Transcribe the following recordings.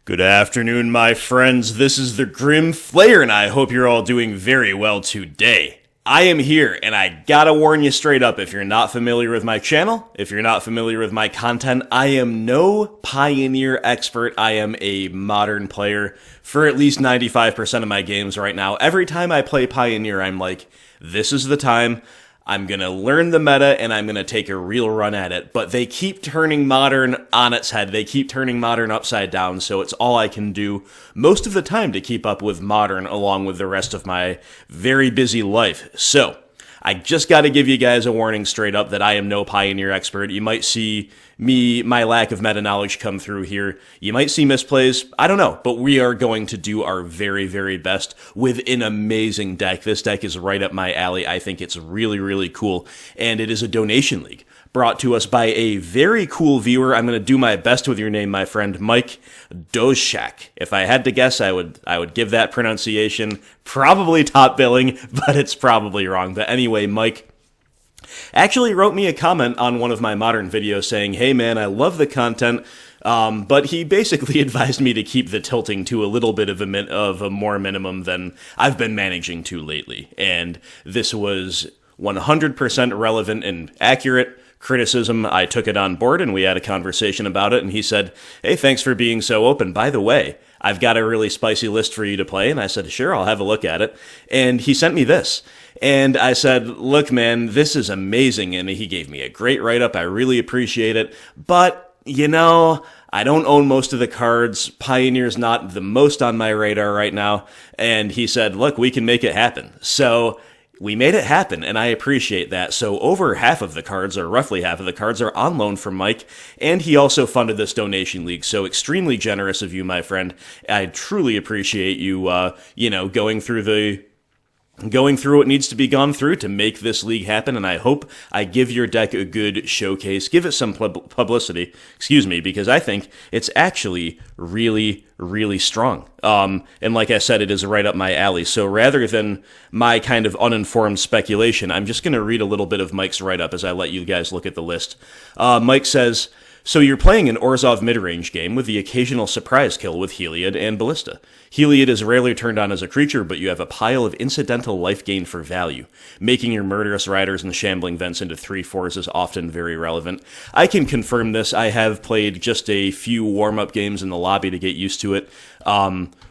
Good afternoon, my friends. This is the Grim Flayer, and I hope you're all doing very well today. I am here, and I gotta warn you straight up, if you're not familiar with my channel, if you're not familiar with my content, I am no Pioneer expert. I am a modern player for at least 95% of my games right now. Every time I play Pioneer, I'm like, this is the time. I'm going to learn the meta, and I'm going to take a real run at it. But they keep turning Modern on its head. They keep turning Modern upside down, so it's all I can do most of the time to keep up with Modern along with the rest of my very busy life. So, I just got to give you guys a warning straight up that I am no Pioneer expert. You might see my lack of meta knowledge come through here. You might see misplays. I don't know, but we are going to do our very, very best with an amazing deck. This deck is right up my alley. I think it's really, really cool, and it is a donation league brought to us by a very cool viewer. I'm going to do my best with your name, my friend, Mike Dozshak. If I had to guess, I would give that pronunciation probably top billing, but it's probably wrong. But anyway, Mike actually wrote me a comment on one of my Modern videos saying, hey man, I love the content, but he basically advised me to keep the tilting to a little bit of a more minimum than I've been managing to lately. And this was 100% relevant and accurate criticism. I took it on board and we had a conversation about it, and he said, hey, thanks for being so open. By the way, I've got a really spicy list for you to play. And I said, sure, I'll have a look at it. And he sent me this. And I said, look, man, this is amazing. And he gave me a great write-up. I really appreciate it. But, you know, I don't own most of the cards. Pioneer's not the most on my radar right now. And he said, look, we can make it happen. So we made it happen, and I appreciate that. So over half of the cards, or roughly half of the cards, are on loan from Mike, and he also funded this donation league. So extremely generous of you, my friend. I truly appreciate you, going through what needs to be gone through to make this league happen, and I hope I give your deck a good showcase, give it some publicity, because I think it's actually really, really strong. And like I said, it is right up my alley. So rather than my kind of uninformed speculation, I'm just going to read a little bit of Mike's write-up as I let you guys look at the list. Mike says, so you're playing an Orzhov midrange game with the occasional surprise kill with Heliod and Ballista. Heliod is rarely turned on as a creature, but you have a pile of incidental life gain for value. Making your murderous riders and shambling vents into 3/4s is often very relevant. I can confirm this. I have played just a few warm-up games in the lobby to get used to it.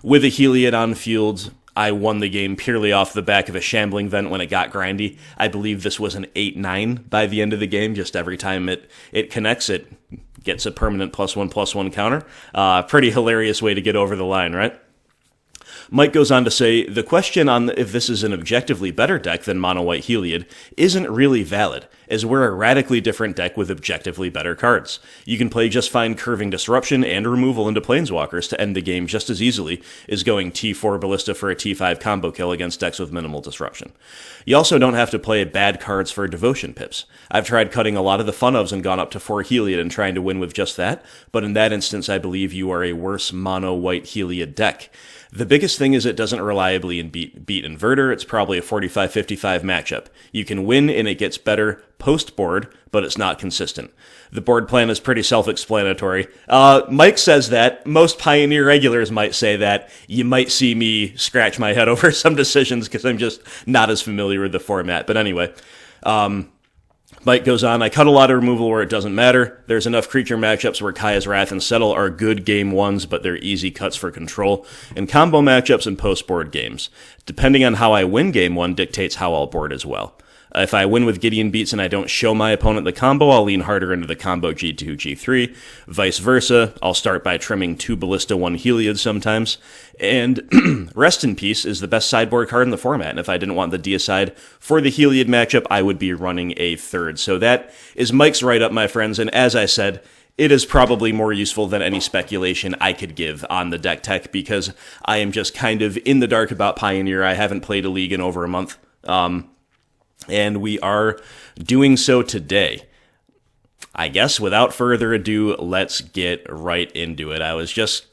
With a Heliod on field, I won the game purely off the back of a shambling vent when it got grindy. I believe this was an 8-9 by the end of the game. Just every time it connects, it gets a permanent +1/+1 counter. Pretty hilarious way to get over the line, right? Mike goes on to say, the question on if this is an objectively better deck than mono-white Heliod isn't really valid, as we're a radically different deck with objectively better cards. You can play just fine Curving Disruption and removal into Planeswalkers to end the game just as easily as going T4 Ballista for a T5 combo kill against decks with minimal disruption. You also don't have to play bad cards for Devotion pips. I've tried cutting a lot of the fun ofs and gone up to 4 Heliod and trying to win with just that, but in that instance I believe you are a worse mono-white Heliod deck. The biggest thing is it doesn't reliably beat Inverter. It's probably a 45-55 matchup. You can win and it gets better post-board, but it's not consistent. The board plan is pretty self-explanatory. Mike says that. Most Pioneer regulars might say that. You might see me scratch my head over some decisions because I'm just not as familiar with the format. But anyway, Mike goes on, I cut a lot of removal where it doesn't matter. There's enough creature matchups where Kaya's Wrath and Settle are good game ones, but they're easy cuts for control, and combo matchups and post-board games. Depending on how I win game one dictates how I'll board as well. If I win with Gideon Beats and I don't show my opponent the combo, I'll lean harder into the combo G2, G3. Vice versa, I'll start by trimming 2 Ballista, 1 Heliod sometimes. And Rest in Peace is the best sideboard card in the format, and if I didn't want the deicide for the Heliod matchup, I would be running a third. So that is Mike's write-up, my friends, and as I said, it is probably more useful than any speculation I could give on the deck tech, because I am just kind of in the dark about Pioneer. I haven't played a league in over a month. And we are doing so today. I guess without further ado, let's get right into it. I was just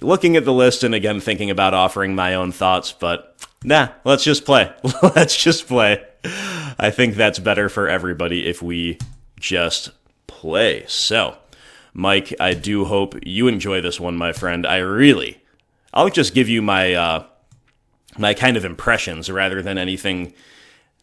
looking at the list and again thinking about offering my own thoughts, but nah, let's just play. Let's just play. I think that's better for everybody if we just play. So, Mike, I do hope you enjoy this one, my friend. I'll just give you my my kind of impressions rather than anything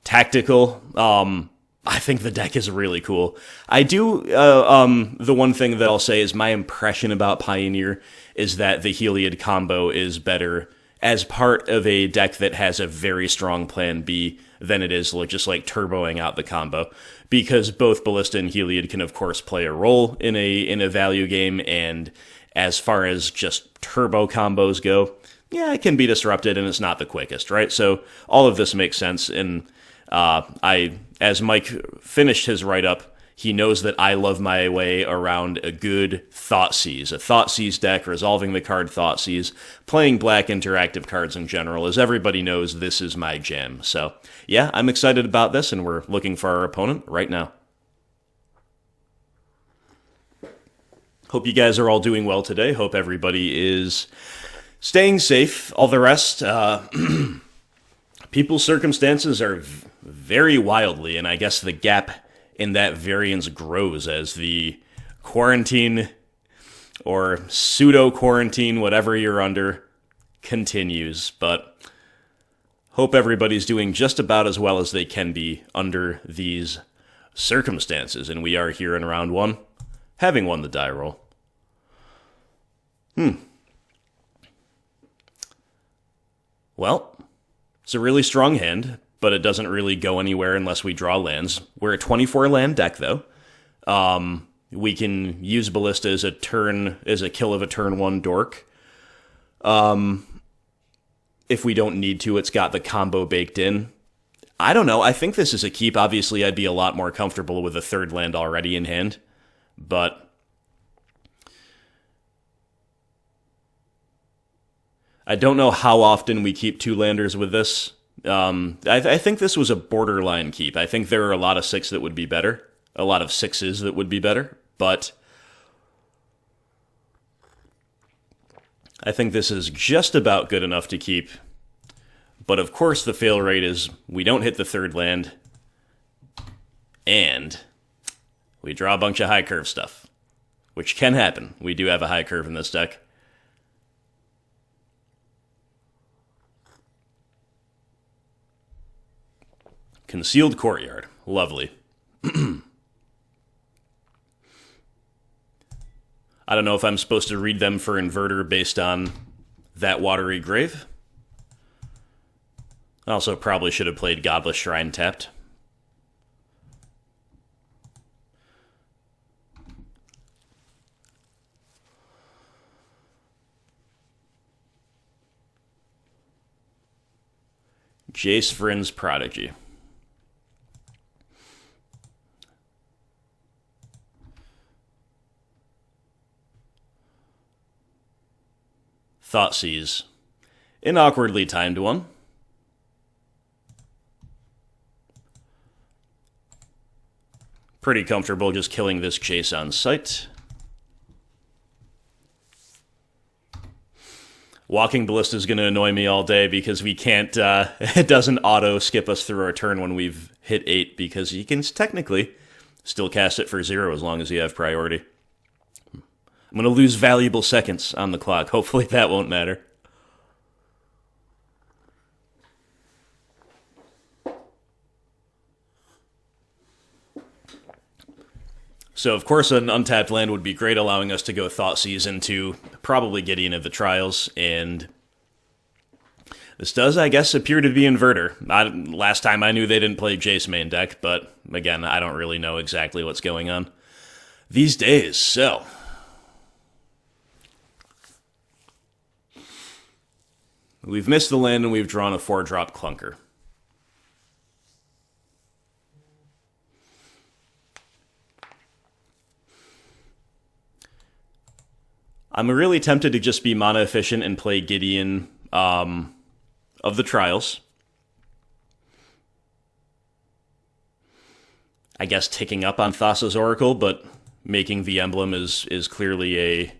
tactical. I think the deck is really cool. I do, the one thing that I'll say is my impression about Pioneer is that the Heliod combo is better as part of a deck that has a very strong plan B than it is just like turboing out the combo. Because both Ballista and Heliod can, of course, play a role in a value game, and as far as just turbo combos go, yeah, it can be disrupted, and it's not the quickest, right? So all of this makes sense, and as Mike finished his write-up, he knows that I love my way around a good Thoughtseize. A Thoughtseize deck, resolving the card Thoughtseize, playing black interactive cards in general. As everybody knows, this is my jam. So, yeah, I'm excited about this, and we're looking for our opponent right now. Hope you guys are all doing well today. Hope everybody is staying safe. All the rest, people's circumstances are very wildly, and I guess the gap in that variance grows as the quarantine or pseudo-quarantine, whatever you're under, continues. But hope everybody's doing just about as well as they can be under these circumstances. And we are here in round one, having won the die roll. Well, it's a really strong hand, but it doesn't really go anywhere unless we draw lands. We're a 24-land deck, though. We can use Ballista as a kill of a turn one dork. If we don't need to, it's got the combo baked in. I don't know. I think this is a keep. Obviously, I'd be a lot more comfortable with a third land already in hand, but I don't know how often we keep two-landers with this. I think this was a borderline keep. I think there are a lot of sixes that would be better, but I think this is just about good enough to keep. But of course the fail rate is we don't hit the third land, and we draw a bunch of high curve stuff, which can happen. We do have a high curve in this deck. Concealed Courtyard. Lovely. I don't know if I'm supposed to read them for Inverter based on that Watery Grave. I also probably should have played Godless Shrine tapped. Jace Vryn's Prodigy. Thoughtseize. An awkwardly timed one. Pretty comfortable just killing this chase on sight. Walking Ballista is going to annoy me all day because we can't, it doesn't auto skip us through our turn when we've hit 8, because you can technically still cast it for 0 as long as you have priority. I'm going to lose valuable seconds on the clock. Hopefully that won't matter. So, of course, an untapped land would be great, allowing us to go Thoughtseize into probably Gideon of the Trials, and this does, I guess, appear to be Inverter. Last time I knew they didn't play Jace main deck, but again, I don't really know exactly what's going on these days, so we've missed the land and we've drawn a 4-drop clunker. I'm really tempted to just be mana efficient and play Gideon of the Trials. I guess ticking up on Thassa's Oracle, but making the emblem is clearly a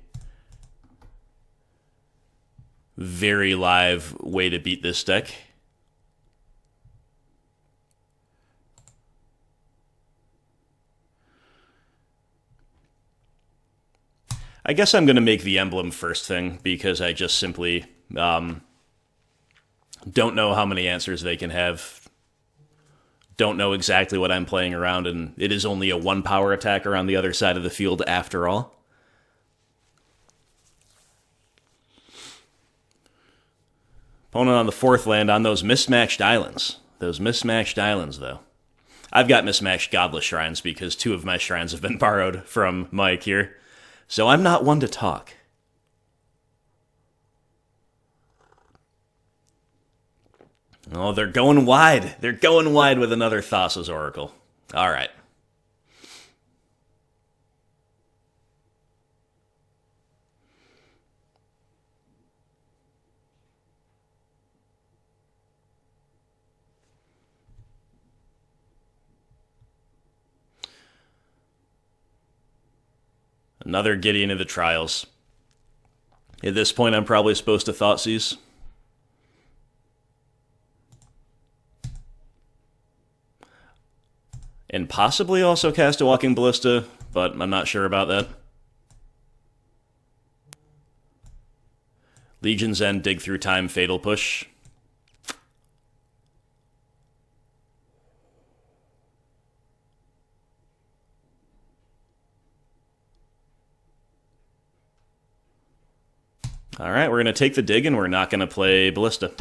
very live way to beat this deck. I guess I'm going to make the emblem first thing, because I just simply don't know how many answers they can have. Don't know exactly what I'm playing around, and it is only a 1 power attacker on the other side of the field after all. Opponent on the 4th land on those mismatched islands. Those mismatched islands, though. I've got mismatched Godless Shrines because 2 of my shrines have been borrowed from Mike here. So I'm not one to talk. Oh, they're going wide. They're going wide with another Thassa's Oracle. All right. Another Gideon of the Trials. At this point, I'm probably supposed to Thoughtseize. And possibly also cast a Walking Ballista, but I'm not sure about that. Legion's End, Dig Through Time, Fatal Push. Alright, we're going to take the dig and we're not going to play Ballista.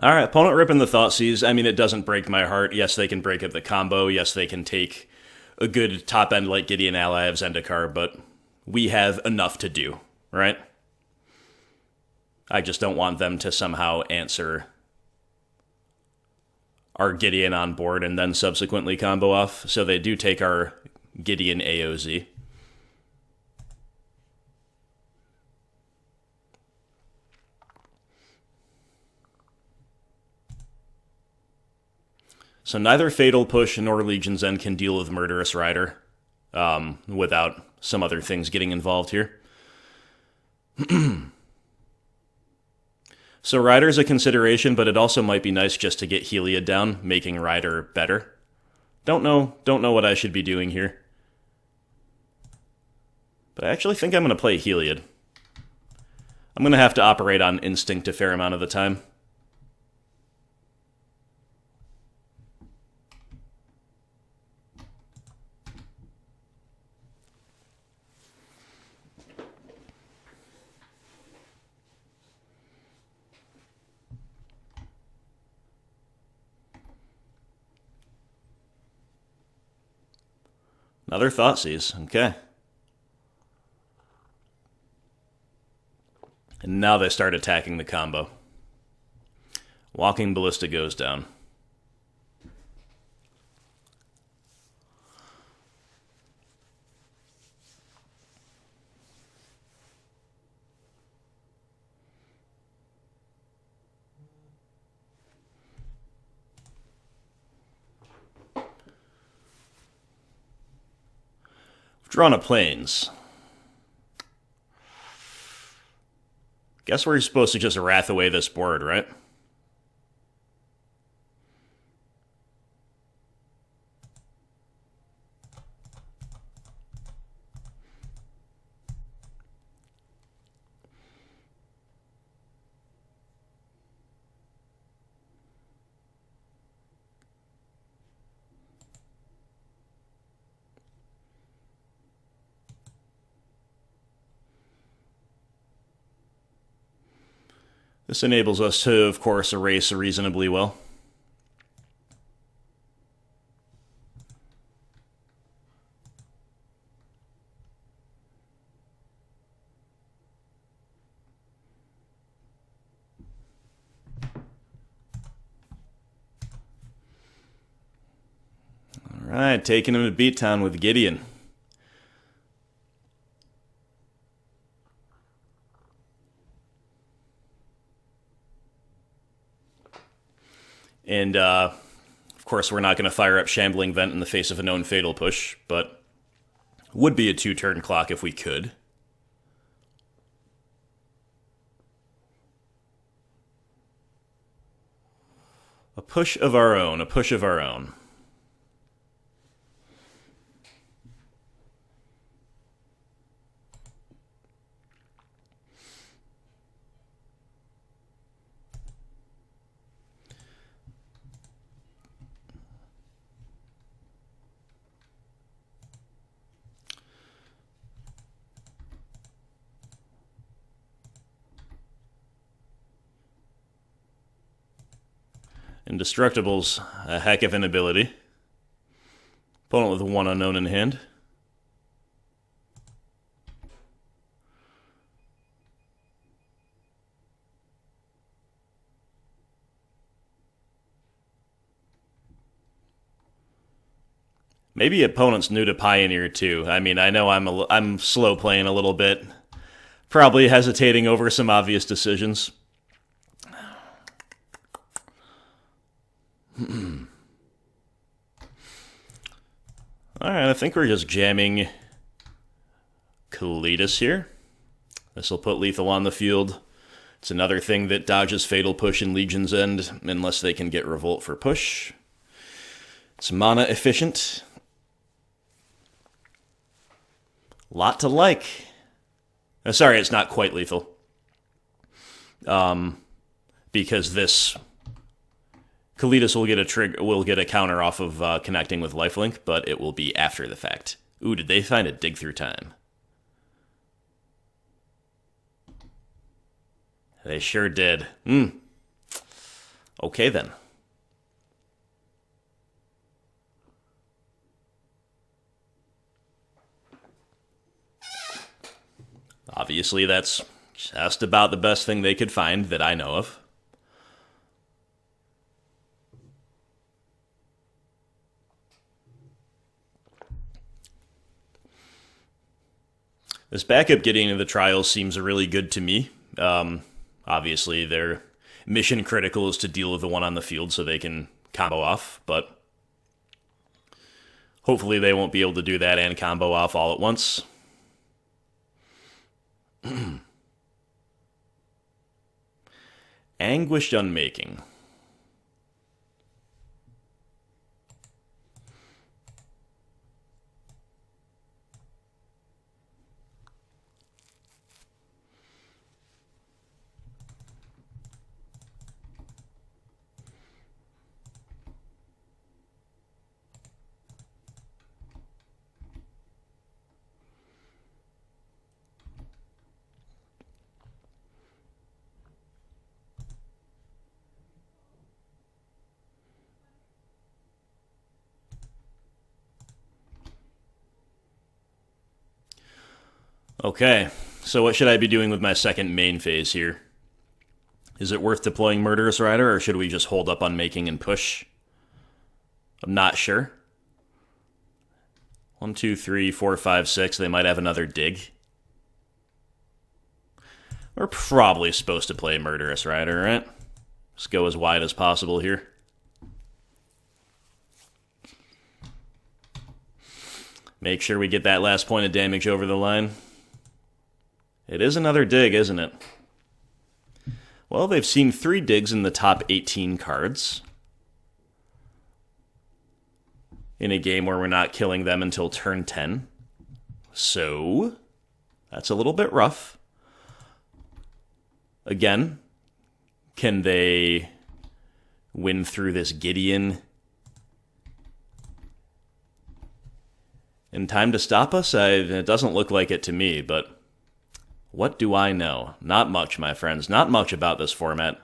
Alright, opponent ripping the Thoughtseize. I mean, it doesn't break my heart. Yes, they can break up the combo. Yes, they can take a good top-end like Gideon ally of Zendikar, but we have enough to do, right? I just don't want them to somehow answer our Gideon on board and then subsequently combo off. So they do take our Gideon AOZ. So neither Fatal Push nor Legion's End can deal with Murderous Rider without some other things getting involved here. So Rider's a consideration, but it also might be nice just to get Heliod down, making Rider better. Don't know what I should be doing here. But I actually think I'm going to play Heliod. I'm going to have to operate on instinct a fair amount of the time. Another Thoughtseize, okay. And now they start attacking the combo. Walking Ballista goes down. Drawn a Plains. Guess we're supposed to just wrath away this board, right? This enables us to, of course, erase reasonably well. All right, taking him to Beattown with Gideon. And, of course, we're not going to fire up Shambling Vent in the face of a known Fatal Push, but Would be a 2-turn clock if we could. A push of our own, a push of our own. Indestructible's a heck of an ability. Opponent with 1 unknown in hand. Maybe opponent's new to Pioneer too. I mean, I know I'm slow playing a little bit. Probably hesitating over some obvious decisions. Alright, I think we're just jamming Kalitas here. This will put lethal on the field. It's another thing that dodges Fatal Push in Legion's End, unless they can get Revolt for push. It's mana efficient. Lot to like. Sorry, it's not quite lethal. Because this Kalitas will get a counter off of connecting with lifelink, but it will be after the fact. Ooh, did they find a dig through time? They sure did. Okay then. Obviously, that's just about the best thing they could find that I know of. This backup getting into the trials seems really good to me. Obviously, their mission critical is to deal with the one on the field so they can combo off, but hopefully they won't be able to do that and combo off all at once. Anguished Unmaking. Okay, so what should I be doing with my second main phase here? Is it worth deploying Murderous Rider, or should we just hold up on making and push? I'm not sure. 1, 2, 3, 4, 5, 6. They might have another dig. We're probably supposed to play Murderous Rider, right? Let's go as wide as possible here. Make sure we get that last point of damage over the line. It is another dig, isn't it? Well, they've seen 3 digs in the top 18 cards. In a game where we're not killing them until turn 10. So, that's a little bit rough. Again, can they win through this Gideon in time to stop us? It doesn't look like it to me, but what do I know? Not much, my friends. Not much about this format.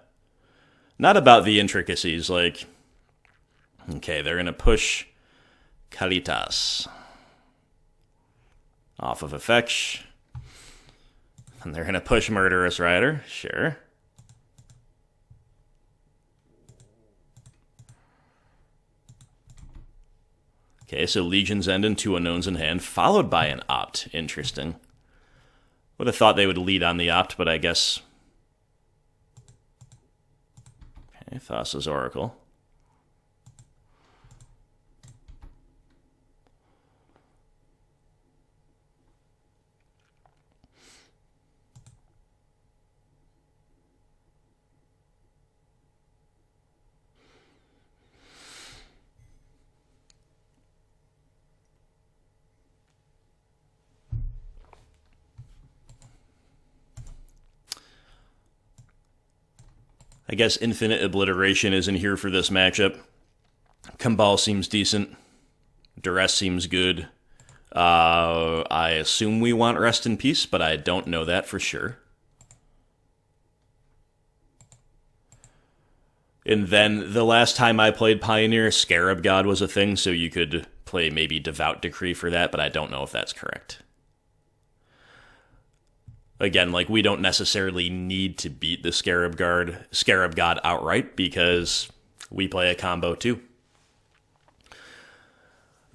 Not about the intricacies, like... Okay, they're going to push Kalitas off of Effects. And they're going to push Murderous Rider. Sure. Okay, so Legion's End and 2 unknowns in hand, followed by an Opt. Interesting. Would have thought they would lead on the Opt, but I guess... Okay, Thassa's Oracle. I guess Infinite Obliteration isn't here for this matchup. Kambal seems decent. Duress seems good. I assume we want Rest in Peace, but I don't know that for sure. And then the last time I played Pioneer, Scarab God was a thing, so you could play maybe Devout Decree for that, but I don't know if that's correct. Again, like, we don't necessarily need to beat the Scarab God outright, because we play a combo too.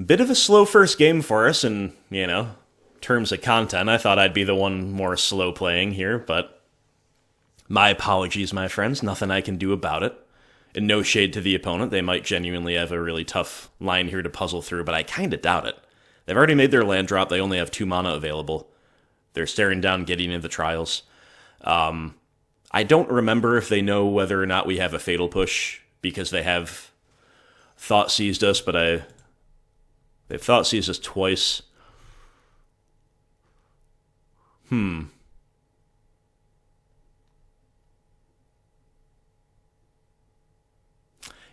Bit of a slow first game for us, and, you know, terms of content, I thought I'd be the one more slow playing here, but my apologies, my friends, nothing I can do about it. And no shade to the opponent, they might genuinely have a really tough line here to puzzle through, but I kinda doubt it. They've already made their land drop, they only have 2 mana available. They're staring down getting into the trials. I don't remember if they know whether or not we have a Fatal Push, because they have Thought Seized us, but they've Thought Seized us twice.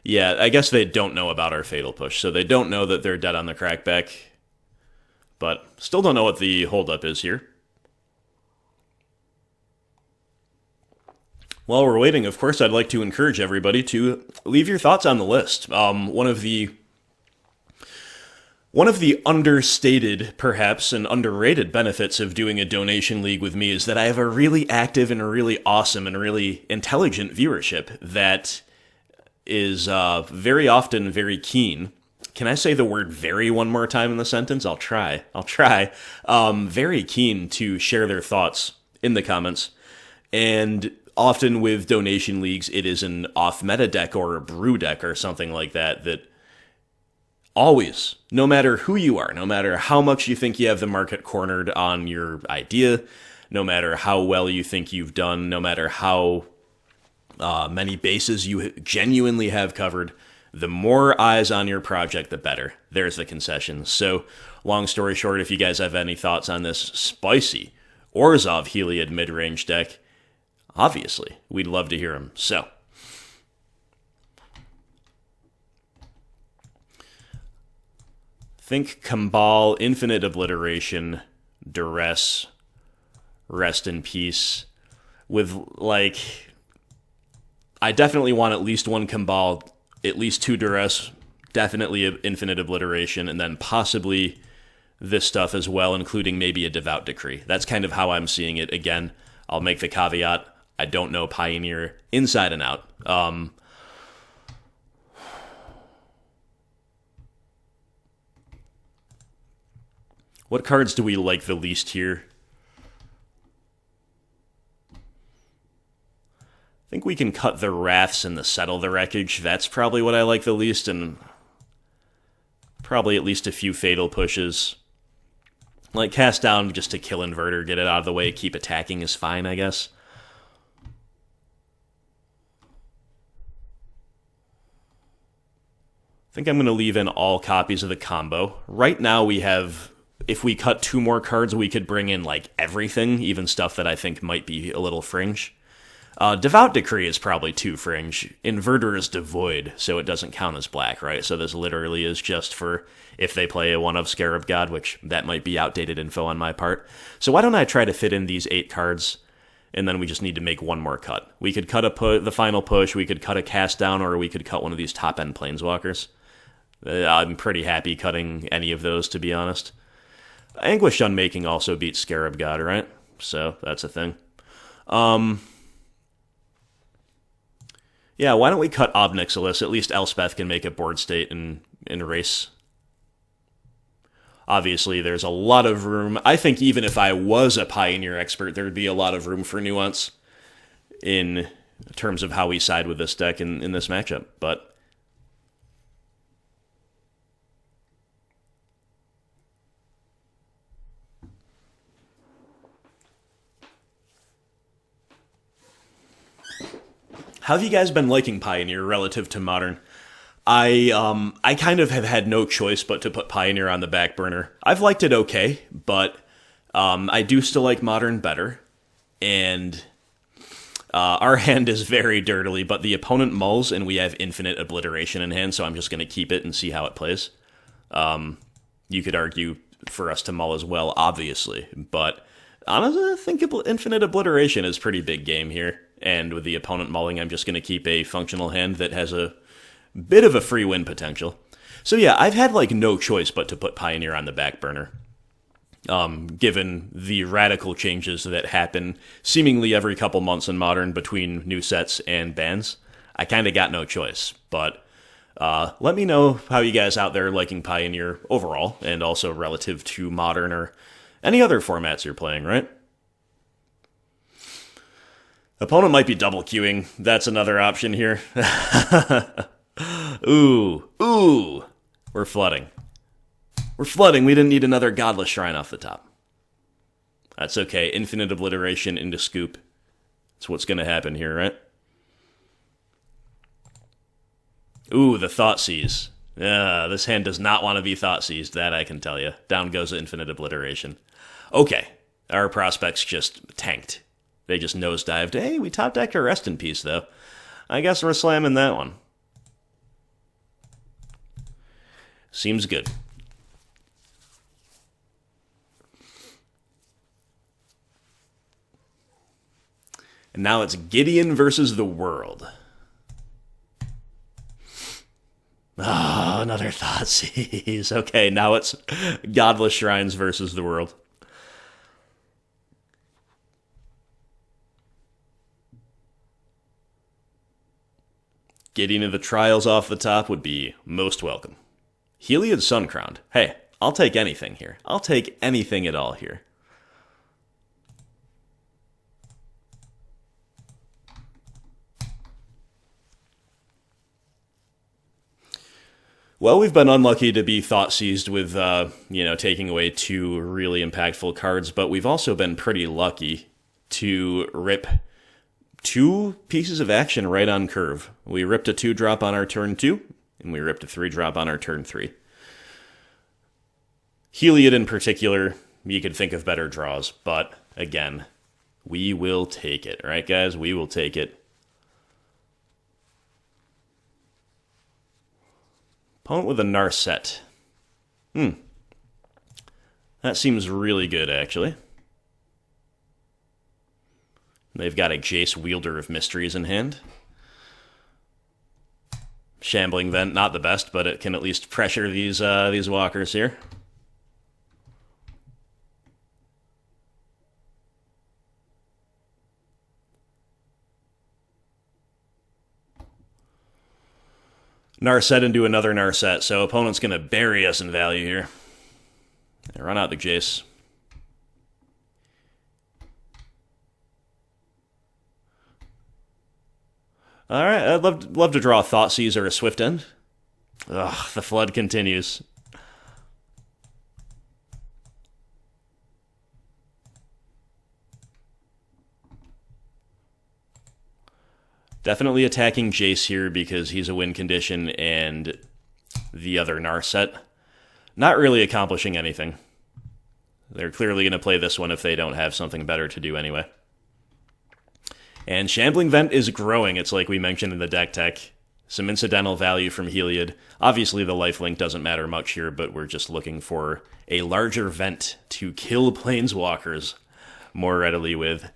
Yeah, I guess they don't know about our Fatal Push, so they don't know that they're dead on the crackback. But still don't know what the holdup is here. While we're waiting, of course, I'd like to encourage everybody to leave your thoughts on the list. One of the understated, perhaps, and underrated benefits of doing a donation league with me is that I have a really active and a really awesome and really intelligent viewership that is very often very keen. Can I say the word very one more time in the sentence? I'll try. Very keen to share their thoughts in the comments. And often with donation leagues, it is an off-meta deck or a brew deck or something like that always, no matter who you are, no matter how much you think you have the market cornered on your idea, no matter how well you think you've done, no matter how many bases you genuinely have covered, the more eyes on your project, the better. There's the concession. So, long story short, if you guys have any thoughts on this spicy Orzhov Heliod mid-range deck, obviously, we'd love to hear them. So, think Kambal, Infinite Obliteration, Duress, Rest in Peace, with, like, I definitely want at least one Kambal, at least 2 Duress, definitely Infinite Obliteration, and then possibly this stuff as well, including maybe a Devout Decree. That's kind of how I'm seeing it. Again, I'll make the caveat, I don't know Pioneer inside and out. What cards do we like the least here? I think we can cut the Wraths and the Settle the Wreckage. That's probably what I like the least, and probably at least a few Fatal Pushes. Like, Cast Down just to kill Inverter, get it out of the way, keep attacking is fine, I guess. I think I'm going to leave in all copies of the combo. Right now we have, if we cut 2 more cards, we could bring in, like, everything, even stuff that I think might be a little fringe. Devout Decree is probably too fringe. Inverter is devoid, so it doesn't count as black, right? So this literally is just for if they play a 1 of Scarab God, which that might be outdated info on my part. So why don't I try to fit in these 8 cards, and then we just need to make 1 more cut. We could cut the final push, we could cut a Cast Down, or we could cut one of these top-end Planeswalkers. I'm pretty happy cutting any of those, to be honest. Anguish Unmaking also beats Scarab God, right? So that's a thing. Yeah, why don't we cut Obnixilis? At least Elspeth can make a board state and erase. Obviously, there's a lot of room. I think even if I was a Pioneer expert, there would be a lot of room for nuance in terms of how we side with this deck in this matchup. But how have you guys been liking Pioneer relative to Modern? I kind of have had no choice but to put Pioneer on the back burner. I've liked it okay, but I do still like Modern better. And Our hand is very dirtily, but the opponent mulls, and we have infinite obliteration in hand, so I'm just going to keep it and see how it plays. You could argue for us to mull as well, obviously, but honestly, I think infinite obliteration is pretty big game here. And with the opponent mulling, I'm just going to keep a functional hand that has a bit of a free win potential. So yeah, I've had like no choice but to put Pioneer on the back burner. Given the radical changes that happen seemingly every couple months in Modern between new sets and bans, I kind of got no choice. But let me know how you guys out there are liking Pioneer overall, and also relative to Modern or any other formats you're playing, right? Opponent might be double queuing. That's another option here. Ooh. We're flooding. We're flooding. We didn't need another Godless Shrine off the top. That's okay. Infinite obliteration into scoop. That's what's going to happen here, right? Ooh, the Thoughtseize. This hand does not want to be Thoughtseized, that I can tell you. Down goes infinite obliteration. Okay. Our prospects just tanked. They just nosedived. Hey, we top decked our Rest in Peace, though. I guess we're slamming that one. Seems good. And now it's Gideon versus the world. Oh, another Thoughtseize. Okay, now it's Godless Shrines versus the world. Getting to the trials off the top would be most welcome. Heliod Suncrowned. Hey, I'll take anything here. I'll take anything at all here. Well, we've been unlucky to be Thoughtseized with, taking away two really impactful cards, but we've also been pretty lucky to rip two pieces of action right on curve. We ripped a 2-drop on our turn 2, and we ripped a 3-drop on our turn 3. Heliod in particular, you could think of better draws, but again, we will take it, right guys? We will take it. Opponent with a Narset. That seems really good, actually. They've got a Jace Wielder of Mysteries in hand. Shambling Vent, not the best, but it can at least pressure these walkers here. Narset into another Narset, so opponent's going to bury us in value here. Run out the Jace. Alright, I'd love to draw a Thoughtseize or a Swift End. Ugh, the flood continues. Definitely attacking Jace here because he's a win condition and the other Narset. Not really accomplishing anything. They're clearly going to play this one if they don't have something better to do anyway. And Shambling Vent is growing, it's like we mentioned in the deck tech. Some incidental value from Heliod. Obviously the lifelink doesn't matter much here, but we're just looking for a larger vent to kill Planeswalkers more readily with.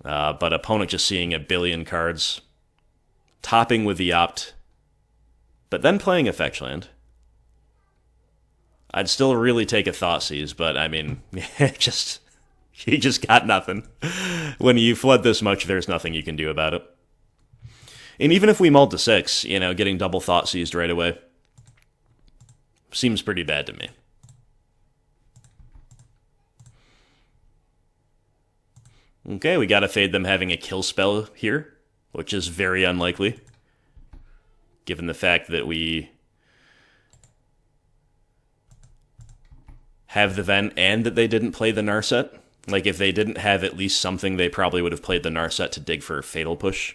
But opponent just seeing a billion cards. Topping with the Opt. But then playing a Fetch Land. I'd still really take a Thoughtseize, but I mean, he just got nothing. When you flood this much, there's nothing you can do about it. And even if we mulled to 6, getting double Thoughtseized right away seems pretty bad to me. Okay, we gotta fade them having a kill spell here, which is very unlikely, given the fact that we have the Vent and that they didn't play the Narset. Like, if they didn't have at least something, they probably would have played the Narset to dig for a Fatal Push.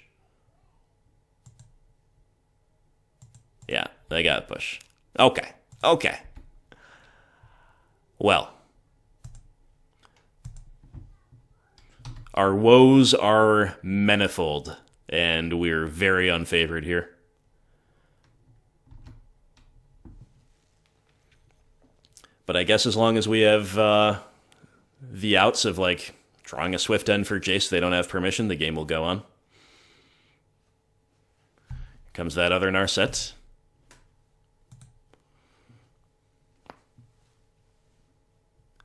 Yeah, they got a push. Okay. Well. Our woes are manifold, and we're very unfavored here. But I guess as long as we have the outs of, like, drawing a Swift End for Jace, they don't have permission, the game will go on. Here comes that other Narset.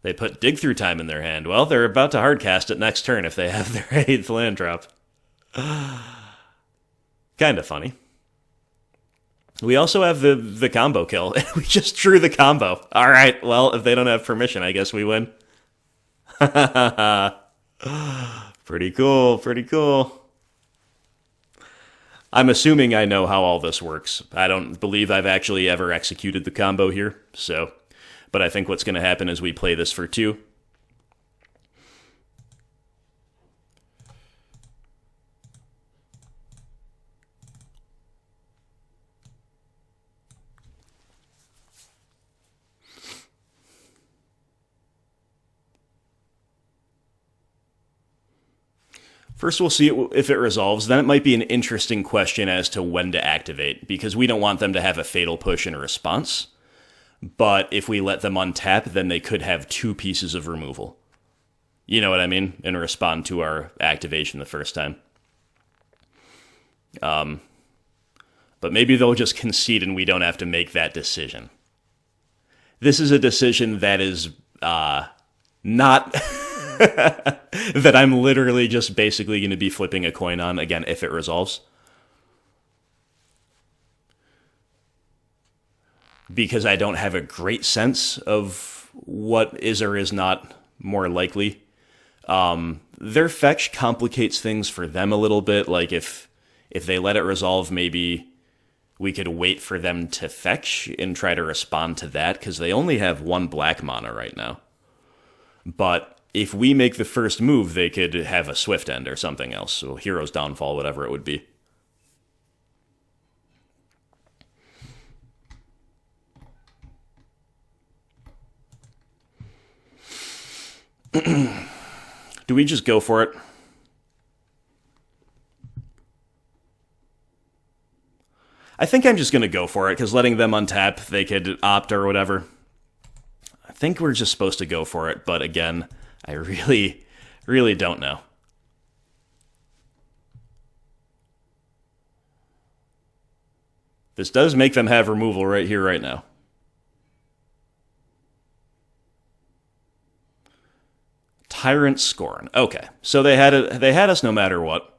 They put Dig Through Time in their hand. Well, they're about to hardcast it next turn if they have their 8th land drop. Kind of funny. We also have the combo kill. We just drew the combo. All right, well, if they don't have permission, I guess we win. Pretty cool, pretty cool. I'm assuming I know how all this works. I don't believe I've actually ever executed the combo here, so... But I think what's going to happen is we play this for 2. First, we'll see if it resolves. Then it might be an interesting question as to when to activate, because we don't want them to have a fatal push in response. But if we let them untap, then they could have 2 pieces of removal. You know what I mean? And respond to our activation the first time. But maybe they'll just concede and we don't have to make that decision. This is a decision that is not... that I'm literally just basically going to be flipping a coin on, again, if it resolves. Because I don't have a great sense of what is or is not more likely. Their fetch complicates things for them a little bit. Like, if they let it resolve, maybe we could wait for them to fetch and try to respond to that, because they only have 1 black mana right now. But if we make the first move, they could have a Swift End or something else. So Hero's Downfall, whatever it would be. Do we just go for it? I think I'm just going to go for it, because letting them untap, they could opt or whatever. I think we're just supposed to go for it, but again, I really, really don't know. This does make them have removal right here, right now. Tyrant Scorn. Okay, so they had us no matter what.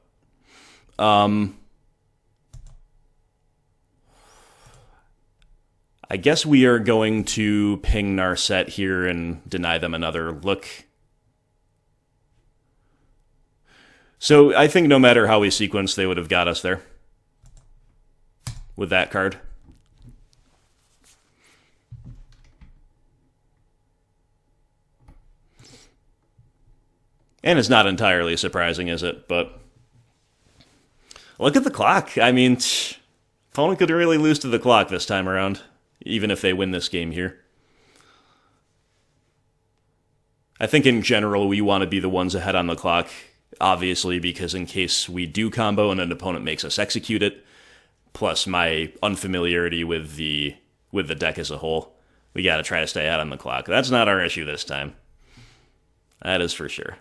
I guess we are going to ping Narset here and deny them another look. So I think no matter how we sequence, they would have got us there with that card. And it's not entirely surprising, is it? But look at the clock. I mean, opponent could really lose to the clock this time around, even if they win this game here. I think in general we want to be the ones ahead on the clock, obviously, because in case we do combo and an opponent makes us execute it, plus my unfamiliarity with the deck as a whole, we got to try to stay out on the clock. That's not our issue this time. That is for sure.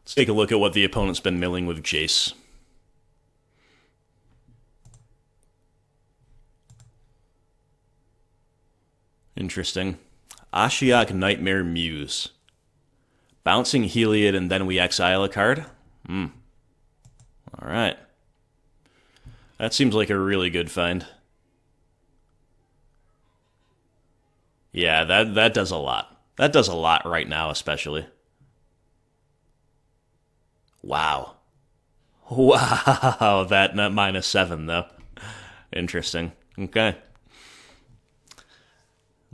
Let's take a look at what the opponent's been milling with Jace. Interesting. Ashiok Nightmare Muse. Bouncing Heliod and then we exile a card? Alright. That seems like a really good find. Yeah, that does a lot. That does a lot right now, especially. Wow. Wow, that -7, though. Interesting. Okay.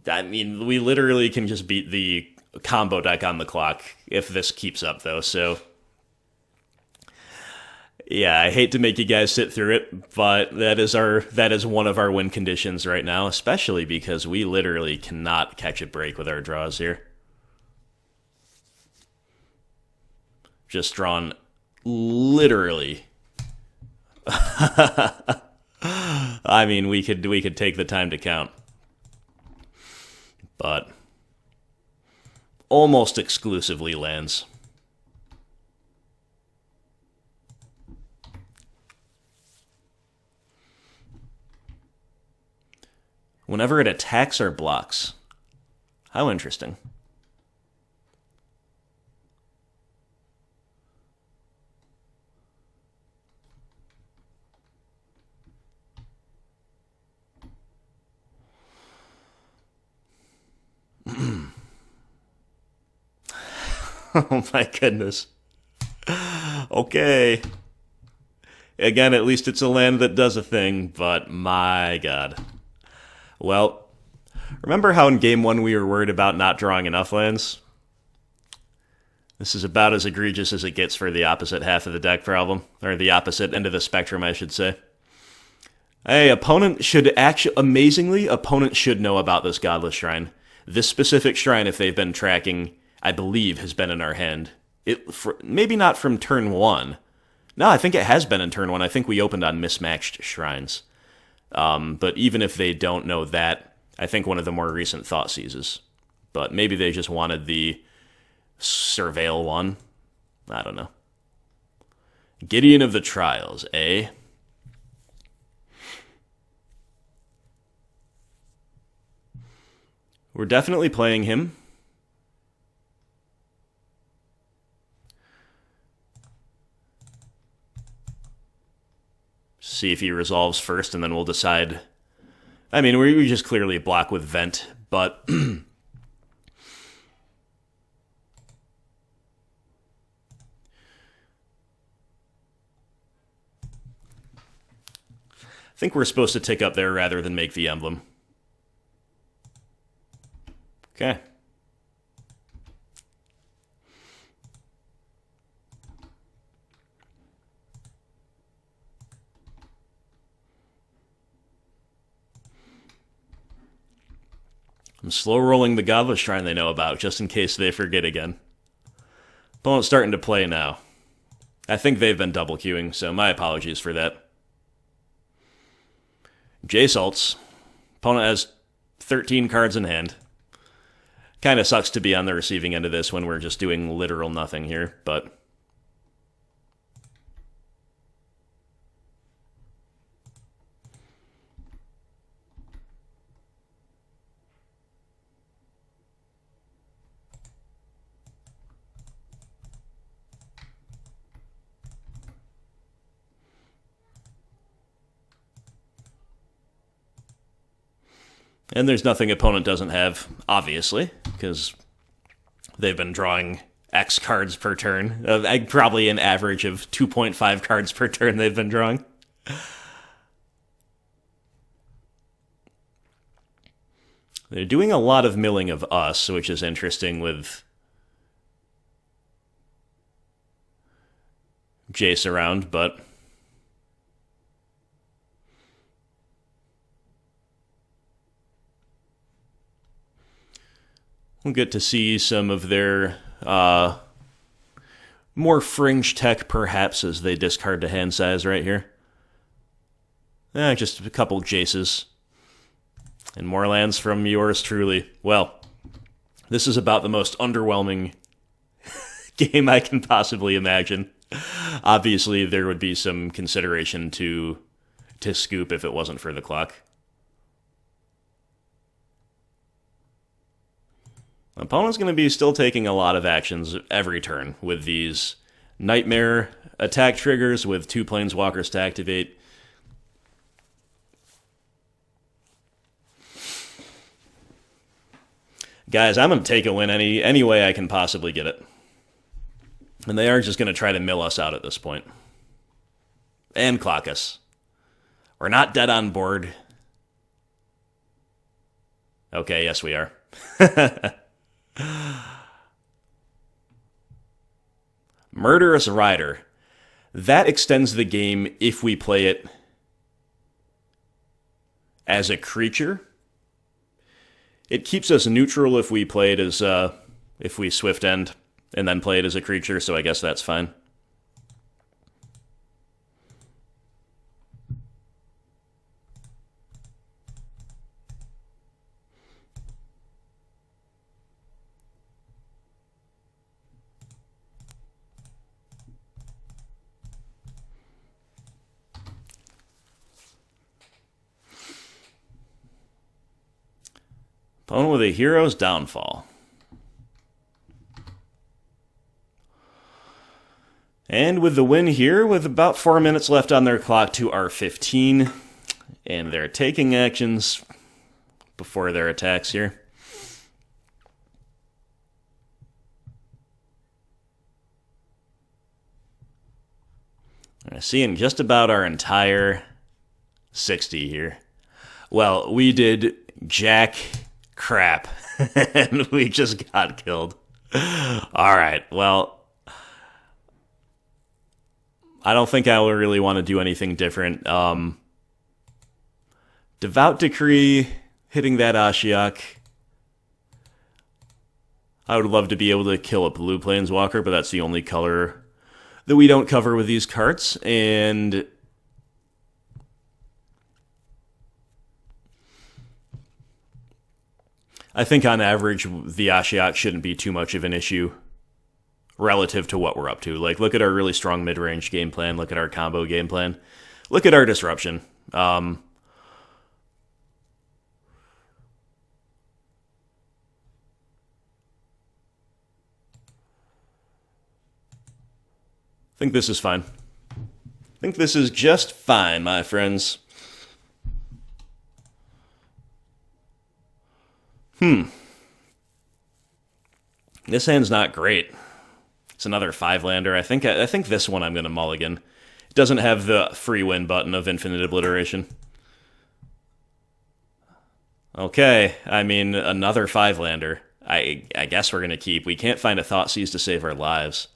I mean, we literally can just beat the combo deck on the clock if this keeps up, though, so... Yeah, I hate to make you guys sit through it, but that is one of our win conditions right now, especially because we literally cannot catch a break with our draws here. Just drawn literally. I mean, we could take the time to count. But almost exclusively lands. Whenever it attacks or blocks. How interesting. Oh my goodness. Okay. Again, at least it's a land that does a thing, but my god. Well, remember how in Game 1 we were worried about not drawing enough lands? This is about as egregious as it gets for the opposite half of the deck problem. Or the opposite end of the spectrum, I should say. Hey, amazingly, opponents should know about this Godless Shrine. This specific shrine, if they've been tracking, I believe has been in our hand. Maybe not from turn 1. No, I think it has been in turn 1. I think we opened on mismatched shrines. But even if they don't know that, I think one of the more recent thought seizes. But maybe they just wanted the Surveil one. I don't know. Gideon of the Trials, eh? We're definitely playing him. See if he resolves first, and then we'll decide. I mean, we just clearly block with Vent, but... I think we're supposed to tick up there rather than make the emblem. Okay. I'm slow rolling the Godless Shrine they know about, just in case they forget again. Opponent's starting to play now. I think they've been double queuing, so my apologies for that. J-Salts. Opponent has 13 cards in hand. Kind of sucks to be on the receiving end of this when we're just doing literal nothing here, but... And there's nothing opponent doesn't have, obviously, because they've been drawing X cards per turn. Probably an average of 2.5 cards per turn they've been drawing. They're doing a lot of milling of us, which is interesting with Jace around, but... we'll get to see some of their more fringe tech, perhaps, as they discard to hand size right here. Just a couple Jaces. And more lands from yours truly. Well, this is about the most underwhelming game I can possibly imagine. Obviously, there would be some consideration to scoop if it wasn't for the clock. Opponent's going to be still taking a lot of actions every turn with these Nightmare attack triggers with 2 Planeswalkers to activate. Guys, I'm going to take a win any way I can possibly get it. And they are just going to try to mill us out at this point. And clock us. We're not dead on board. Okay, yes we are. Murderous Rider. That extends the game if we play it as a creature. It keeps us neutral if we play it as, if we Swift End and then play it as a creature, so I guess that's fine. Opponent with a Hero's Downfall. And with the win here, with about 4 minutes left on their clock to R15, and they're taking actions before their attacks here. Seeing just about our entire 60 here. Well, we did jack crap, and we just got killed. Alright, well, I don't think I will really want to do anything different. Devout Decree, hitting that Ashiok. I would love to be able to kill a blue Planeswalker, but that's the only color that we don't cover with these cards, and I think on average, the Ashiok shouldn't be too much of an issue relative to what we're up to. Like, look at our really strong mid-range game plan. Look at our combo game plan. Look at our disruption. I think this is fine. I think this is just fine, my friends. This hand's not great. It's another 5-lander. I think this one I'm going to mulligan. It doesn't have the free win button of Infinite Obliteration. Okay, I mean, another 5-lander. I guess we're going to keep. We can't find a Thoughtseize to save our lives.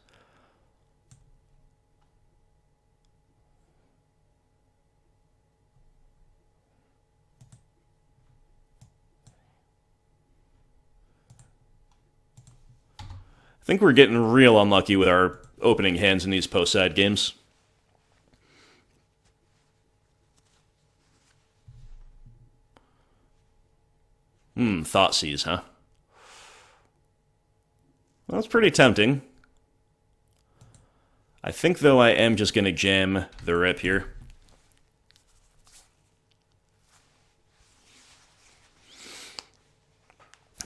I think we're getting real unlucky with our opening hands in these post-side games. Thoughtseize, huh? Well, that's pretty tempting. I think, though, I am just going to jam the rip here.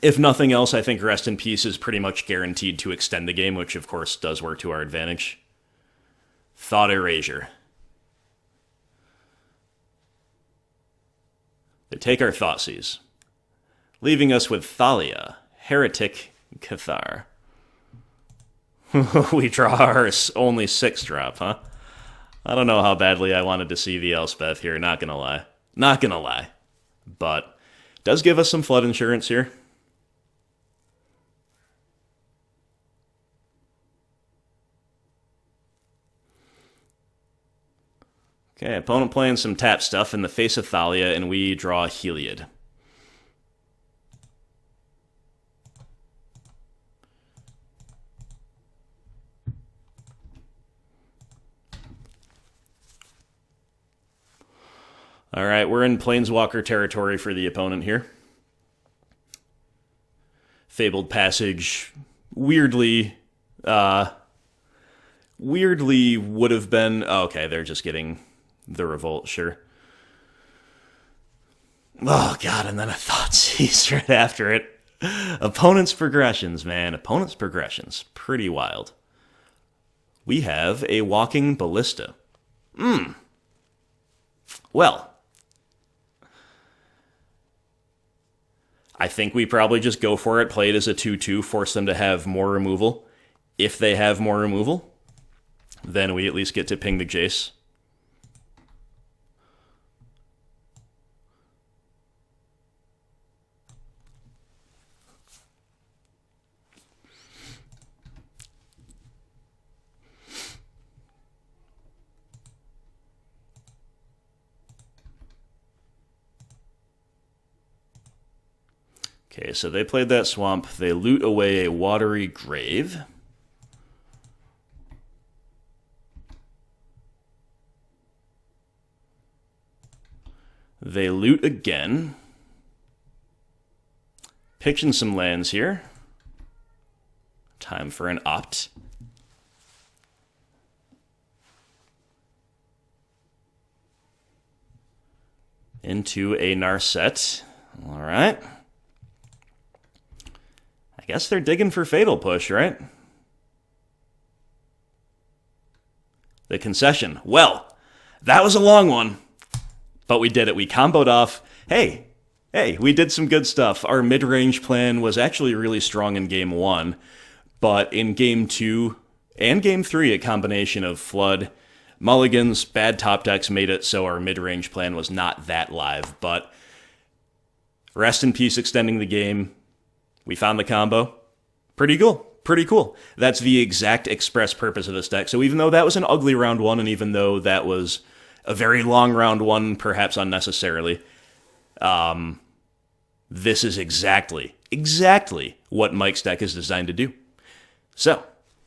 If nothing else, I think Rest in Peace is pretty much guaranteed to extend the game, which of course does work to our advantage. Thought Erasure. They take our Thoughtseize, leaving us with Thalia, Heretic, Cathar. We draw our only 6-drop, huh? I don't know how badly I wanted to see the Elspeth here, not gonna lie. Not gonna lie. But it does give us some flood insurance here. Okay, opponent playing some tap stuff in the face of Thalia, and we draw Heliod. Alright, we're in Planeswalker territory for the opponent here. Fabled Passage weirdly would have been... Oh, okay, they're just getting the Revolt, sure. Oh, God, and then a Thoughtseize right after it. Opponent's progressions, man. Opponent's progressions. Pretty wild. We have a Walking Ballista. Well, I think we probably just go for it, play it as a 2-2, force them to have more removal. If they have more removal, then we at least get to ping the Jace. Okay, so they played that swamp. They loot away a watery grave. They loot again. Pitching some lands here. Time for an opt. Into a Narset. All right. I guess they're digging for Fatal Push, right? The concession. Well, that was a long one. But we did it. We comboed off. Hey, we did some good stuff. Our mid-range plan was actually really strong in Game 1. But in Game 2 and Game 3, a combination of Flood, Mulligans, bad top decks made it so our mid-range plan was not that live. But rest in peace extending the game. We found the combo. Pretty cool. Pretty cool. That's the exact express purpose of this deck. So even though that was an ugly round 1, and even though that was a very long round 1, perhaps unnecessarily, this is exactly what Mike's deck is designed to do. So,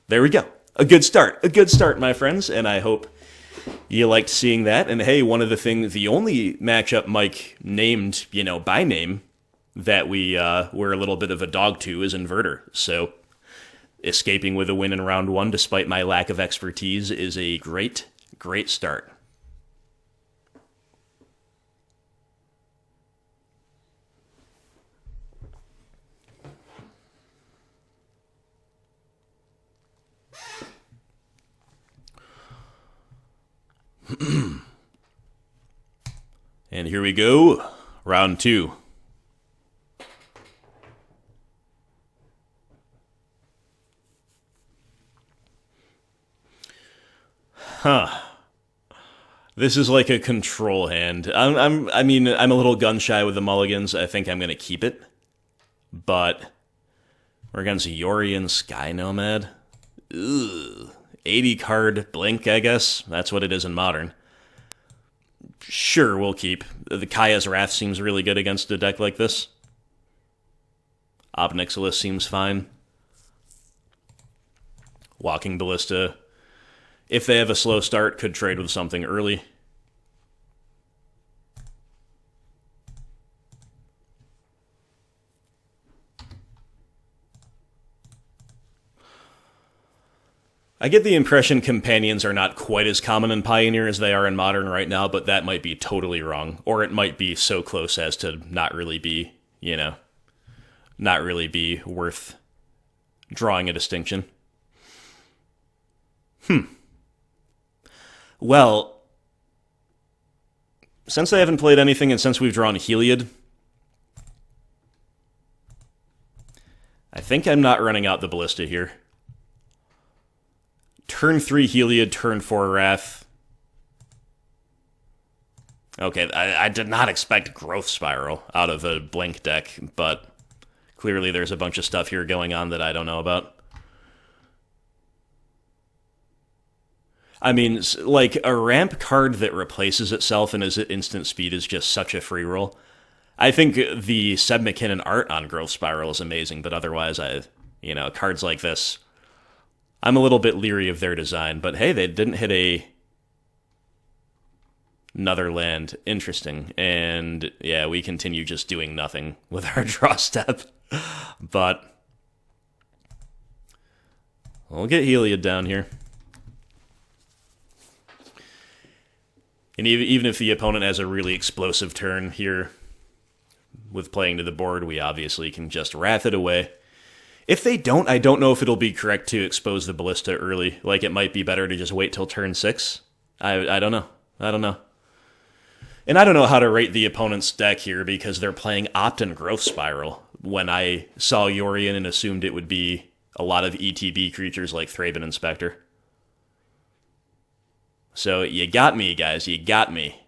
there we go. A good start, my friends, and I hope you liked seeing that. And hey, one of the things, the only matchup Mike named, by name, that we were a little bit of a dog to is Inverter. So, escaping with a win in round 1, despite my lack of expertise, is a great start. And here we go, round 2. This is like a control hand. I'm a little gun shy with the mulligans. I think I'm gonna keep it, but we're against Yorion Sky Nomad. Ugh. 80 card blink, I guess. That's what it is in Modern. Sure, we'll keep. The Kaya's Wrath seems really good against a deck like this. Obnixilis seems fine. Walking Ballista, if they have a slow start, could trade with something early. I get the impression companions are not quite as common in Pioneer as they are in Modern right now, but that might be totally wrong. Or it might be so close as to not really be, not really be worth drawing a distinction. Well, since they haven't played anything and since we've drawn Heliod, I think I'm not running out the Ballista here. Turn 3 Heliod, turn 4 Wrath. Okay, I did not expect Growth Spiral out of a Blink deck, but clearly there's a bunch of stuff here going on that I don't know about. I mean, like, a ramp card that replaces itself and is at instant speed is just such a free roll. I think the Seb McKinnon art on Growth Spiral is amazing, but otherwise, cards like this, I'm a little bit leery of their design, but hey, they didn't hit another land. Interesting. And yeah, we continue just doing nothing with our draw step. But we'll get Heliod down here. And even if the opponent has a really explosive turn here with playing to the board, we obviously can just Wrath it away. If they don't, I don't know if it'll be correct to expose the Ballista early. Like, it might be better to just wait till turn 6. I don't know. And I don't know how to rate the opponent's deck here because they're playing Opt and Growth Spiral when I saw Yorion and assumed it would be a lot of ETB creatures like Thraben Inspector. So you got me, guys. You got me.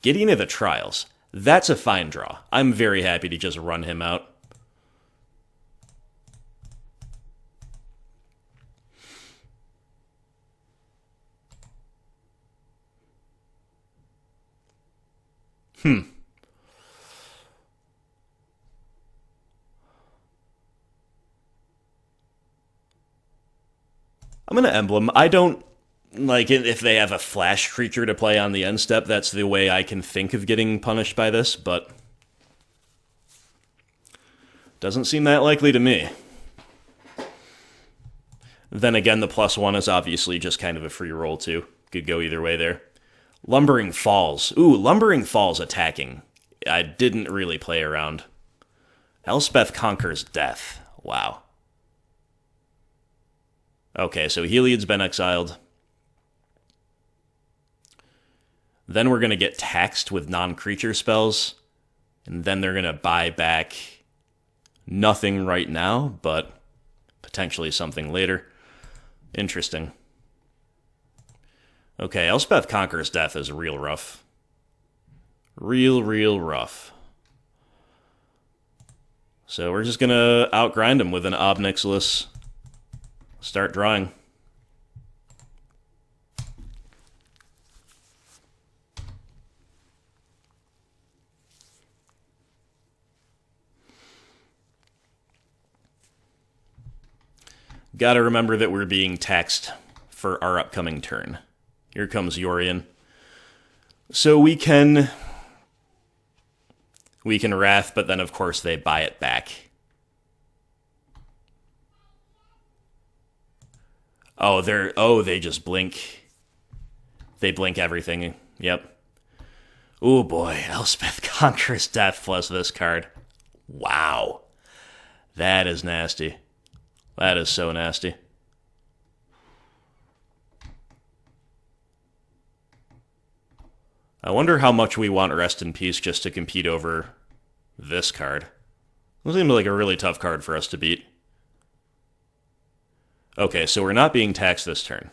Gideon of the Trials. That's a fine draw. I'm very happy to just run him out. I'm going to Emblem. I don't, like, if they have a flash creature to play on the end step, that's the way I can think of getting punished by this, but doesn't seem that likely to me. Then again, the +1 is obviously just kind of a free roll, too. Could go either way there. Lumbering Falls. Ooh, Lumbering Falls attacking. I didn't really play around. Elspeth Conquers Death. Wow. Okay, so Heliod's been exiled. Then we're going to get taxed with non-creature spells. And then they're going to buy back nothing right now, but potentially something later. Interesting. Okay, Elspeth Conquers Death is real rough. Real rough. So we're just going to outgrind him with an Obnixilus. Start drawing. Gotta remember that we're being taxed for our upcoming turn. Here comes Yorion. So we can Wrath, but then of course they buy it back. They just blink. They blink everything. Yep. Oh boy, Elspeth Conquers Death plus this card. Wow. That is nasty. That is so nasty. I wonder how much we want Rest in Peace just to compete over this card. This seems like a really tough card for us to beat. Okay, so we're not being taxed this turn.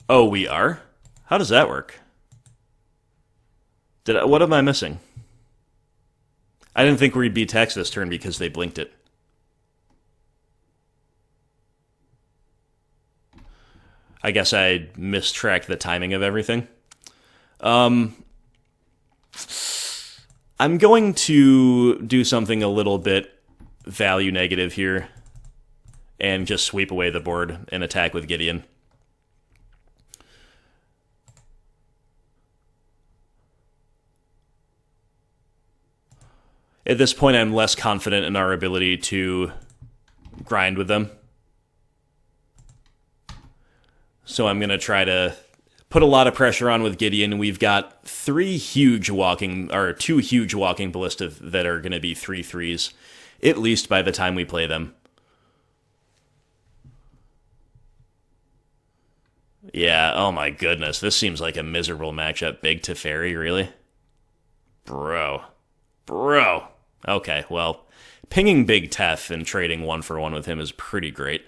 Oh, we are? How does that work? What am I missing? I didn't think we'd be taxed this turn because they blinked it. I guess I mistracked the timing of everything. I'm going to do something a little bit value negative here and just sweep away the board and attack with Gideon. At this point, I'm less confident in our ability to grind with them. So I'm going to try to put a lot of pressure on with Gideon. We've got two huge walking ballista that are going to be 3/3s, at least by the time we play them. Yeah, oh my goodness. This seems like a miserable matchup. Big Teferi, really? Bro. Okay, well, pinging Big Tef and trading 1-for-1 with him is pretty great.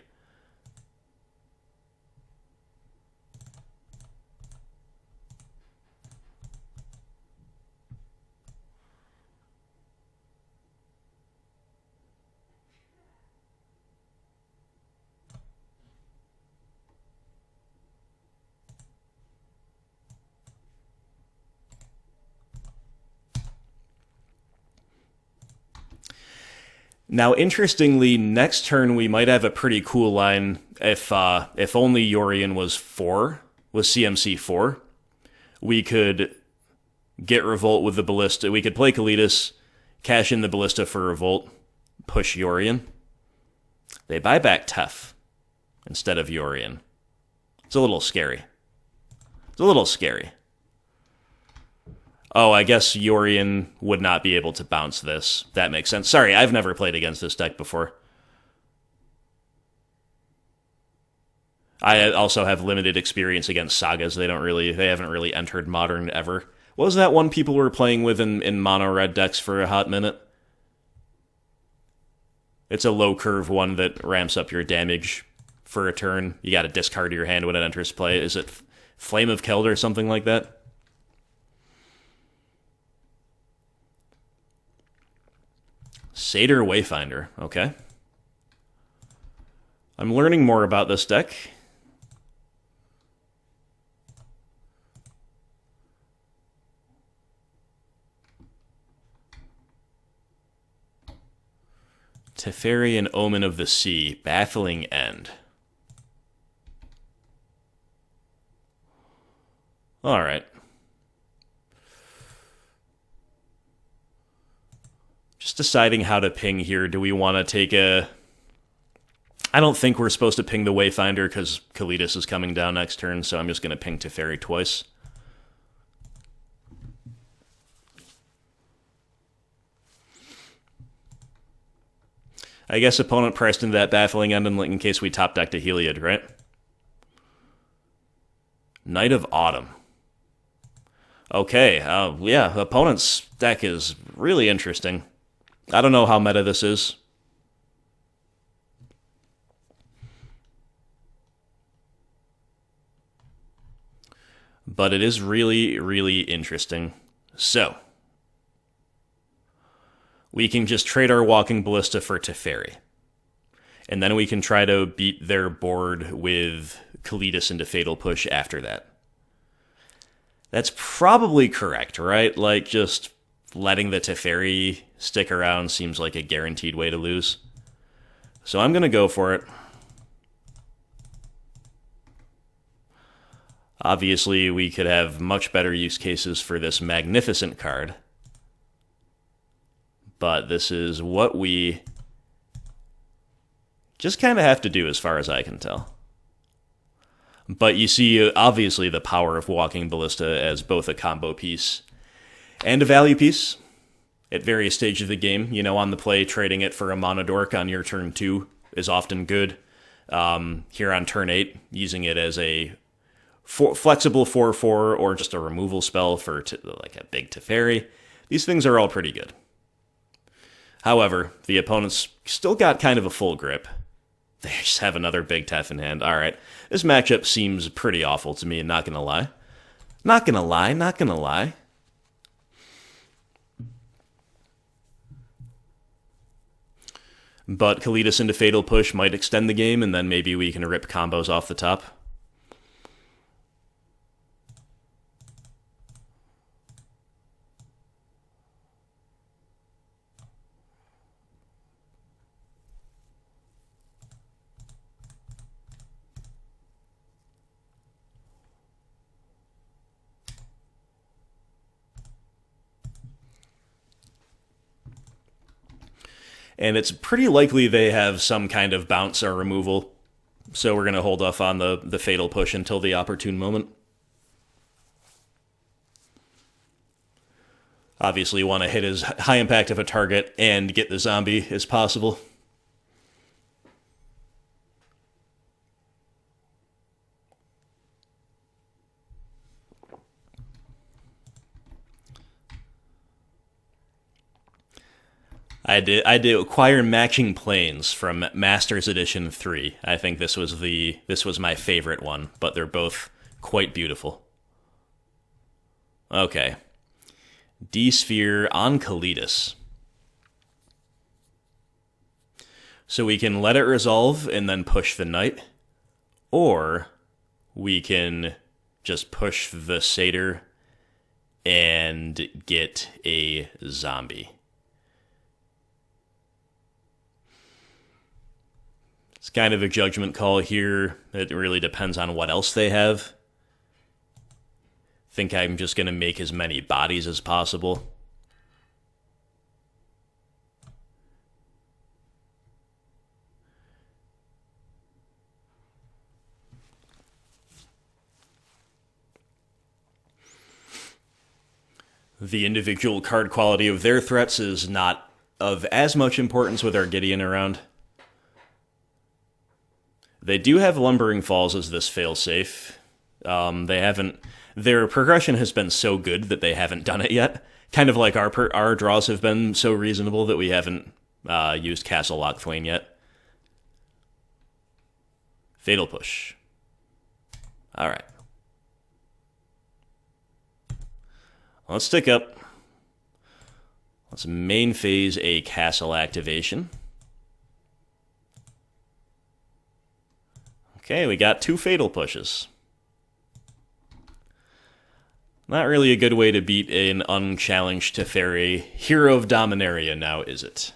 Now, interestingly, next turn we might have a pretty cool line if only Yorion was CMC 4. We could get Revolt with the Ballista. We could play Kalidas, cash in the Ballista for Revolt, push Yorion. They buy back Tef instead of Yorion. It's a little scary. Oh, I guess Yorion would not be able to bounce this. That makes sense. Sorry, I've never played against this deck before. I also have limited experience against sagas. They haven't really entered Modern ever. What was that one people were playing with in mono red decks for a hot minute? It's a low curve one that ramps up your damage for a turn. You got to discard your hand when it enters play. Is it Flame of Keld or something like that? Satyr Wayfinder, okay. I'm learning more about this deck. Teferi and Omen of the Sea, Baffling End. Alright. Just deciding how to ping here. Do we want to take a... I don't think we're supposed to ping the Wayfinder because Kalidas is coming down next turn, so I'm just going to ping Teferi twice. I guess opponent pressed into that Baffling End in case we top decked a Heliod, right? Night of Autumn. Okay, yeah, opponent's deck is really interesting. I don't know how meta this is. But it is really, really interesting. So, we can just trade our Walking Ballista for Teferi. And then we can try to beat their board with Kalidas into Fatal Push after that. That's probably correct, right? Like, just letting the Teferi stick around seems like a guaranteed way to lose. So I'm going to go for it. Obviously, we could have much better use cases for this magnificent card. But this is what we just kind of have to do as far as I can tell. But you see, obviously, the power of Walking Ballista as both a combo piece and a value piece at various stages of the game. You know, on the play, trading it for a Mono Dork on your turn 2 is often good. Here on turn 8, using it as a flexible 4/4 or just a removal spell for like a big Teferi. These things are all pretty good. However, the opponent's still got kind of a full grip. They just have another big Tef in hand. Alright, this matchup seems pretty awful to me, not gonna lie. Not gonna lie, not gonna lie. But Kalidas into Fatal Push might extend the game, and then maybe we can rip combos off the top. And it's pretty likely they have some kind of bounce or removal. So we're going to hold off on the Fatal Push until the opportune moment. Obviously, you want to hit as high impact of a target and get the zombie as possible. I did acquire Matching Planes from Masters Edition 3. I think this was my favorite one, but they're both quite beautiful. Okay. D-Sphere on Kalidas. So we can let it resolve and then push the knight, or we can just push the satyr and get a zombie. It's kind of a judgment call here. It really depends on what else they have. Think I'm just going to make as many bodies as possible. The individual card quality of their threats is not of as much importance with our Gideon around. They do have Lumbering Falls as this failsafe. They haven't... Their progression has been so good that they haven't done it yet. Kind of like our draws have been so reasonable that we haven't used Castle Lock Thwain yet. Fatal Push. Alright. Let's stick up. Let's main phase a castle activation. Okay, we got 2 Fatal Pushes. Not really a good way to beat an unchallenged Teferi Hero of Dominaria now, is it?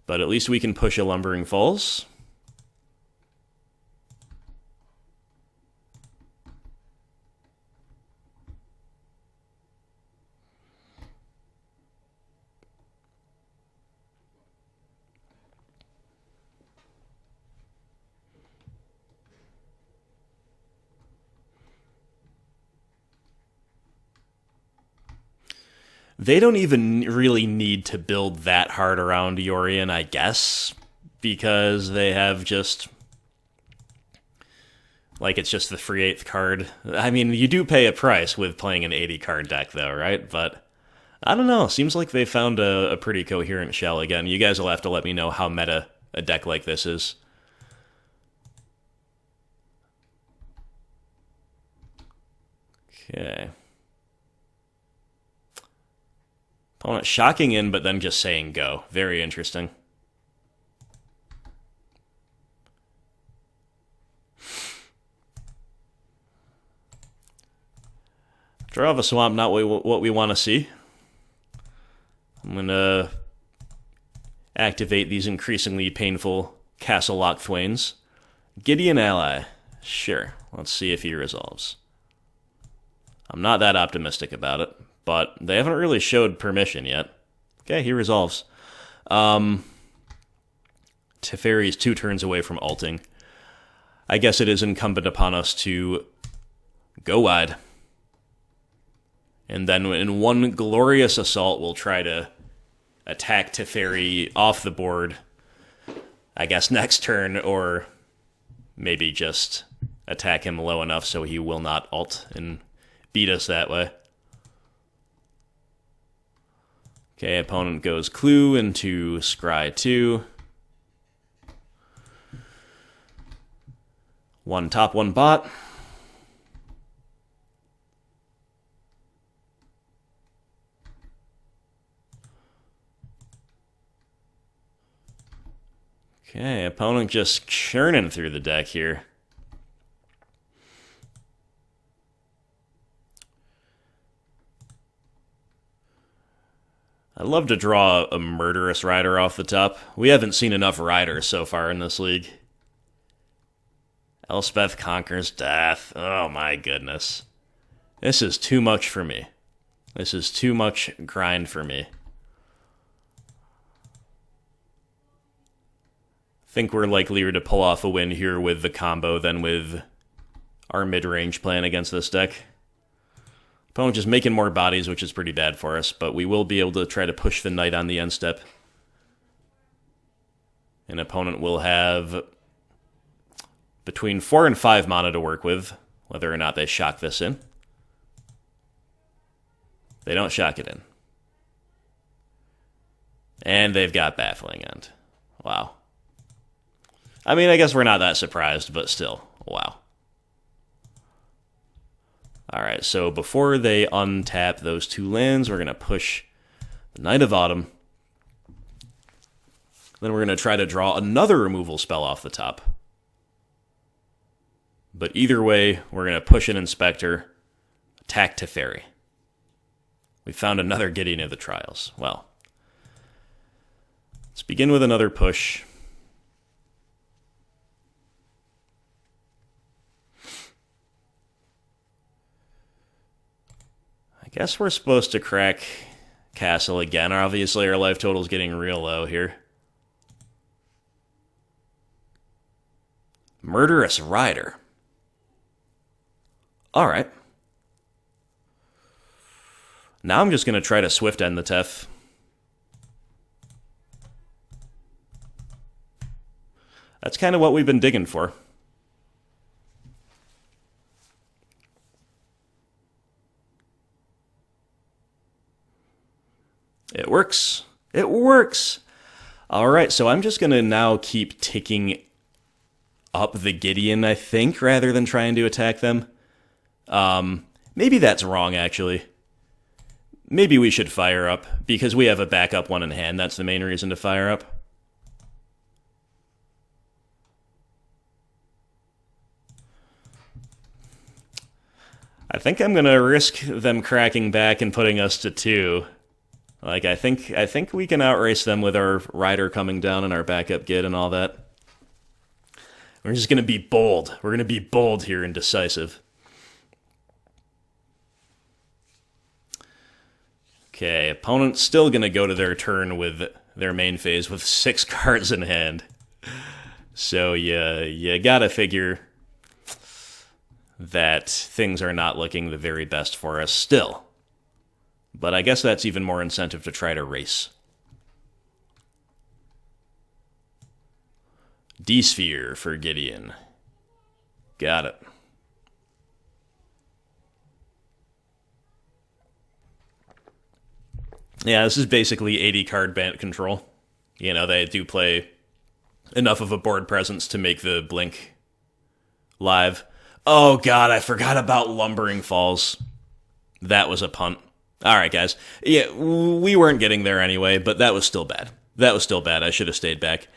But at least we can push a Lumbering Falls. They don't even really need to build that hard around Yorion, I guess, because they have just... like, it's just the free 8th card. I mean, you do pay a price with playing an 80-card deck, though, right? But, I don't know. Seems like they found a pretty coherent shell again. You guys will have to let me know how meta a deck like this is. Okay. Opponent shocking in, but then just saying go. Very interesting. Draw of a swamp, not what we want to see. I'm going to activate these increasingly painful Castle Lock Thwains. Gideon ally. Sure. Let's see if he resolves. I'm not that optimistic about it, but they haven't really showed permission yet. Okay, he resolves. Teferi's 2 turns away from ulting. I guess it is incumbent upon us to go wide. And then in one glorious assault, we'll try to attack Teferi off the board, I guess next turn, or maybe just attack him low enough so he will not ult and beat us that way. Okay, opponent goes Clue into Scry 2. 1 top, 1 bot. Okay, opponent just churning through the deck here. I'd love to draw a Murderous Rider off the top. We haven't seen enough Riders so far in this league. Elspeth Conquers Death. Oh my goodness. This is too much for me. This is too much grind for me. Think we're likelier to pull off a win here with the combo than with our mid-range plan against this deck. Opponent just making more bodies, which is pretty bad for us, but we will be able to try to push the knight on the end step. An opponent will have between 4 and 5 mana to work with, whether or not they shock this in. They don't shock it in. And they've got Baffling End. Wow. I mean, I guess we're not that surprised, but still, wow. Alright, so before they untap those 2 lands, we're going to push the Knight of Autumn. Then we're going to try to draw another removal spell off the top. But either way, we're going to push an Inspector, attack Teferi. We found another Gideon of the Trials. Well, let's begin with another push. I guess we're supposed to crack Castle again. Obviously, our life total's getting real low here. Murderous Rider. Alright. Now I'm just going to try to Swift End the Tef. That's kind of what we've been digging for. It works. It works. All right, so I'm just going to now keep ticking up the Gideon, I think, rather than trying to attack them. Maybe that's wrong, actually. Maybe we should fire up, because we have a backup one in hand. That's the main reason to fire up. I think I'm going to risk them cracking back and putting us to 2. Like, I think we can outrace them with our rider coming down and our backup Gid and all that. We're just going to be bold. We're going to be bold here and decisive. Okay, opponent's still going to go to their turn with their main phase with 6 cards in hand. So you gotta figure that things are not looking the very best for us still. But I guess that's even more incentive to try to race. D-Sphere for Gideon. Got it. Yeah, this is basically 80 card Bant control. You know, they do play enough of a board presence to make the blink live. Oh god, I forgot about Lumbering Falls. That was a punt. Alright, guys. Yeah, we weren't getting there anyway, but that was still bad. That was still bad. I should have stayed back.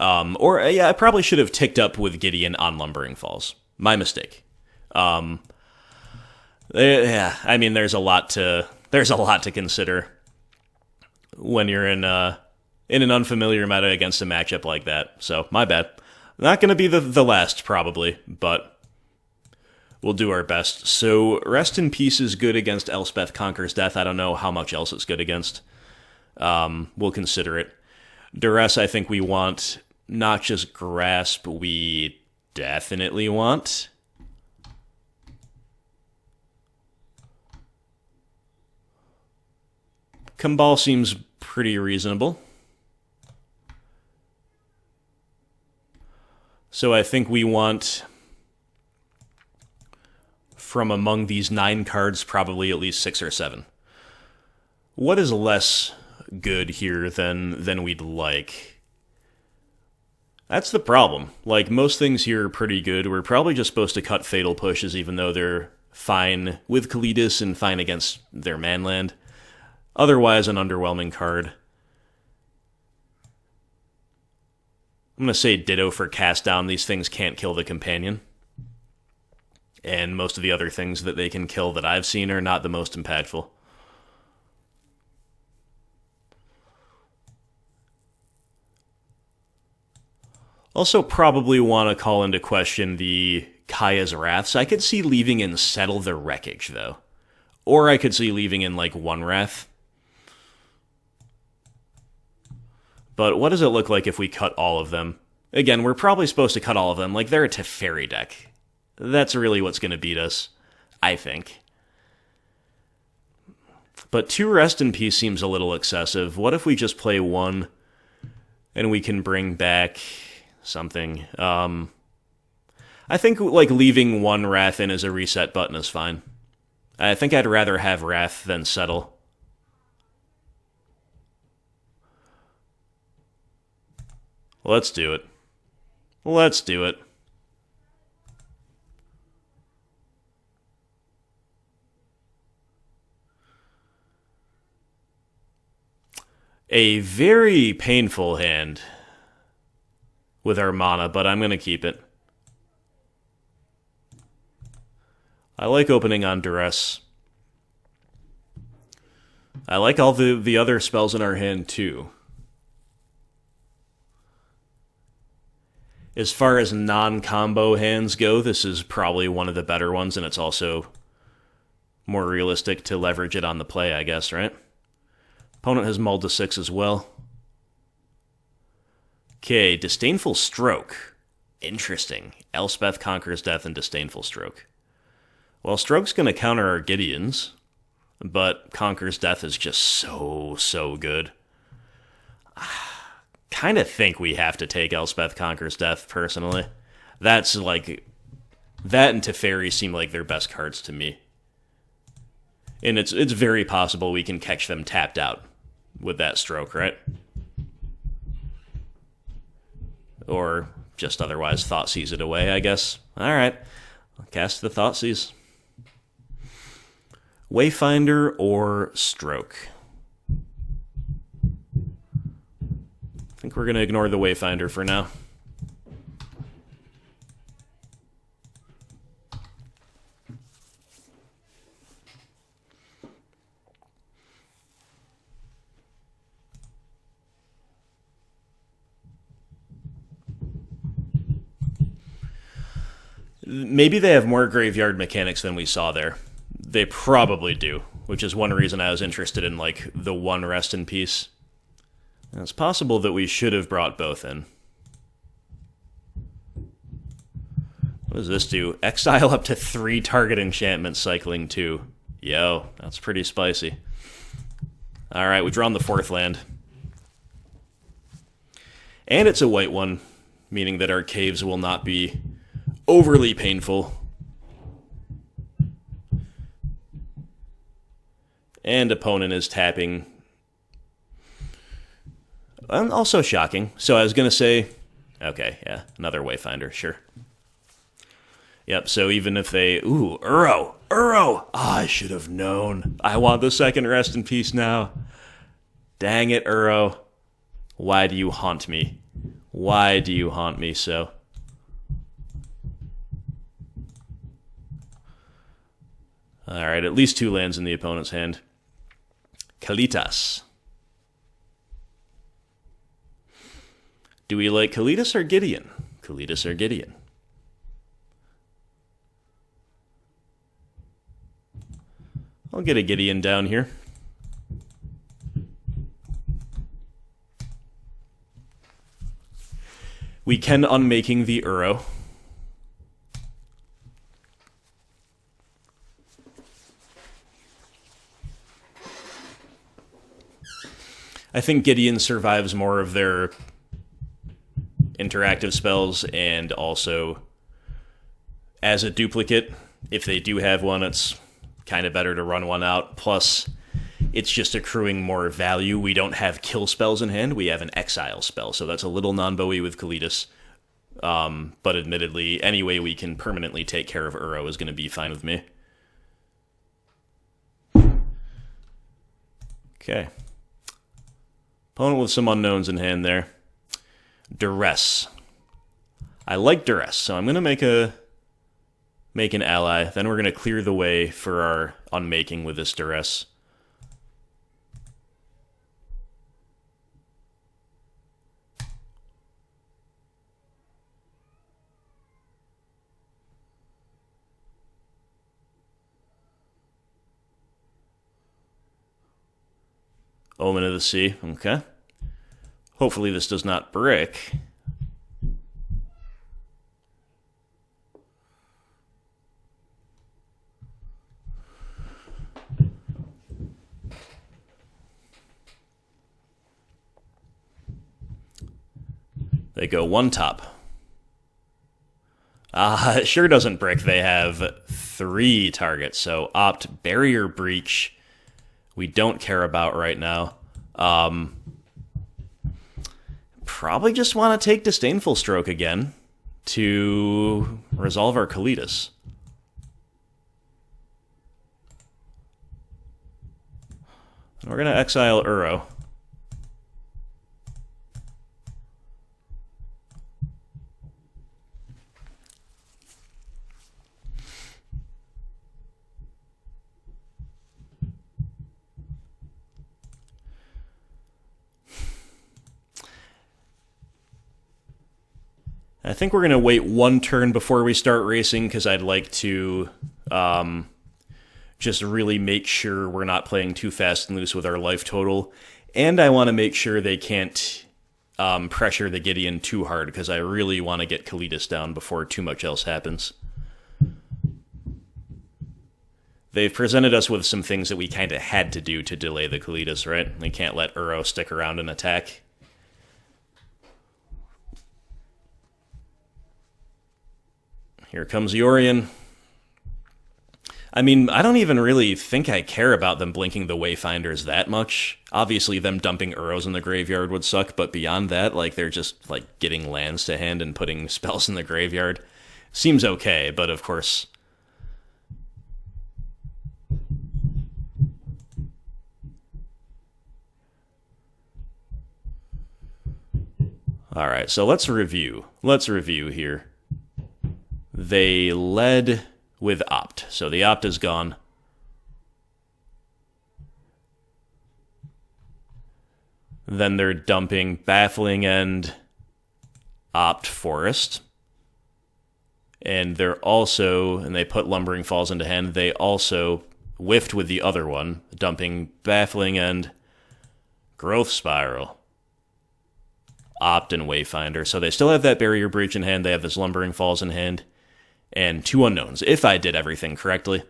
I probably should have ticked up with Gideon on Lumbering Falls. My mistake. Yeah, I mean, there's a lot to consider when you're in an unfamiliar meta against a matchup like that. So, my bad. Not going to be the last, probably, but we'll do our best. So, Rest in Peace is good against Elspeth Conquers Death. I don't know how much else it's good against. We'll consider it. Duress, I think we want Noxious Grasp. We definitely want. Kumbal seems pretty reasonable. So I think we want, from among these 9 cards, probably at least 6 or 7. What is less good here than we'd like? That's the problem. Like, most things here are pretty good. We're probably just supposed to cut Fatal Pushes, even though they're fine with Kalidas and fine against their manland. Otherwise, an underwhelming card. I'm going to say ditto for Cast Down. These things can't kill the companion. And most of the other things that they can kill that I've seen are not the most impactful. Also probably want to call into question the Kaya's Wraths. I could see leaving in Settle the Wreckage, though. Or I could see leaving in, like, 1 Wrath. But what does it look like if we cut all of them? Again, we're probably supposed to cut all of them. Like, they're a Teferi deck. That's really what's going to beat us, I think. But 2 Rest in Peace seems a little excessive. What if we just play 1 and we can bring back something? I think, like, leaving 1 Wrath in as a reset button is fine. I think I'd rather have Wrath than Settle. Let's do it. Let's do it. A very painful hand with our mana, but I'm going to keep it. I like opening on Duress. I like all the other spells in our hand, too. As far as non-combo hands go, this is probably one of the better ones, and it's also more realistic to leverage it on the play, I guess, right? Opponent has mulled to 6 as well. Okay, Disdainful Stroke. Interesting. Elspeth Conquers Death and Disdainful Stroke. Well, Stroke's going to counter our Gideons, but Conquers Death is just so good. Kind of think we have to take Elspeth Conquers Death, personally. That's like... That and Teferi seem like their best cards to me. And it's very possible we can catch them tapped out with that stroke, right? Or just otherwise Thoughtseize it away, I guess. Alright, I'll cast the Thoughtseize. Wayfinder or Stroke? I think we're going to ignore the Wayfinder for now. Maybe they have more graveyard mechanics than we saw there. They probably do, which is one reason I was interested in, like, the one Rest in Peace. And it's possible that we should have brought both in. What does this do? Exile up to 3 target enchantments, cycling 2. Yo, that's pretty spicy. Alright, we've drawn the 4th land. And it's a white one, meaning that our caves will not be overly painful. And opponent is tapping. Also shocking. So I was going to say, okay, yeah, another Wayfinder, sure. Yep, so even if they, ooh, Uro! Oh, I should have known. I want the 2nd Rest in Peace now. Dang it, Uro. Why do you haunt me? Why do you haunt me so? Alright, at least 2 lands in the opponent's hand. Kalitas. Do we like Kalitas or Gideon? Kalitas or Gideon? I'll get a Gideon down here. We can unmaking the Uro. I think Gideon survives more of their interactive spells, and also as a duplicate, if they do have one, it's kind of better to run one out. Plus, it's just accruing more value. We don't have kill spells in hand, we have an exile spell, so that's a little non-Bowie with Kalitas. But admittedly, any way we can permanently take care of Uro is going to be fine with me. Okay. Opponent with some unknowns in hand there. Duress. I like Duress, so I'm going to make an ally. Then we're going to clear the way for our unmaking with this Duress. Omen of the Sea, okay. Hopefully this does not brick. They go 1 top. It sure doesn't brick. They have 3 targets, so opt Barrier Breach. We don't care about right now. Probably just want to take Disdainful Stroke again to resolve our Kalitas. And we're going to exile Uro. I think we're going to wait 1 turn before we start racing, because I'd like to just really make sure we're not playing too fast and loose with our life total. And I want to make sure they can't pressure the Gideon too hard, because I really want to get Kalitas down before too much else happens. They've presented us with some things that we kind of had to do to delay the Kalitas, right? We can't let Uro stick around and attack. Here comes Yorion. I mean, I don't even really think I care about them blinking the Wayfinders that much. Obviously, them dumping Urros in the graveyard would suck, but beyond that, like, they're just, like, getting lands to hand and putting spells in the graveyard. Seems okay, but of course... Alright, so let's review. Let's review here. They led with Opt, so the Opt is gone. Then they're dumping Baffling End, Opt Forest. And they're also, and they put Lumbering Falls into hand, they also whiffed with the other one, dumping Baffling End, Growth Spiral, Opt, and Wayfinder. So they still have that Barrier Breach in hand, they have this Lumbering Falls in hand, and 2 unknowns, if I did everything correctly.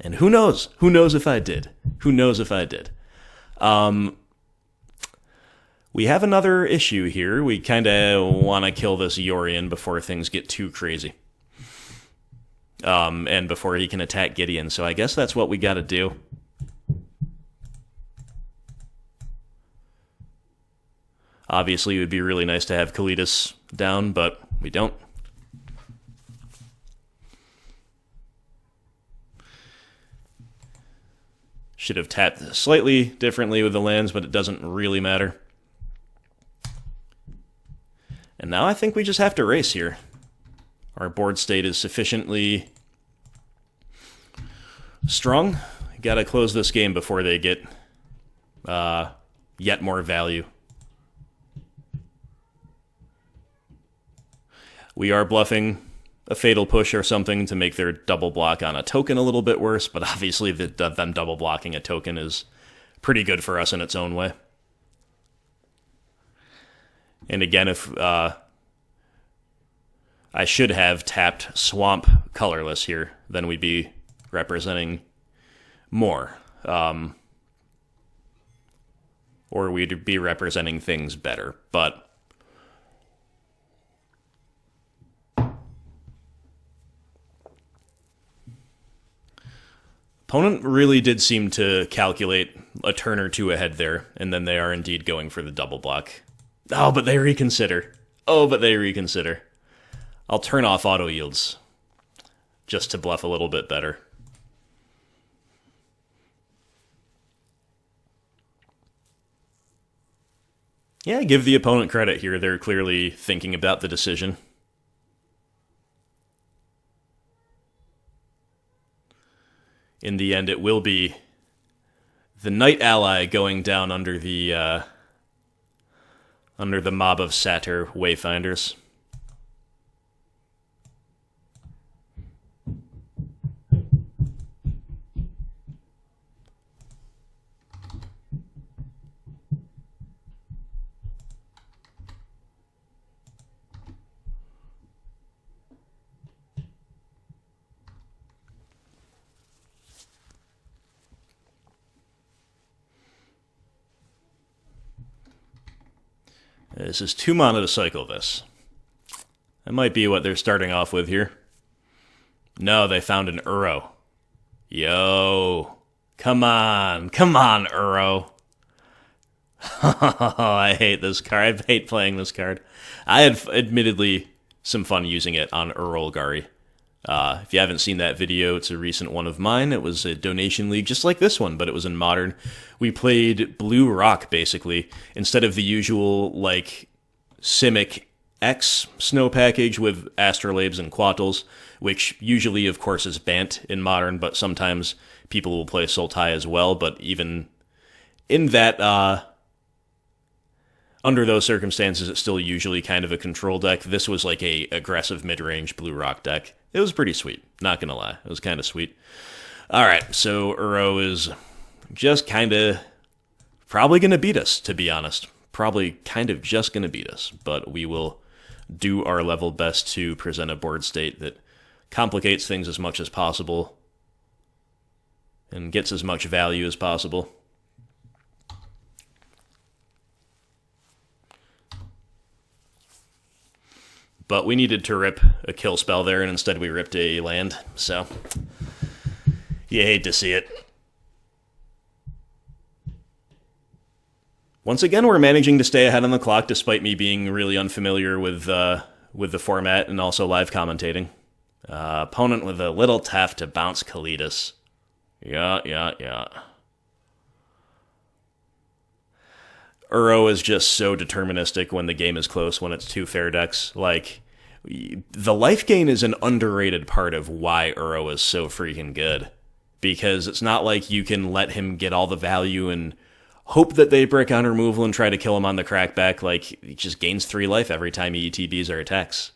And who knows? Who knows if I did? Who knows if I did? We have another issue here. We kind of want to kill this Yorion before things get too crazy. And before he can attack Gideon, so I guess that's what we gotta do. Obviously, it would be really nice to have Kalidas down, but we don't. Should have tapped slightly differently with the lands, but it doesn't really matter. And now I think we just have to race here. Our board state is sufficiently strong. Gotta close this game before they get yet more value. We are bluffing a Fatal Push or something to make their double block on a token a little bit worse, but obviously them double blocking a token is pretty good for us in its own way. And again, if I should have tapped Swamp colorless here, then we'd be representing more. Or we'd be representing things better. But opponent really did seem to calculate a turn or two ahead there, and then they are indeed going for the double block. Oh, but they reconsider. Oh, but they reconsider. I'll turn off auto yields just to bluff a little bit better. Yeah, give the opponent credit here. They're clearly thinking about the decision. In the end, it will be the Knight ally going down under the mob of Satyr Wayfinders. This is 2 mana to cycle this. That might be what they're starting off with here. No, they found an Urro. Yo. Come on, Urro. I hate this card. I hate playing this card. I had, admittedly, some fun using it on Urolgari. If you haven't seen that video, it's a recent one of mine. It was a donation league just like this one, but it was in Modern. We played Blue Rock, basically, instead of the usual, like, Simic X snow package with Astrolabes and Quattles, which usually, of course, is Bant in Modern, but sometimes people will play Sultai as well, but even in that, under those circumstances, it's still usually kind of a control deck. This was like a aggressive mid-range Blue Rock deck. It was pretty sweet, not gonna lie. It was kind of sweet. Alright, so Urro is just kind of probably gonna beat us, to be honest. Probably kind of just gonna beat us, but we will do our level best to present a board state that complicates things as much as possible and gets as much value as possible. But we needed to rip a kill spell there, and instead we ripped a land, so You hate to see it. Once again, we're managing to stay ahead on the clock despite me being really unfamiliar with the format and also live commentating. Opponent with a little tough to bounce Kalidas. Yeah. Uro is just so deterministic when the game is close, when it's two fair decks. Like, the life gain is an underrated part of why Uro is so freaking good. Because it's not like you can let him get all the value and hope that they break on removal and try to kill him on the crackback. Like, he just gains 3 life every time he ETBs or attacks.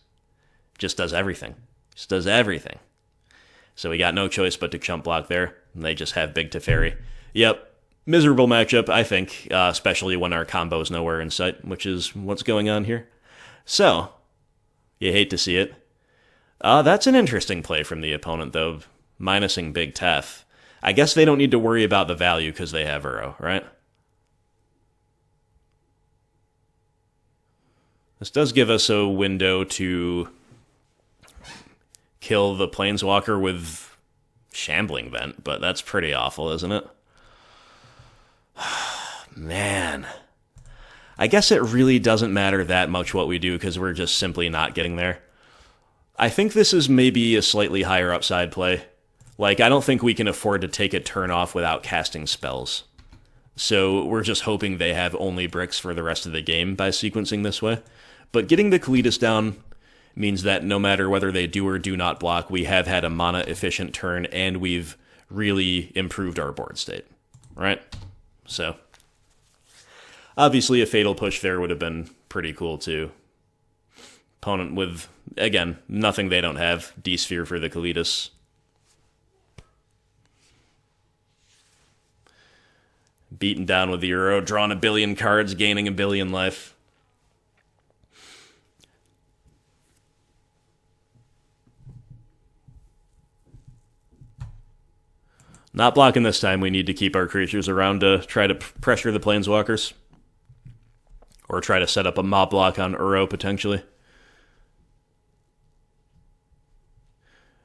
Just does everything. So we got no choice but to chump block there. And they just have big Teferi. Yep. Miserable matchup, I think, especially when our combo's nowhere in sight, which is what's going on here. So, you hate to see it. That's an interesting play from the opponent, though, minusing Big Tef. I guess they don't need to worry about the value because they have Uro, right? This does give us a window to kill the Planeswalker with Shambling Vent, but that's pretty awful, isn't it? Man. I guess it really doesn't matter that much what we do because we're just simply not getting there. I think this is maybe a slightly higher upside play. Like, I don't think we can afford to take a turn off without casting spells. So we're just hoping they have only bricks for the rest of the game by sequencing this way. But getting the Kalidas down means that no matter whether they do or do not block, we have had a mana-efficient turn and we've really improved our board state. Right? So, obviously a fatal push there would have been pretty cool too. Opponent with, again, nothing they don't have. D-Sphere for the Kalidas. Beaten down with the Uro, drawn 1 billion cards, gaining 1 billion life. Not blocking this time. We need to keep our creatures around to try to pressure the Planeswalkers. Or try to set up a mob block on Uro, potentially.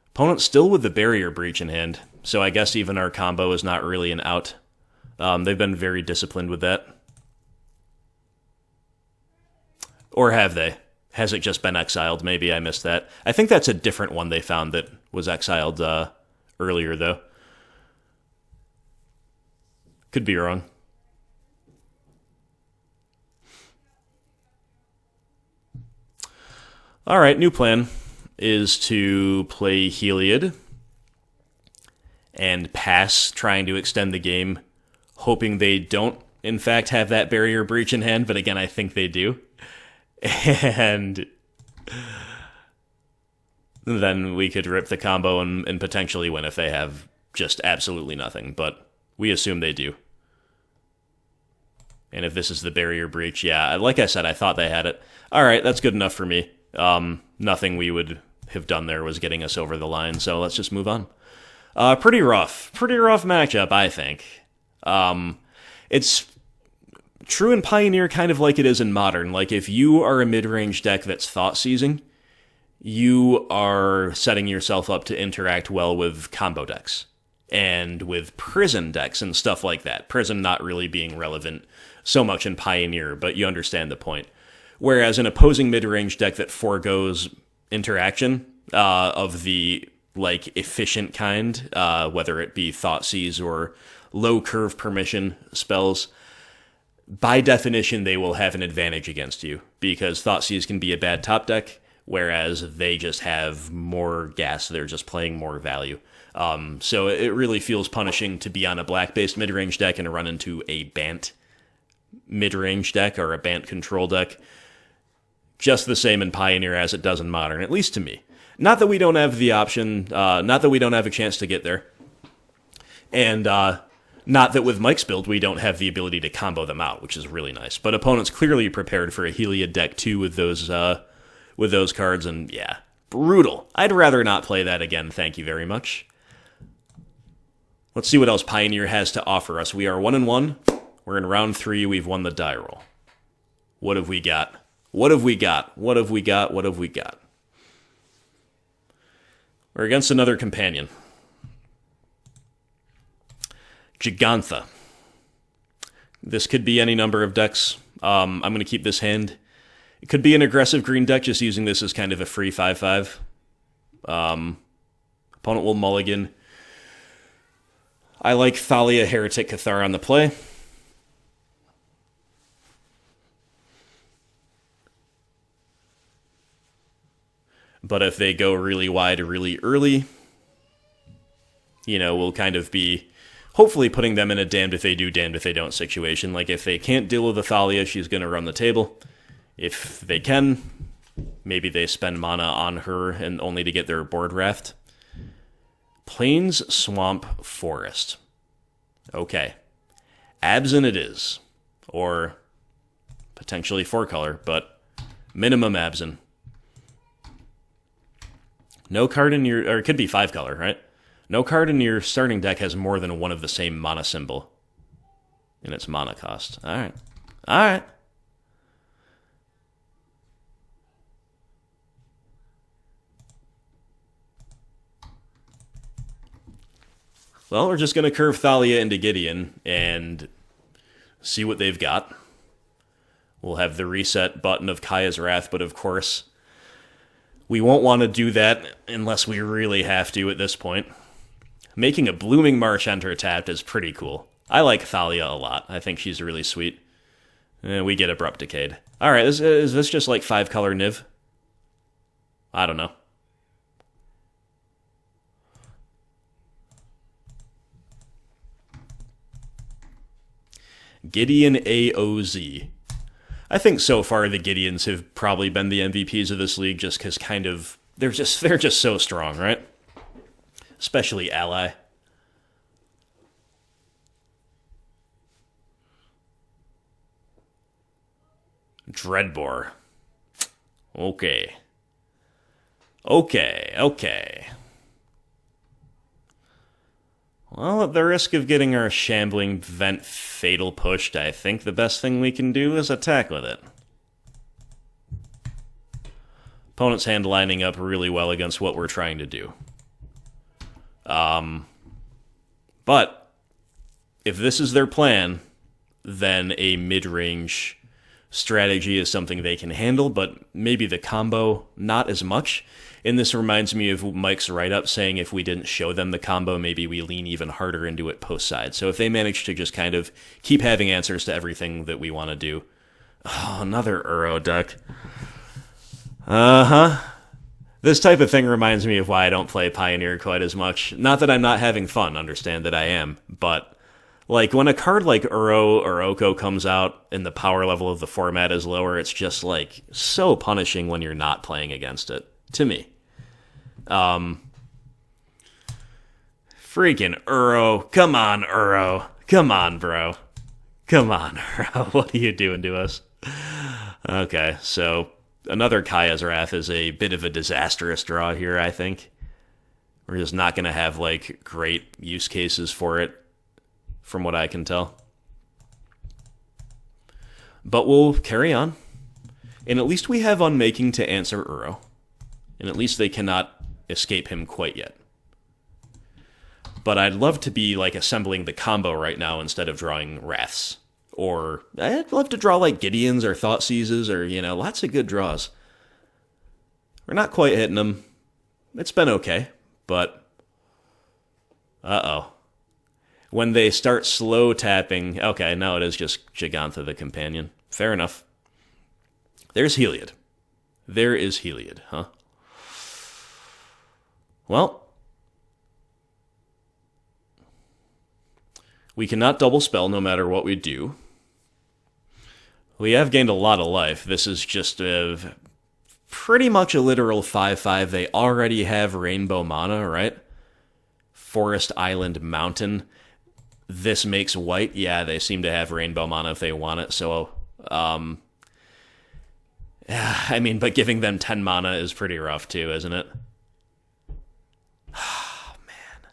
Opponent still with the Barrier Breach in hand, so I guess even our combo is not really an out. They've been very disciplined with that. Or have they? Has it just been exiled? Maybe I missed that. I think that's a different one they found that was exiled earlier, though. Could be wrong. Alright, new plan is to play Heliod and pass, trying to extend the game, hoping they don't, in fact, have that Barrier Breach in hand, but again, I think they do. And then we could rip the combo and potentially win if they have just absolutely nothing, but we assume they do. And if this is the Barrier Breach, yeah, like I said, I thought they had it. Alright, that's good enough for me. Nothing we would have done there was getting us over the line, so let's just move on. Pretty rough matchup, I think. It's true in Pioneer kind of like it is in Modern. Like, if you are a mid-range deck that's Thought Seizing, you are setting yourself up to interact well with combo decks. And with Prison decks and stuff like that. Prison not really being relevant so much in Pioneer, but you understand the point. Whereas an opposing mid-range deck that forgoes interaction of the like efficient kind, whether it be Thoughtseize or low curve permission spells, by definition they will have an advantage against you because Thoughtseize can be a bad top deck, whereas they just have more gas. They're just playing more value. So it really feels punishing to be on a black-based mid-range deck and run into a Bant mid-range deck or a Bant control deck. Just the same in Pioneer as it does in Modern, at least to me. Not that we don't have the option, not that we don't have a chance to get there. And not that with Mike's build we don't have the ability to combo them out, which is really nice. But opponents clearly prepared for a Heliod deck too with those cards, and yeah, brutal. I'd rather not play that again, thank you very much. Let's see what else Pioneer has to offer us. We are 1-1. We're in round 3. We've won the die roll. What have we got? What have we got? What have we got? What have we got? We're against another companion. Gigantha. This could be any number of decks. I'm going to keep this hand. It could be an aggressive green deck, just using this as kind of a free 5/5. Opponent will mulligan. I like Thalia, Heretic, Cathar on the play. But if they go really wide really early, you know, we'll kind of be hopefully putting them in a damned if they do, damned if they don't situation. Like, if they can't deal with the Thalia, she's going to run the table. If they can, maybe they spend mana on her and only to get their board raft. Plains, Swamp, Forest. Okay. Absent it is. Or potentially 4-color, but minimum Absent. No card in your... or it could be 5-color, right? No card in your starting deck has more than one of the same mana symbol in its mana cost. Alright. Alright. Well, we're just going to curve Thalia into Gideon and see what they've got. We'll have the reset button of Kaya's Wrath, but of course, we won't want to do that unless we really have to at this point. Making a Blooming Marsh enter tapped is pretty cool. I like Thalia a lot. I think she's really sweet. We get Abrupt Decayed. Alright, is this just like 5-color Niv? I don't know. Gideon AOZ. I think so far the Gideons have probably been the MVPs of this league just because kind of they're just so strong, right? Especially Ally. Dreadbore. Okay. Okay. Well, at the risk of getting our shambling Vent Fatal pushed, I think the best thing we can do is attack with it. Opponent's hand lining up really well against what we're trying to do. But if this is their plan, then a mid-range strategy is something they can handle, but maybe the combo not as much. And this reminds me of Mike's write-up saying if we didn't show them the combo, maybe we lean even harder into it post-side. So if they manage to just kind of keep having answers to everything that we want to do. Oh, another Uro deck. This type of thing reminds me of why I don't play Pioneer quite as much. Not that I'm not having fun, understand that I am, but like when a card like Uro or Oko comes out and the power level of the format is lower, it's just like so punishing when you're not playing against it, to me. Freaking Uro. Come on, Uro. Come on, bro. Come on, Uro. What are you doing to us? Okay, so another Kaya's Wrath is a bit of a disastrous draw here, I think. We're just not going to have, like, great use cases for it, from what I can tell. But we'll carry on. And at least we have Unmaking to answer Uro. And at least they cannot escape him quite yet. But I'd love to be, like, assembling the combo right now instead of drawing Wraths. Or I'd love to draw, like, Gideons or Thoughtseizes or, you know, lots of good draws. We're not quite hitting them. It's been okay, but uh-oh. When they start slow tapping... Okay, no, it is just Gigantha the Companion. Fair enough. There's Heliod. There is Heliod, huh? Well, we cannot double spell no matter what we do. We have gained a lot of life. This is just pretty much a literal 5/5. They already have Rainbow Mana, right? Forest, Island, Mountain. This makes white. Yeah, they seem to have Rainbow Mana if they want it. So, I mean, but giving them 10 mana is pretty rough too, isn't it? Oh, man.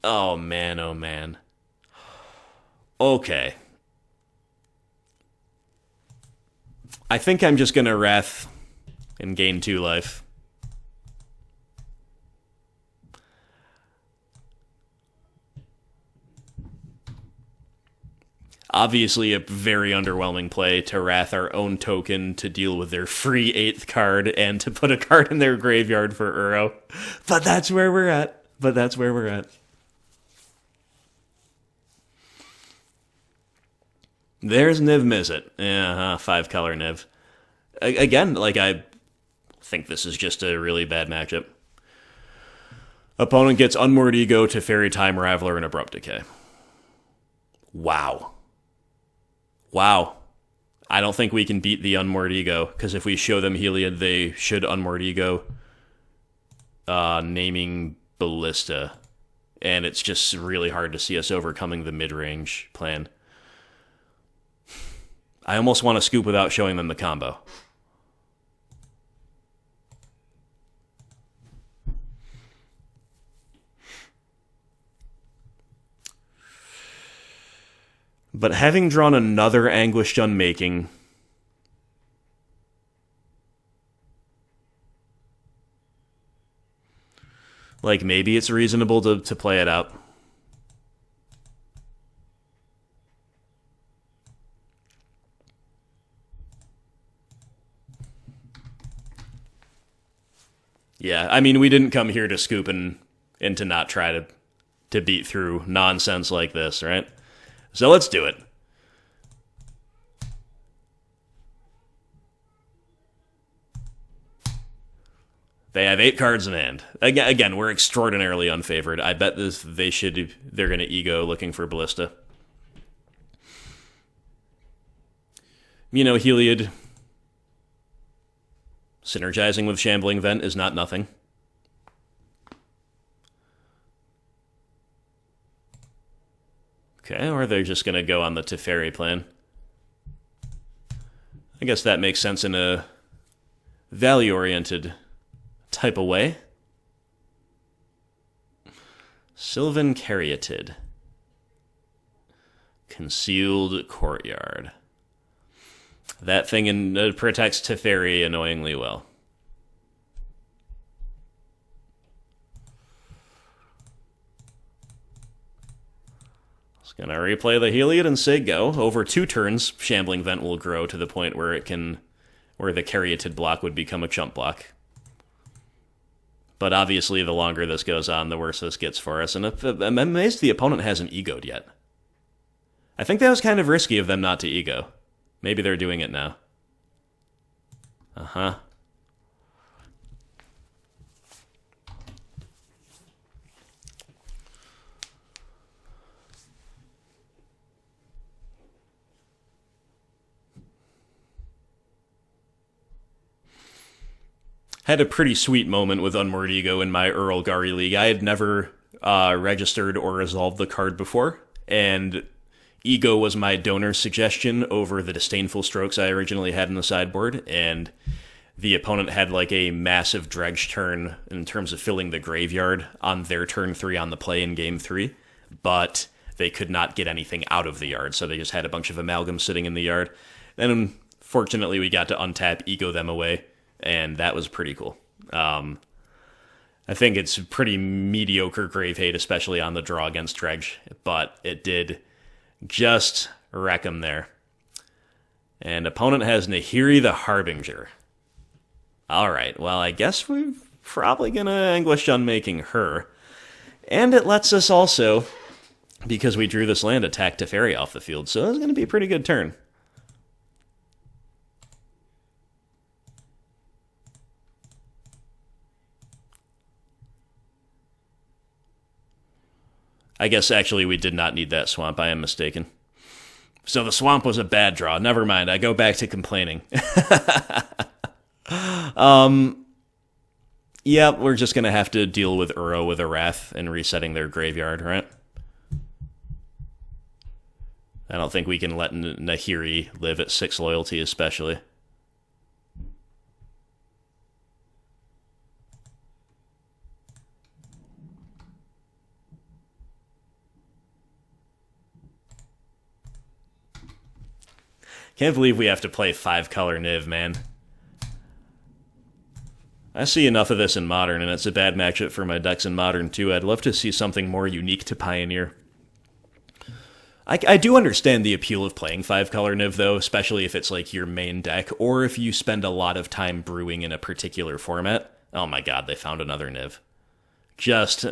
Oh, man, oh, man. Okay. I think I'm just going to Wrath and gain 2 life. Obviously a very underwhelming play to wrath our own token to deal with their free 8th card and to put a card in their graveyard for Uro. But that's where we're at. There's Niv Mizzet. 5-color Niv. Again, like, I think this is just a really bad matchup. Opponent gets Unmoored Ego, Teferi, Time Raveler, and Abrupt Decay. Wow. I don't think we can beat the Unmoored Ego, because if we show them Heliod, they should Unmoored Ego naming Ballista. And it's just really hard to see us overcoming the mid-range plan. I almost want to scoop without showing them the combo. But having drawn another Anguished Unmaking, like, maybe it's reasonable to play it out. Yeah, I mean, we didn't come here to scoop and to not try to beat through nonsense like this, right? So let's do it. They have 8 cards in hand. Again, we're extraordinarily unfavored. I bet they're going to ego looking for Ballista. You know, Heliod synergizing with Shambling Vent is not nothing. Okay, or they're just going to go on the Teferi plan. I guess that makes sense in a value-oriented type of way. Sylvan Caryatid. Concealed Courtyard. That thing protects Teferi annoyingly well. Gonna replay the Heliod and say go. Over 2 turns, Shambling Vent will grow to the point where where the Caryatid block would become a chump block. But obviously, the longer this goes on, the worse this gets for us. And I'm amazed the opponent hasn't egoed yet. I think that was kind of risky of them not to ego. Maybe they're doing it now. Uh-huh. Had a pretty sweet moment with Unmoored Ego in my Earl Gari League. I had never registered or resolved the card before, and Ego was my donor's suggestion over the Disdainful Strokes I originally had in the sideboard, and the opponent had like a massive dredge turn in terms of filling the graveyard on their turn 3 on the play in game 3, but they could not get anything out of the yard, so they just had a bunch of amalgam sitting in the yard. Then, fortunately, we got to untap, ego them away, and that was pretty cool. I think it's pretty mediocre Grave Hate, especially on the draw against Dredge, but it did just wreck him there. And opponent has Nahiri the Harbinger. Alright, well, I guess we're probably going to Anguished Unmaking her. And it lets us also, because we drew this land, attack Teferi off the field, so it's going to be a pretty good turn. I guess, actually, we did not need that swamp. I am mistaken. So the swamp was a bad draw. Never mind. I go back to complaining. Yeah, we're just going to have to deal with Uro with a Wrath and resetting their graveyard, right? I don't think we can let Nahiri live at 6 loyalty, especially. Can't believe we have to play 5-color Niv, man. I see enough of this in Modern, and it's a bad matchup for my decks in Modern, too. I'd love to see something more unique to Pioneer. I do understand the appeal of playing 5-color Niv, though, especially if it's like your main deck, or if you spend a lot of time brewing in a particular format. Oh my god, they found another Niv. Just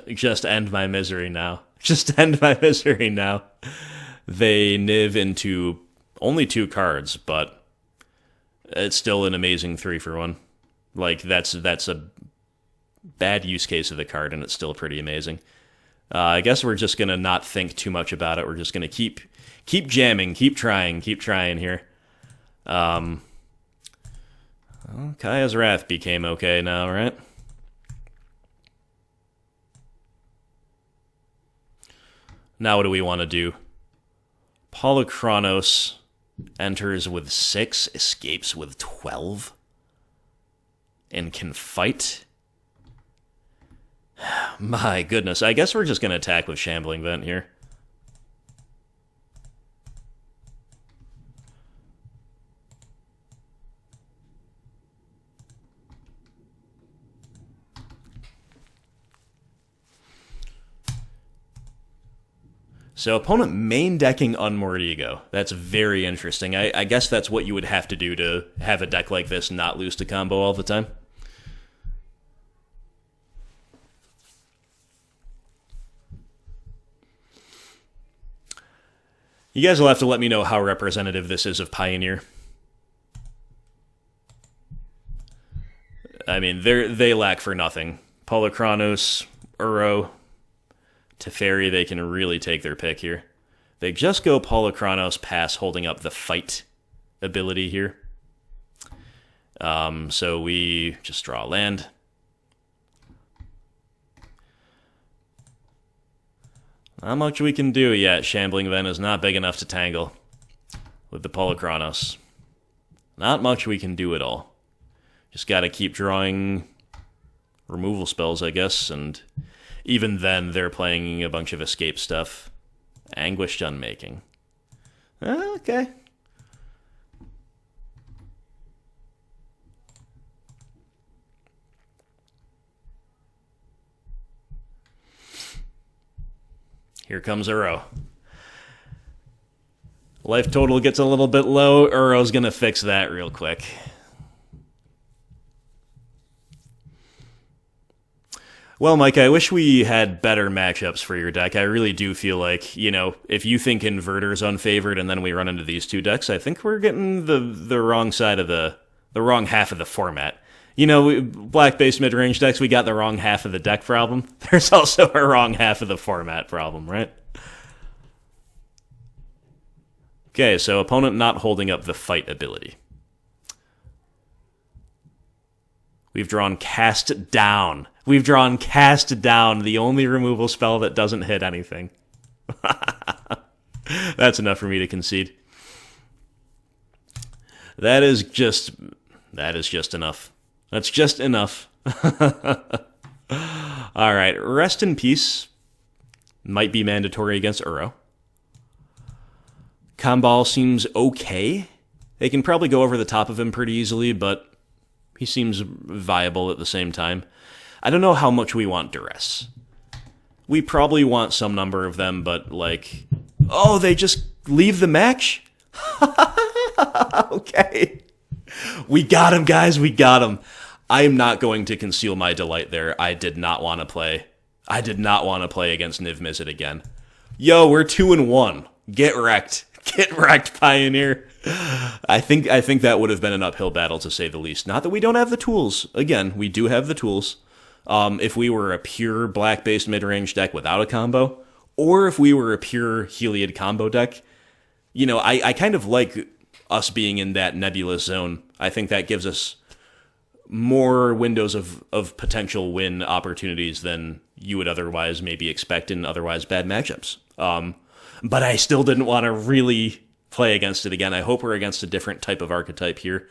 end my misery now. Just end my misery now. They Niv into only 2 cards, but it's still an amazing 3-for-1. Like, that's a bad use case of the card, and it's still pretty amazing. I guess we're just going to not think too much about it. We're just going to keep jamming, keep trying here. Kaya's Wrath became okay now, right? Now what do we want to do? Polychronos enters with 6, escapes with 12, and can fight? My goodness, I guess we're just going to attack with Shambling Vent here. So opponent main decking Unmoored Ego. That's very interesting. I guess that's what you would have to do to have a deck like this not lose to combo all the time. You guys will have to let me know how representative this is of Pioneer. I mean, they lack for nothing. Polychronos, Uro, Teferi, they can really take their pick here. They just go Polychronos, pass, holding up the fight ability here. So we just draw a land. Not much we can do yet. Shambling Vent is not big enough to tangle with the Polychronos. Not much we can do at all. Just gotta keep drawing removal spells, I guess, and even then they're playing a bunch of escape stuff. Anguished Unmaking. Okay. Here comes Uro. Life total gets a little bit low. Uro's gonna fix that real quick. Well, Mike, I wish we had better matchups for your deck. I really do feel like, you know, if you think Inverter's unfavored and then we run into these 2 decks, I think we're getting the wrong side of the wrong half of the format. You know, black-based mid-range decks, we got the wrong half of the deck problem. There's also a wrong half of the format problem, right? Okay, so opponent not holding up the fight ability. We've drawn Cast Down. We've drawn Cast Down, the only removal spell that doesn't hit anything. That's enough for me to concede. That is just enough. That's just enough. Alright, Rest in Peace might be mandatory against Uro. Kambal seems okay. They can probably go over the top of him pretty easily, but he seems viable at the same time. I don't know how much we want Duress. We probably want some number of them, but like... Oh, they just leave the match? Okay. We got him, guys. We got him. I am not going to conceal my delight there. I did not want to play. I did not want to play against Niv Mizzet again. Yo, we're 2-1. Get wrecked. Get wrecked, Pioneer. I think that would have been an uphill battle, to say the least. Not that we don't have the tools. Again, we do have the tools. If we were a pure black-based mid-range deck without a combo, or if we were a pure Heliod combo deck, you know, I kind of like us being in that nebulous zone. I think that gives us more windows of potential win opportunities than you would otherwise maybe expect in otherwise bad matchups. But I still didn't want to really play against it again. I hope we're against a different type of archetype here.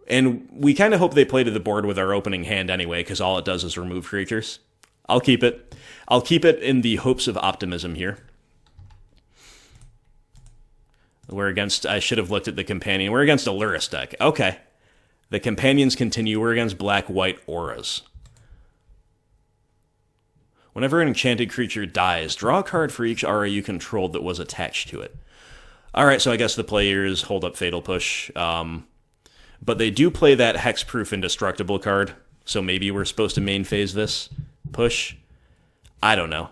And we kind of hope they play to the board with our opening hand anyway, because all it does is remove creatures. I'll keep it. I'll keep it in the hopes of optimism here. We're against... I should have looked at the companion. We're against a Lurrus deck. Okay. The companions continue. We're against black-white auras. Whenever an enchanted creature dies, draw a card for each aura you controlled that was attached to it. Alright, so I guess the players hold up Fatal Push. But they do play that Hexproof Indestructible card, so maybe we're supposed to main phase this push. I don't know.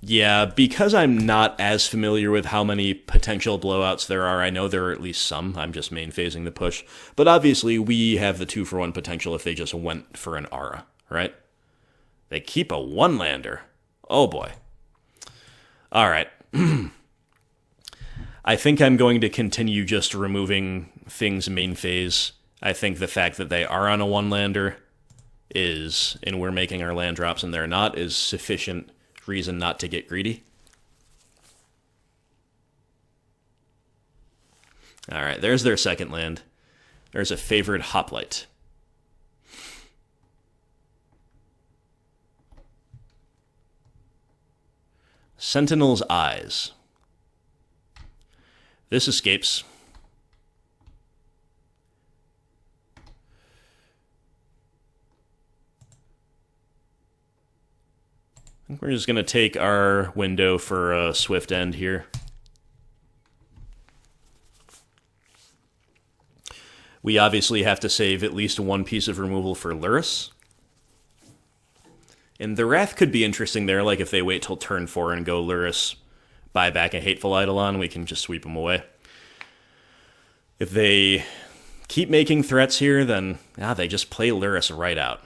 Yeah, because I'm not as familiar with how many potential blowouts there are, I know there are at least some. I'm just main phasing the push. But obviously, we have the 2-for-1 potential if they just went for an aura, right? They keep a 1-lander. Oh boy. Alright. I think I'm going to continue just removing things main phase. I think the fact that they are on a 1-lander is, and we're making our land drops and they're not, is sufficient reason not to get greedy. Alright, there's their second land. There's a favored Hoplite. Sentinel's Eyes. This escapes. I think we're just going to take our window for a swift end here. We obviously have to save at least one piece of removal for Lurrus. And the Wrath could be interesting there, like if they wait till turn 4 and go Lurrus, buy back a Hateful Eidolon, we can just sweep them away. If they keep making threats here, then they just play Lurrus right out.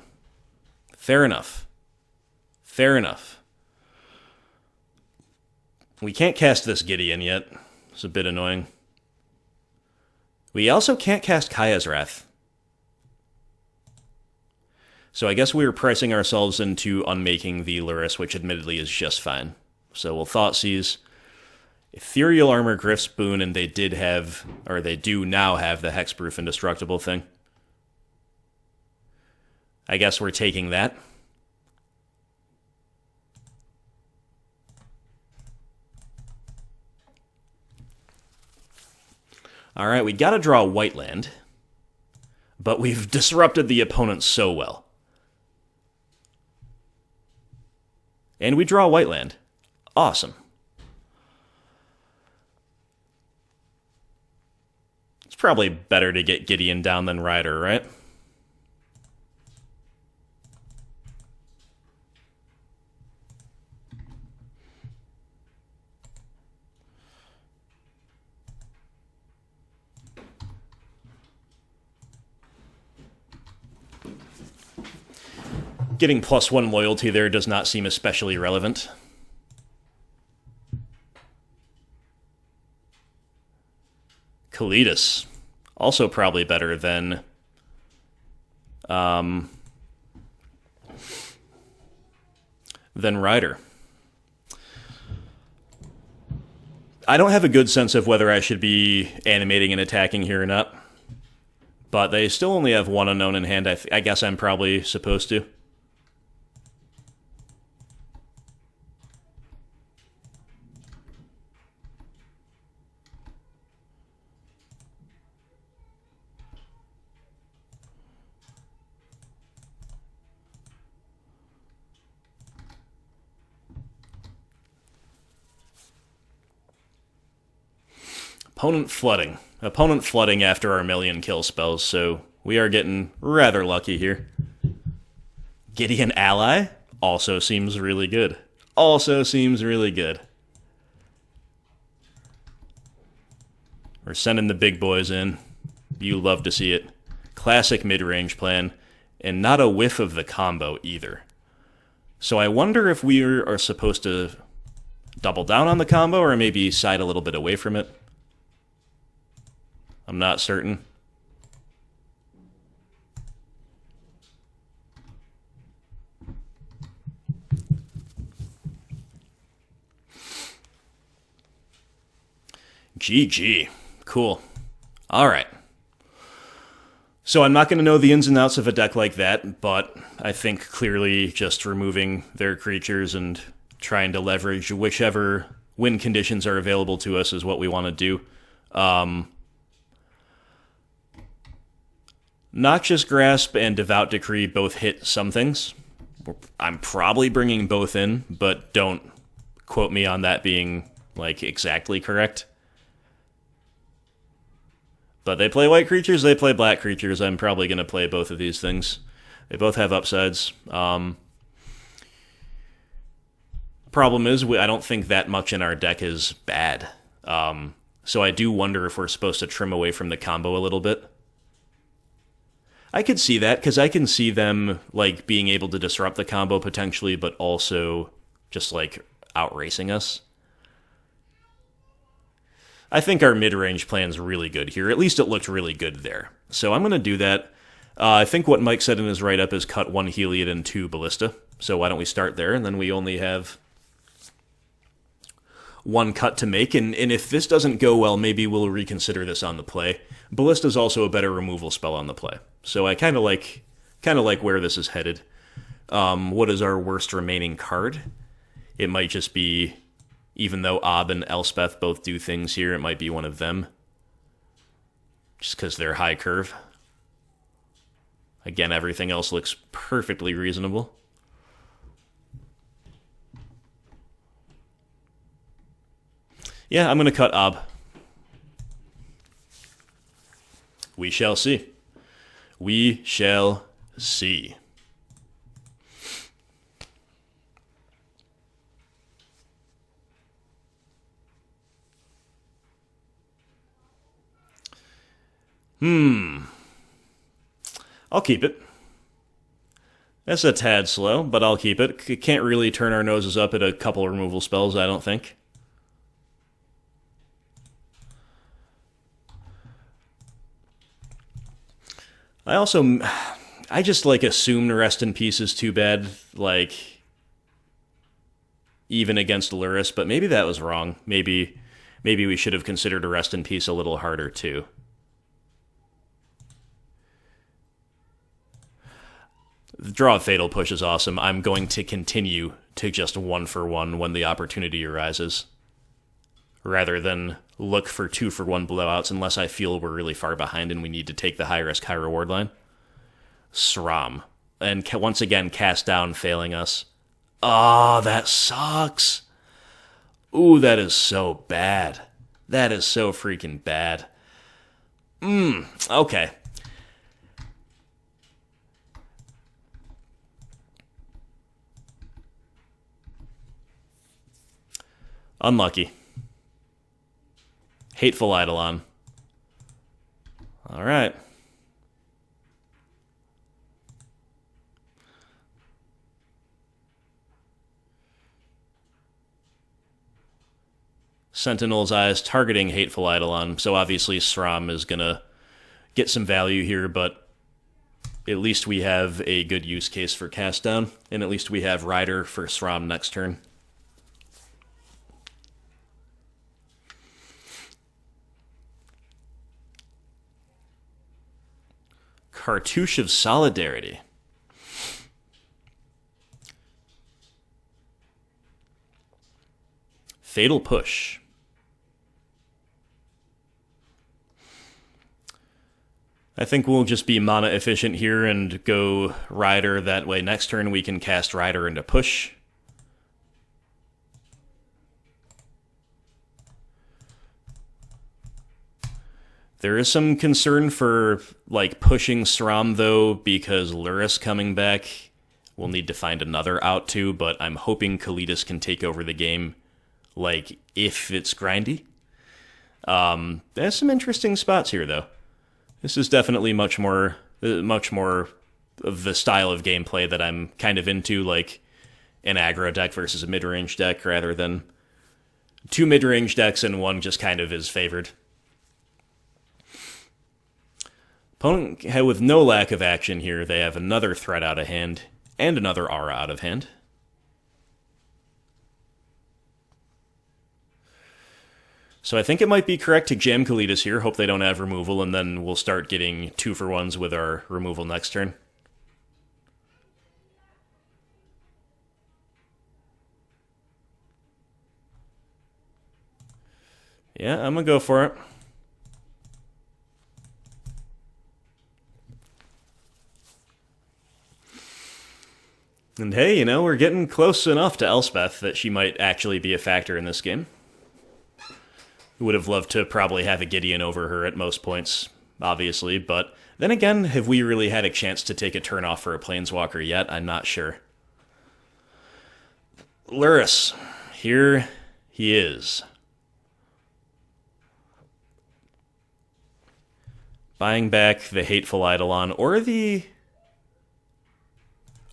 Fair enough. Fair enough. We can't cast this Gideon yet. It's a bit annoying. We also can't cast Kaya's Wrath. So I guess we were pricing ourselves into unmaking the Lurrus, which admittedly is just fine. So we'll Thoughtseize. Ethereal Armor, Griff's Boon, and they did have, or they do now have the Hexproof Indestructible thing. I guess we're taking that. Alright, we gotta draw a white land, but we've disrupted the opponent so well. And we draw a white land. Awesome. It's probably better to get Gideon down than Rider, right? Getting +1 loyalty there does not seem especially relevant. Kalidas. Also probably better than... than Rider. I don't have a good sense of whether I should be animating and attacking here or not. But they still only have one unknown in hand. I guess I'm probably supposed to. Opponent flooding after our million kill spells, so we are getting rather lucky here. Gideon Ally also seems really good. We're sending the big boys in. You love to see it. Classic mid-range plan, and not a whiff of the combo either. So I wonder if we are supposed to double down on the combo, or maybe side a little bit away from it. I'm not certain. GG. Cool. Alright. So I'm not going to know the ins and outs of a deck like that, but I think clearly just removing their creatures and trying to leverage whichever win conditions are available to us is what we want to do. Noxious Grasp and Devout Decree both hit some things. I'm probably bringing both in, but don't quote me on that being, like, exactly correct. But they play white creatures, they play black creatures. I'm probably going to play both of these things. They both have upsides. Problem is, I don't think that much in our deck is bad. So I do wonder if we're supposed to trim away from the combo a little bit. I could see that, because I can see them like being able to disrupt the combo potentially, but also just like outracing us. I think our mid-range plan's really good here. At least it looked really good there. So I'm going to do that. I think what Mike said in his write-up is cut 1 Heliod and 2 Ballista. So why don't we start there, and then we only have 1 cut to make, and if this doesn't go well, maybe we'll reconsider this on the play. Ballista's also a better removal spell on the play, so I kind of like where this is headed. What is our worst remaining card? It might just be, even though Ob and Elspeth both do things here, it might be one of them, just because they're high curve. Again, everything else looks perfectly reasonable. Yeah, I'm going to cut Ob. We shall see. We shall see. I'll keep it. That's a tad slow, but I'll keep it. Can't really turn our noses up at a couple removal spells, I don't think. I just, like, assumed Rest in Peace is too bad, like, even against Lurrus, but maybe that was wrong. Maybe we should have considered a Rest in Peace a little harder, too. The draw of Fatal Push is awesome. I'm going to continue to just 1-for-1 when the opportunity arises, rather than look for 2-for-1 blowouts unless I feel we're really far behind and we need to take the high-risk, high-reward line. SRAM. And once again, Cast Down failing us. Oh, that sucks. Ooh, that is so bad. That is so freaking bad. Okay. Unlucky. Hateful Eidolon. All right. Sentinel's Eyes targeting Hateful Eidolon, so obviously SRAM is going to get some value here, but at least we have a good use case for Cast Down, and at least we have Rider for SRAM next turn. Cartouche of Solidarity. Fatal Push. I think we'll just be mana efficient here and go Rider. That way next turn we can cast Rider into Push. There is some concern for, like, pushing SRAM, though, because Lurrus coming back, we'll need to find another out to, but I'm hoping Kalidas can take over the game, like, if it's grindy. There's some interesting spots here, though. This is definitely much more of the style of gameplay that I'm kind of into, like an aggro deck versus a mid-range deck, rather than 2 mid-range decks and one just kind of is favored. Opponent, with no lack of action here, they have another threat out of hand and another aura out of hand. So I think it might be correct to jam Kalidas here, hope they don't have removal, and then we'll start getting 2-for-1s with our removal next turn. Yeah, I'm going to go for it. And hey, you know, we're getting close enough to Elspeth that she might actually be a factor in this game. Would have loved to probably have a Gideon over her at most points, obviously, but then again, have we really had a chance to take a turn off for a Planeswalker yet? I'm not sure. Lurrus, here he is. Buying back the Hateful Eidolon, or the...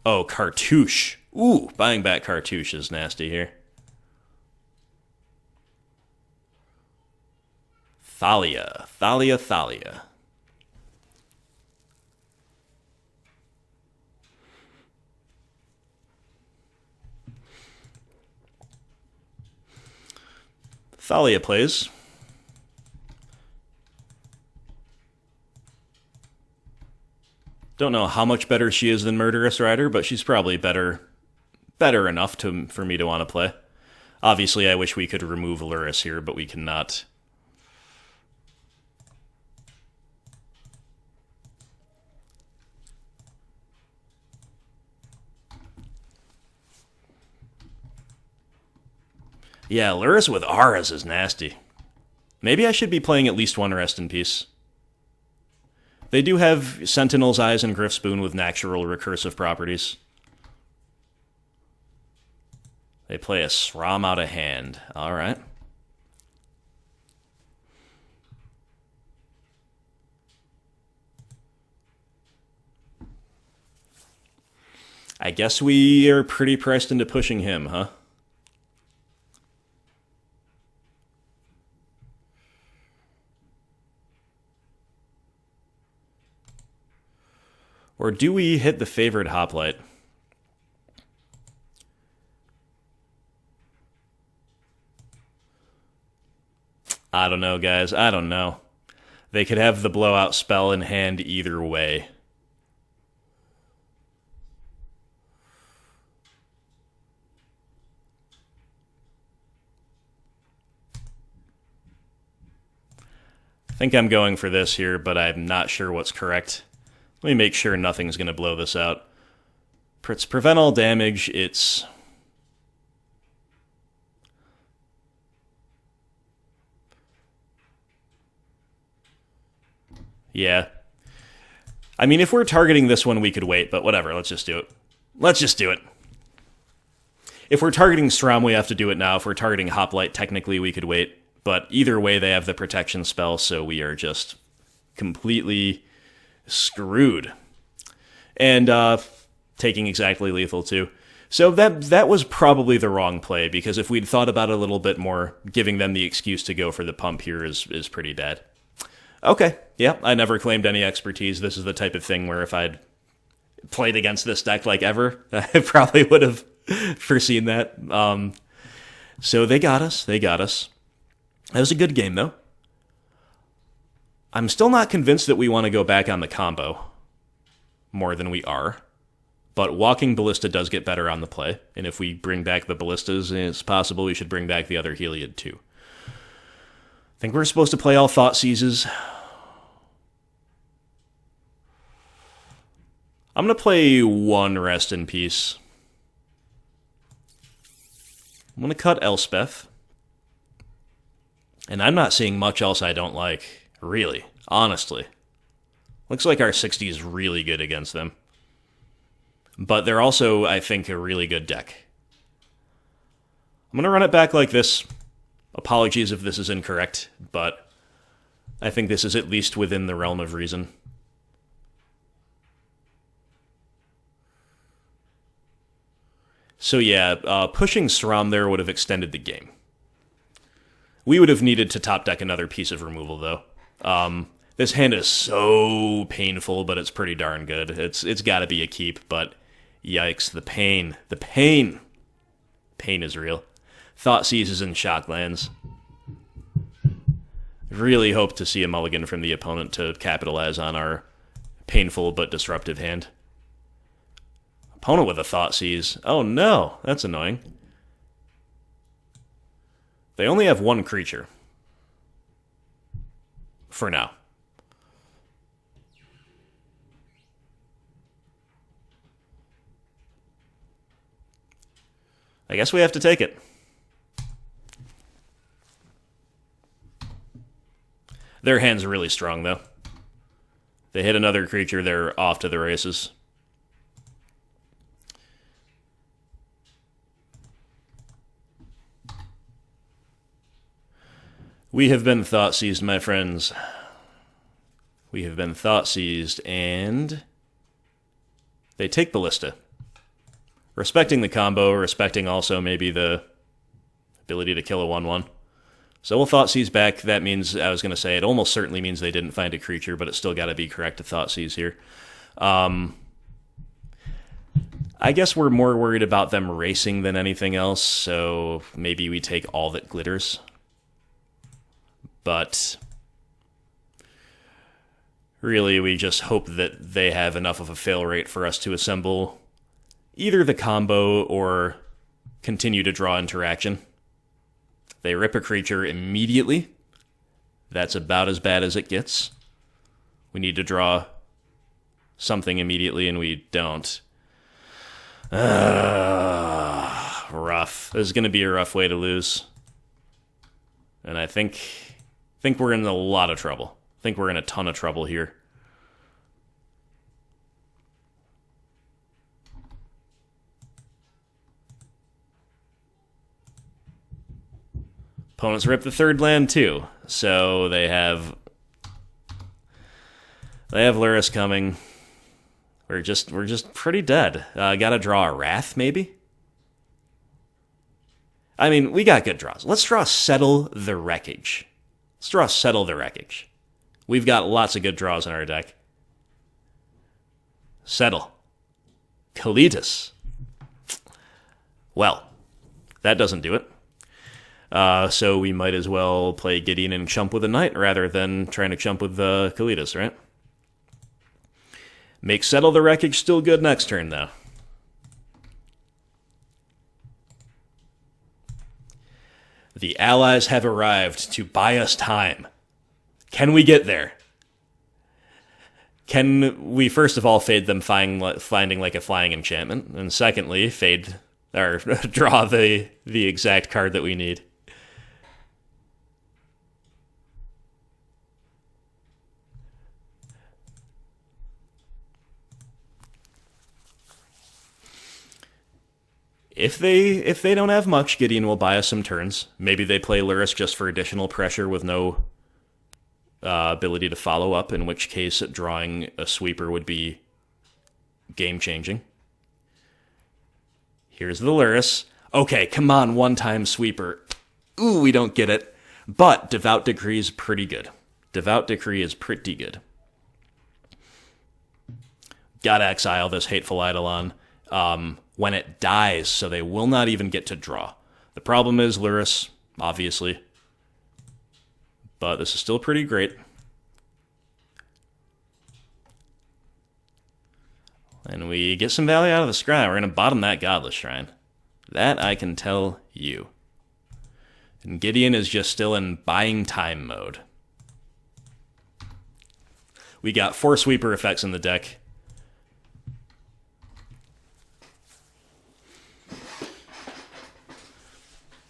Oh, Cartouche. Ooh, buying back Cartouche is nasty here. Thalia. Thalia. Thalia plays. Don't know how much better she is than Murderous Rider, but she's probably better enough for me to want to play. Obviously, I wish we could remove Lurrus here, but we cannot. Yeah, Lurrus with Auras is nasty. Maybe I should be playing at least one Rest in Peace. They do have Sentinel's Eyes and Griff Spoon with natural recursive properties. They play a Sram out of hand. Alright. I guess we are pretty pressed into pushing him, huh? Or do we hit the favored Hoplite? I don't know, guys. I don't know. They could have the blowout spell in hand either way. I think I'm going for this here, but I'm not sure what's correct. Let me make sure nothing's going to blow this out. It's prevent all damage. It's... Yeah. I mean, if we're targeting this one, we could wait, but whatever. Let's just do it. Let's just do it. If we're targeting Strom, we have to do it now. If we're targeting Hoplite, technically we could wait. But either way, they have the protection spell, so we are just completely screwed. And taking exactly lethal, too. So that was probably the wrong play, because if we'd thought about it a little bit more, giving them the excuse to go for the pump here is pretty bad. Okay, yeah, I never claimed any expertise. This is the type of thing where if I'd played against this deck like ever, I probably would have foreseen that. So they got us. That was a good game, though. I'm still not convinced that we want to go back on the combo more than we are. But Walking Ballista does get better on the play. And if we bring back the Ballistas, it's possible we should bring back the other Heliod, too. I think we're supposed to play all Thought Seizes. I'm going to play one Rest in Peace. I'm going to cut Elspeth. And I'm not seeing much else I don't like, really, honestly. Looks like our 60 is really good against them. But they're also, I think, a really good deck. I'm going to run it back like this. Apologies if this is incorrect, but I think this is at least within the realm of reason. So yeah, pushing Strom there would have extended the game. We would have needed to top deck another piece of removal, though. This hand is so painful, but it's pretty darn good. It's got to be a keep, but yikes, the pain. The pain. Pain is real. Thought Seizes and Shocklands. Really hope to see a mulligan from the opponent to capitalize on our painful but disruptive hand. Opponent with a Thought Seize. Oh no, that's annoying. They only have one creature. For now. I guess we have to take it. Their hand's really strong, though. They hit another creature, they're off to the races. We have been thought seized, my friends. We have been thought seized, and they take Ballista. Respecting the combo, respecting also maybe the ability to kill a 1/1. So we'll thought seize back. That means, I was going to say, it almost certainly means they didn't find a creature, but it's still got to be correct to thought seize here. I guess we're more worried about them racing than anything else, so maybe we take all that glitters. But really, we just hope that they have enough of a fail rate for us to assemble either the combo or continue to draw interaction. They rip a creature immediately. That's about as bad as it gets. We need to draw something immediately, and we don't. Rough. This is going to be a rough way to lose. And I think we're in a lot of trouble. I think we're in a ton of trouble here. Opponents rip the third land too, so they have Lurrus coming. We're just pretty dead. Gotta draw a Wrath, maybe? I mean, we got good draws. Let's draw Settle the Wreckage. Let's draw Settle the Wreckage. We've got lots of good draws in our deck. Settle. Kalitas. Well, that doesn't do it. So we might as well play Gideon and chump with a Knight rather than trying to chump with the Kalitas, right? Make Settle the Wreckage still good next turn, though. The allies have arrived to buy us time. Can we get there? Can we, first of all, fade them finding like a flying enchantment? And secondly, fade, or draw the exact card that we need? If they don't have much, Gideon will buy us some turns. Maybe they play Lurrus just for additional pressure with no ability to follow up, in which case drawing a sweeper would be game-changing. Here's the Lurrus. Okay, come on, one-time sweeper. Ooh, we don't get it. But Devout Decree is pretty good. Devout Decree is pretty good. Gotta exile this Hateful Eidolon. When it dies, so they will not even get to draw. The problem is Lurrus, obviously. But this is still pretty great. And we get some value out of the scry. We're going to bottom that Godless Shrine. That I can tell you. And Gideon is just still in buying time mode. We got 4 sweeper effects in the deck.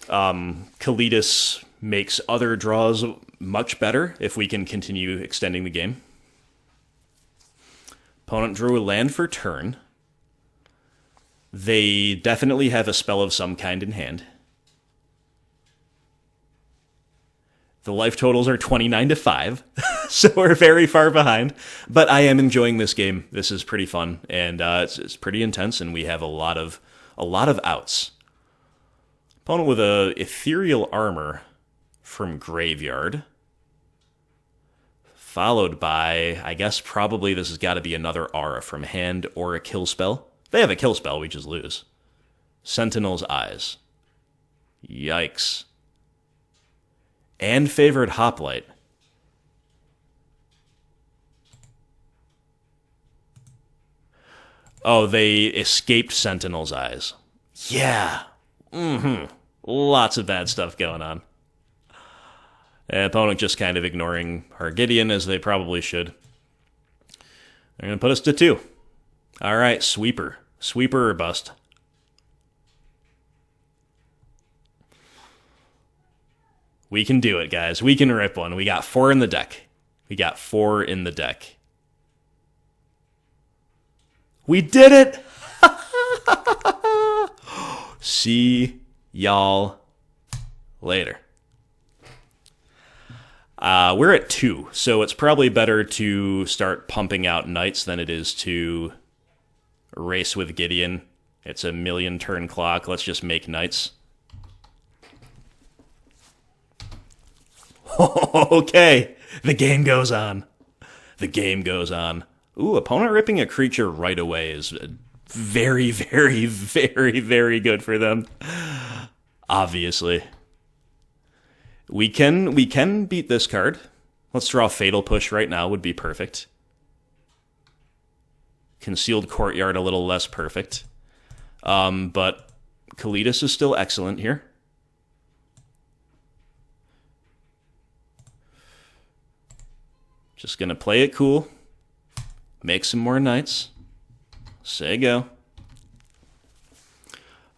Kalitas makes other draws much better if we can continue extending the game. Opponent drew a land for turn. They definitely have a spell of some kind in hand. The life totals are 29-5, so we're very far behind. But I am enjoying this game. This is pretty fun, and it's pretty intense, and we have a lot of outs. Opponent with a Ethereal Armor from Graveyard, followed by, I guess probably this has got to be another Aura from hand or a kill spell. If they have a kill spell, we just lose. Sentinel's Eyes. Yikes. And Favored Hoplite. Oh, they escaped Sentinel's Eyes. Yeah. Lots of bad stuff going on. Opponent just kind of ignoring our Gideon, as they probably should. They're going to put us to 2. All right, sweeper. Sweeper or bust. We can do it, guys. We can rip one. We got 4 in the deck. We got 4 in the deck. We did it! See y'all later. We're at 2, so it's probably better to start pumping out knights than it is to race with Gideon. It's a 1,000,000 turn clock. Let's just make knights. Okay, the game goes on. The game goes on. Ooh, opponent ripping a creature right away is very, very, very, very good for them. Obviously. We can beat this card. Let's draw Fatal Push right now, would be perfect. Concealed Courtyard a little less perfect. But Kalidas is still excellent here. Just gonna play it cool. Make some more knights. Say go.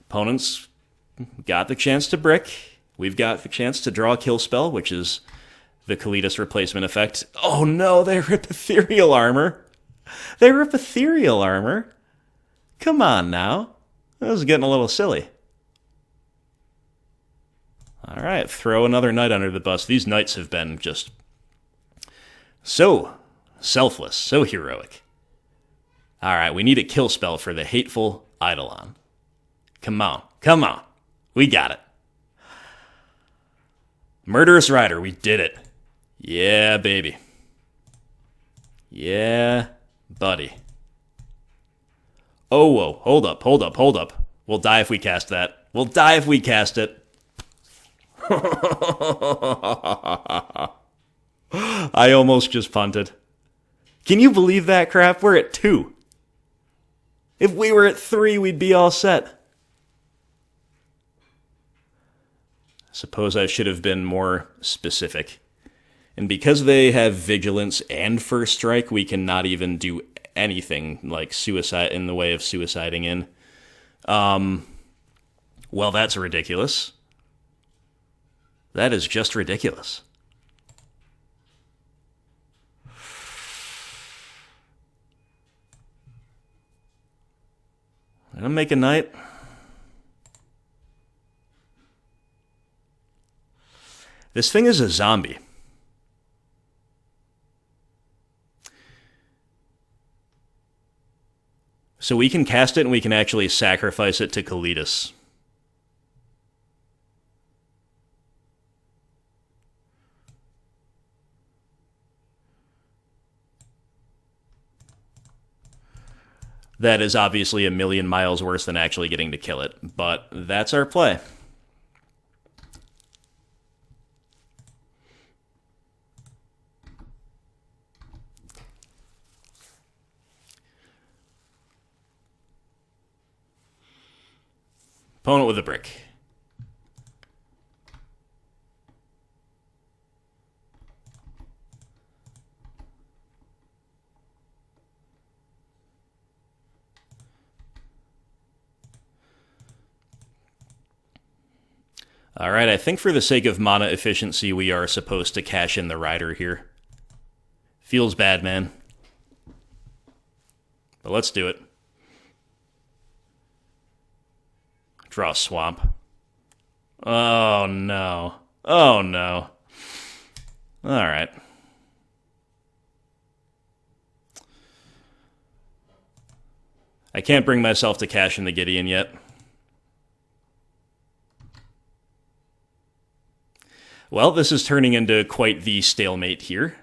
Opponents got the chance to brick. We've got the chance to draw a kill spell, which is the Kalidas replacement effect. Oh no, they rip Ethereal Armor. They rip Ethereal Armor. Come on now. This is getting a little silly. Alright, throw another knight under the bus. These knights have been just so selfless, so heroic. Alright, we need a kill spell for the hateful Eidolon. Come on, come on. We got it. Murderous Rider, we did it. Yeah, baby. Yeah, buddy. Oh, whoa, hold up, hold up, hold up. We'll die if we cast that. We'll die if we cast it. I almost just punted. Can you believe that crap? We're at 2. If we were at 3, we'd be all set. Suppose I should have been more specific. And because they have Vigilance and First Strike, we cannot even do anything like suicide in the way of suiciding in. Well, that's ridiculous. That is just ridiculous. I'm gonna make a knight. This thing is a zombie. So we can cast it and we can actually sacrifice it to Kalidas. That is obviously 1,000,000 miles worse than actually getting to kill it, but that's our play. Opponent with a brick. Alright, I think for the sake of mana efficiency, we are supposed to cash in the Rider here. Feels bad, man. But let's do it. Draw Swamp. Oh, no. Oh, no. Alright. I can't bring myself to cash in the Gideon yet. Well, this is turning into quite the stalemate here.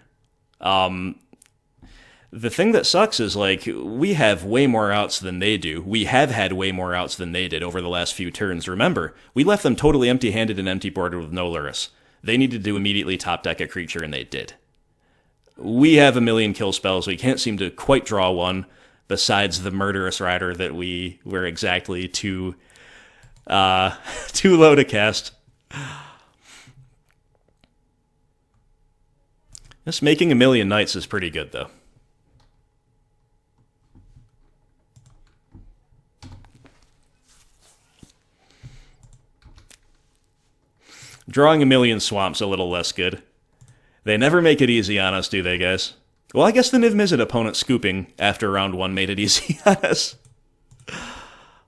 The thing that sucks is, like, we have way more outs than they do. We have had way more outs than they did over the last few turns. Remember, we left them totally empty-handed and empty-boarded with no Lurrus. They needed to immediately top-deck a creature, and they did. We have 1,000,000 kill spells. We can't seem to quite draw one, besides the Murderous Rider that we were exactly too low to cast. Just making 1,000,000 knights is pretty good, though. Drawing a million swamps a little less good. They never make it easy on us, do they, guys? Well, I guess the Niv Mizzet opponent scooping after round 1 made it easy on us.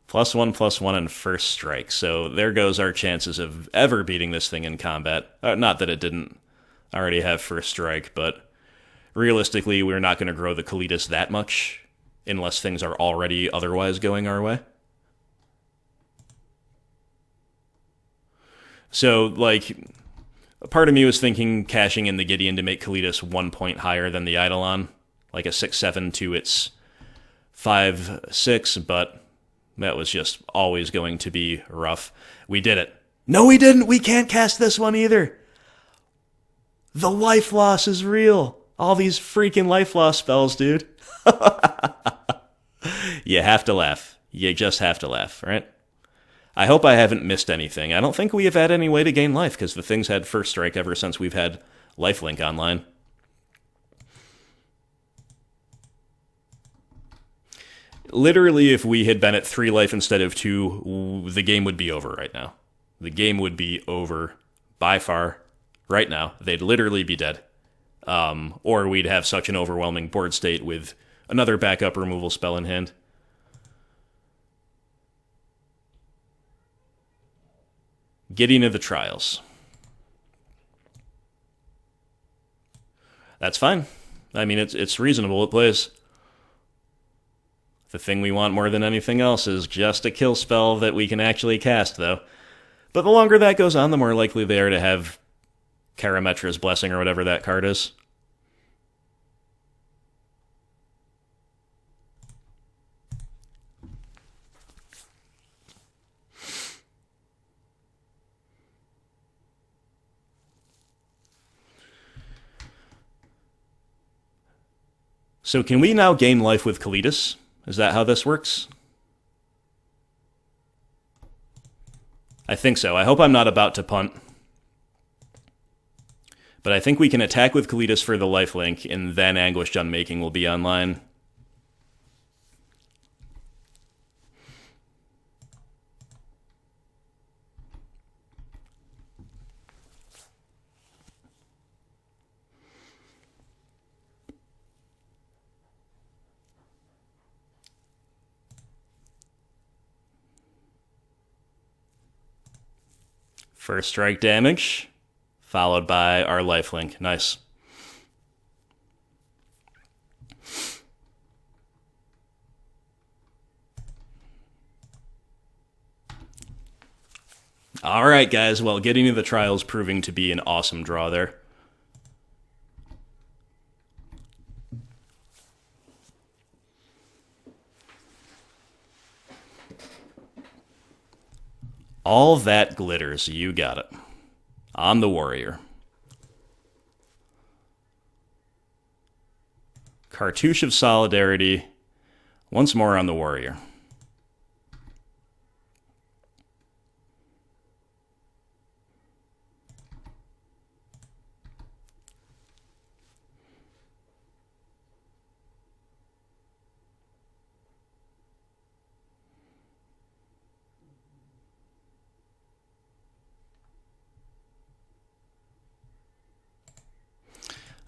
+1/+1 and first strike. So there goes our chances of ever beating this thing in combat. Not that it didn't already have first strike, but realistically, we're not going to grow the Kalitas that much unless things are already otherwise going our way. So, like, a part of me was thinking cashing in the Gideon to make Kalitas 1 point higher than the Eidolon, like a 6/7 to its 5/6, but that was just always going to be rough. We did it. No, we didn't! We can't cast this one either! The life loss is real! All these freaking life loss spells, dude. You have to laugh. You just have to laugh, right? I hope I haven't missed anything. I don't think we have had any way to gain life, because the thing's had first strike ever since we've had lifelink online. Literally, if we had been at 3 life instead of 2, the game would be over right now. The game would be over by far right now. They'd literally be dead. Or we'd have such an overwhelming board state with another backup removal spell in hand. Getting to the trials. That's fine. I mean, it's reasonable. It plays. The thing we want more than anything else is just a kill spell that we can actually cast, though. But the longer that goes on, the more likely they are to have Karametra's Blessing or whatever that card is. So can we now gain life with Kalitas? Is that how this works? I think so. I hope I'm not about to punt. But I think we can attack with Kalitas for the lifelink, and then Anguished Unmaking will be online. First strike damage, followed by our lifelink. Nice. All right, guys. Well, getting to the trials proving to be an awesome draw there. All that glitters. You got it. On the warrior. Cartouche of Solidarity. Once more on the warrior.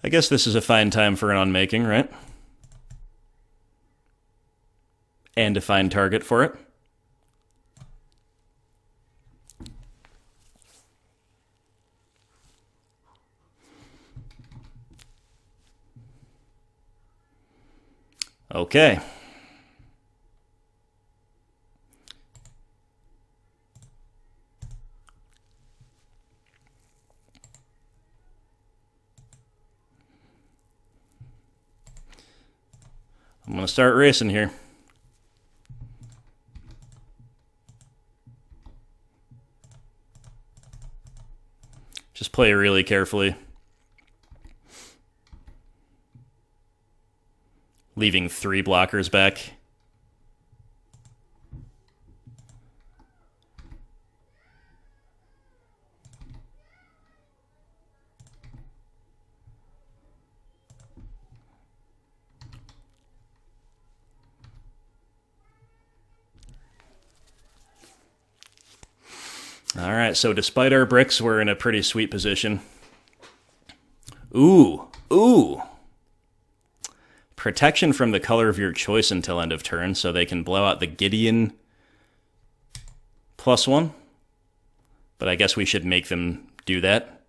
I guess this is a fine time for an unmaking, right? And to find target for it. Okay. I'm going to start racing here. Just play really carefully. Leaving 3 blockers back. Alright, so despite our bricks, we're in a pretty sweet position. Ooh. Protection from the color of your choice until end of turn, so they can blow out the Gideon +1. But I guess we should make them do that.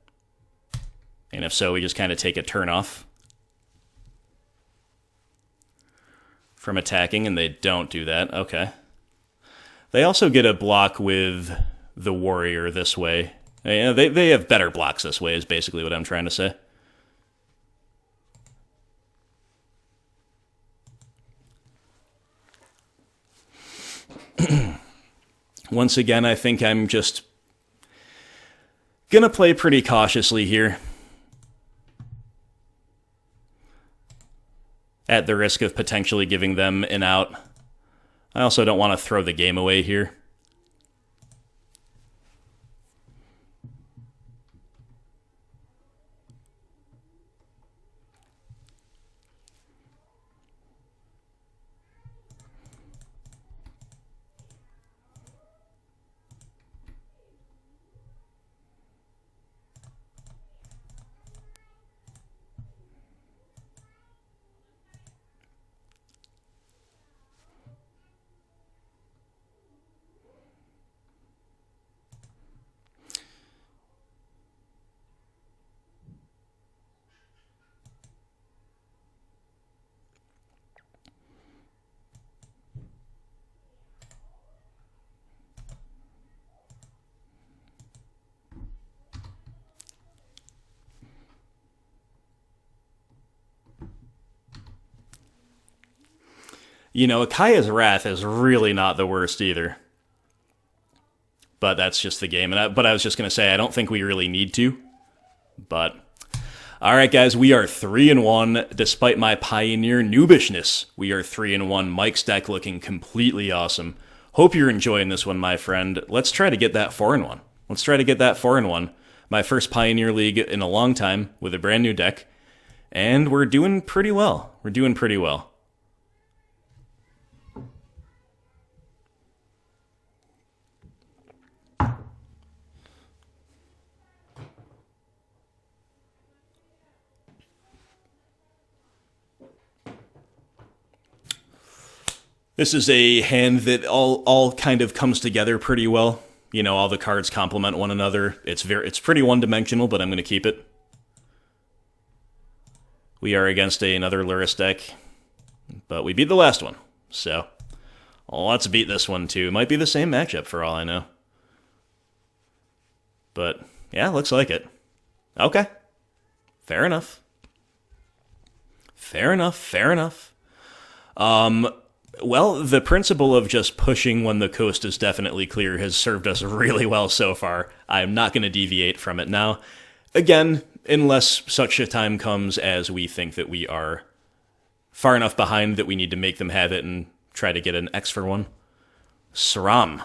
And if so, we just kind of take a turn off from attacking, and they don't do that. Okay. They also get a block with the warrior this way. They have better blocks this way, is basically what I'm trying to say. Once again, I think I'm just gonna play pretty cautiously here, at the risk of potentially giving them an out. I also don't want to throw the game away here. You know, Akaya's Wrath is really not the worst either. But that's just the game. But I was just going to say, I don't think we really need to. But, alright guys, we are 3-1, despite my Pioneer noobishness. We are 3-1, Mike's deck looking completely awesome. Hope you're enjoying this one, my friend. Let's try to get that 4-1. Let's try to get that 4-1. My first Pioneer League in a long time, with a brand new deck. And we're doing pretty well. We're doing pretty well. This is a hand that all kind of comes together pretty well. You know, all the cards complement one another. It's pretty one-dimensional, but I'm going to keep it. We are against another Lurrus deck, but we beat the last one. So, let's beat this one too. It might be the same matchup for all I know. But, yeah, looks like it. Okay. Fair enough. Fair enough, fair enough. Well, the principle of just pushing when the coast is definitely clear has served us really well so far. I'm not going to deviate from it now. Again, unless such a time comes as we think that we are far enough behind that we need to make them have it and try to get an X for one. Sram.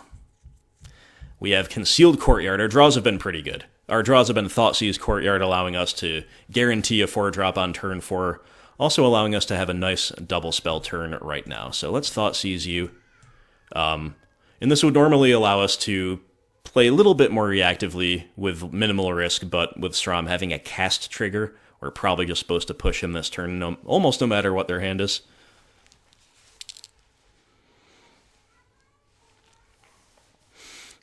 We have Concealed Courtyard. Our draws have been pretty good. Our draws have been Thoughtseize Courtyard, allowing us to guarantee a 4-drop on turn 4, also allowing us to have a nice double spell turn right now. So let's Thoughtseize you. And this would normally allow us to play a little bit more reactively with minimal risk, but with Sram having a cast trigger, we're probably just supposed to push him this turn almost no matter what their hand is.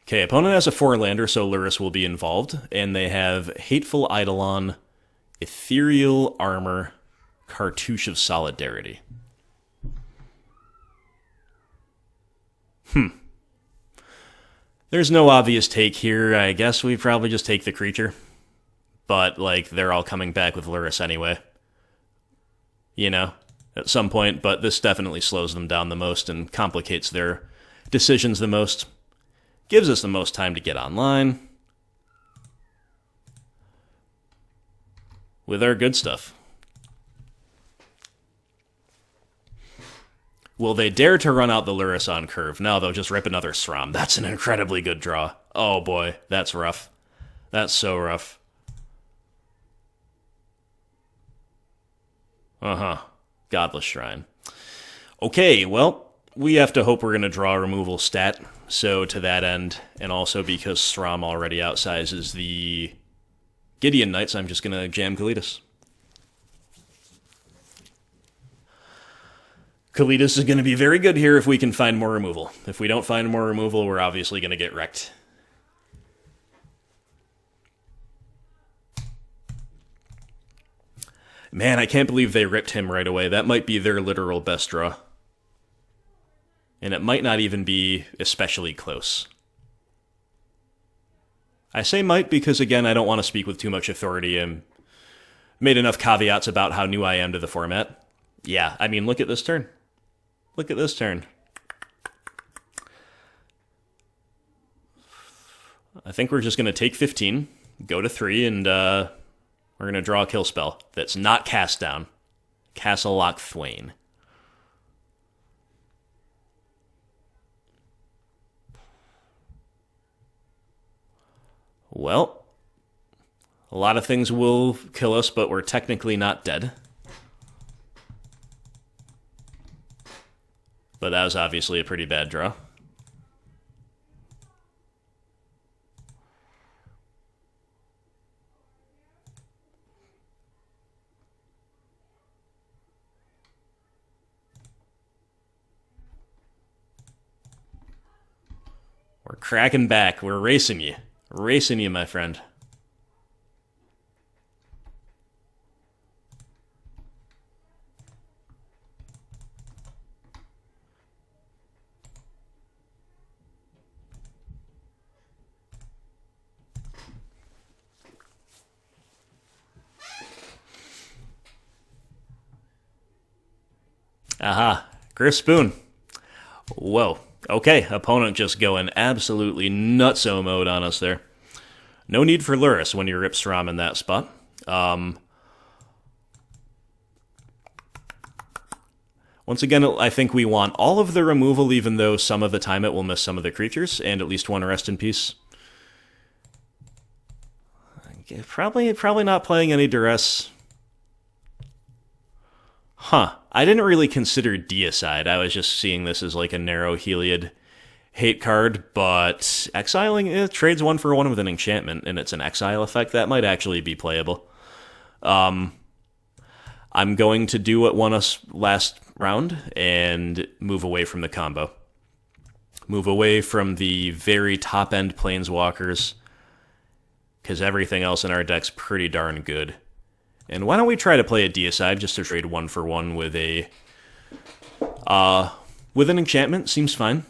Okay, opponent has a 4-lander, so Lurrus will be involved, and they have Hateful Eidolon, Ethereal Armor, Cartouche of Solidarity. There's no obvious take here. I guess we probably just take the creature. But, like, they're all coming back with Lurrus anyway. You know, at some point, but this definitely slows them down the most and complicates their decisions the most. Gives us the most time to get online with our good stuff. Will they dare to run out the Lurrus on curve? No, they'll just rip another Sram. That's an incredibly good draw. Oh boy, that's rough. That's so rough. Godless Shrine. Okay, well, we have to hope we're going to draw a removal stat. So to that end, and also because Strom already outsizes the Gideon Knights, I'm just going to jam Kalidas. Kalidas is going to be very good here if we can find more removal. If we don't find more removal, we're obviously going to get wrecked. Man, I can't believe they ripped him right away. That might be their literal best draw. And it might not even be especially close. I say might because, again, I don't want to speak with too much authority and made enough caveats about how new I am to the format. Yeah, I mean, look at this turn. Look at this turn. I think we're just going to take 15, go to 3, and we're going to draw a kill spell that's not cast down. Castle Lock Thwain. Well, a lot of things will kill us, but we're technically not dead. But that was obviously a pretty bad draw. We're cracking back. We're racing you. Racing you, my friend. Aha. Griff Spoon. Whoa. Okay, opponent just going absolutely nutso mode on us there. No need for Lurrus when you rip Strom in that spot. Once again, I think we want all of the removal, even though some of the time it will miss some of the creatures, and at least one rest in peace. Probably not playing any duress. Huh. I didn't really consider Deicide. I was just seeing this as like a narrow Heliod hate card, but exiling it trades 1 for 1 with an enchantment, and it's an exile effect. That might actually be playable. I'm going to do what won us last round and move away from the combo. Move away from the very top-end Planeswalkers, because everything else in our deck's pretty darn good. And why don't we try to play a Deicide just to trade 1 for 1 with a with an enchantment? Seems fine.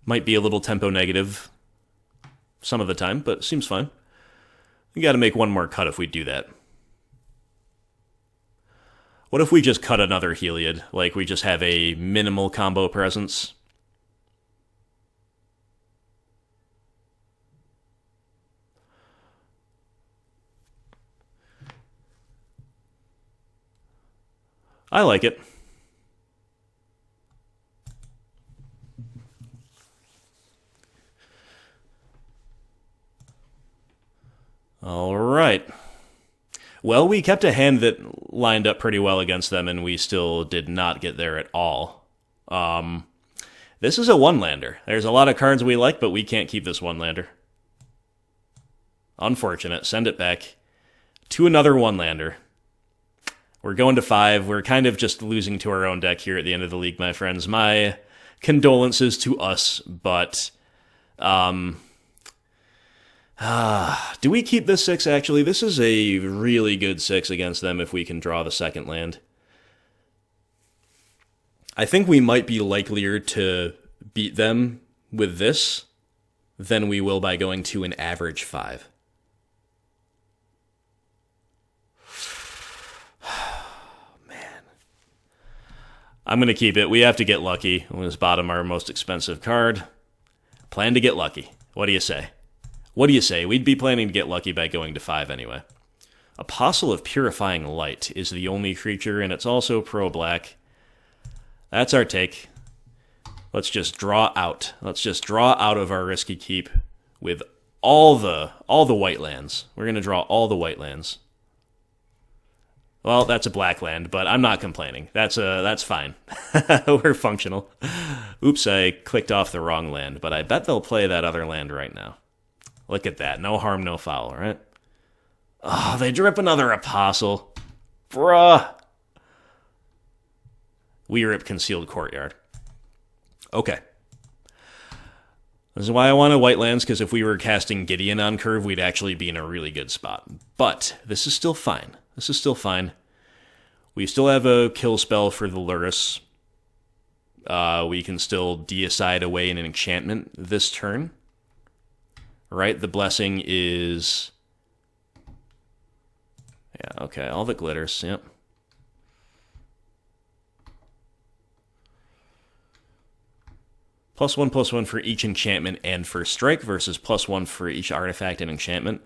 Might be a little tempo negative some of the time, but seems fine. We got to make one more cut if we do that. What if we just cut another Heliod? Like we just have a minimal combo presence. I like it. All right. Well, we kept a hand that lined up pretty well against them, and we still did not get there at all. This is a one-lander. There's a lot of cards we like, but we can't keep this one-lander. Unfortunate. Send it back to another one-lander. We're going to 5. We're kind of just losing to our own deck here at the end of the league, my friends. My condolences to us, but do we keep this 6, actually? This is a really good 6 against them if we can draw the second land. I think we might be likelier to beat them with this than we will by going to an average 5. I'm going to keep it. We have to get lucky. Let's bottom our most expensive card. Plan to get lucky. What do you say? What do you say? We'd be planning to get lucky by going to 5 anyway. Apostle of Purifying Light is the only creature, and it's also pro-black. That's our take. Let's just draw out. Let's just draw out of our risky keep with all the white lands. We're going to draw all the white lands. Well, that's a black land, but I'm not complaining. That's fine. We're functional. Oops, I clicked off the wrong land, but I bet they'll play that other land right now. Look at that. No harm, no foul, right? Oh, they drip another Apostle. Bruh. We rip Concealed Courtyard. Okay. This is why I wanted white lands, because if we were casting Gideon on curve, we'd actually be in a really good spot. But this is still fine. This is still fine. We still have a kill spell for the Lurrus. We can still deicide away an enchantment this turn. Right? The blessing is... Yeah, okay. All that glitters. Yep. +1/+1 for each enchantment and first strike versus +1 for each artifact and enchantment.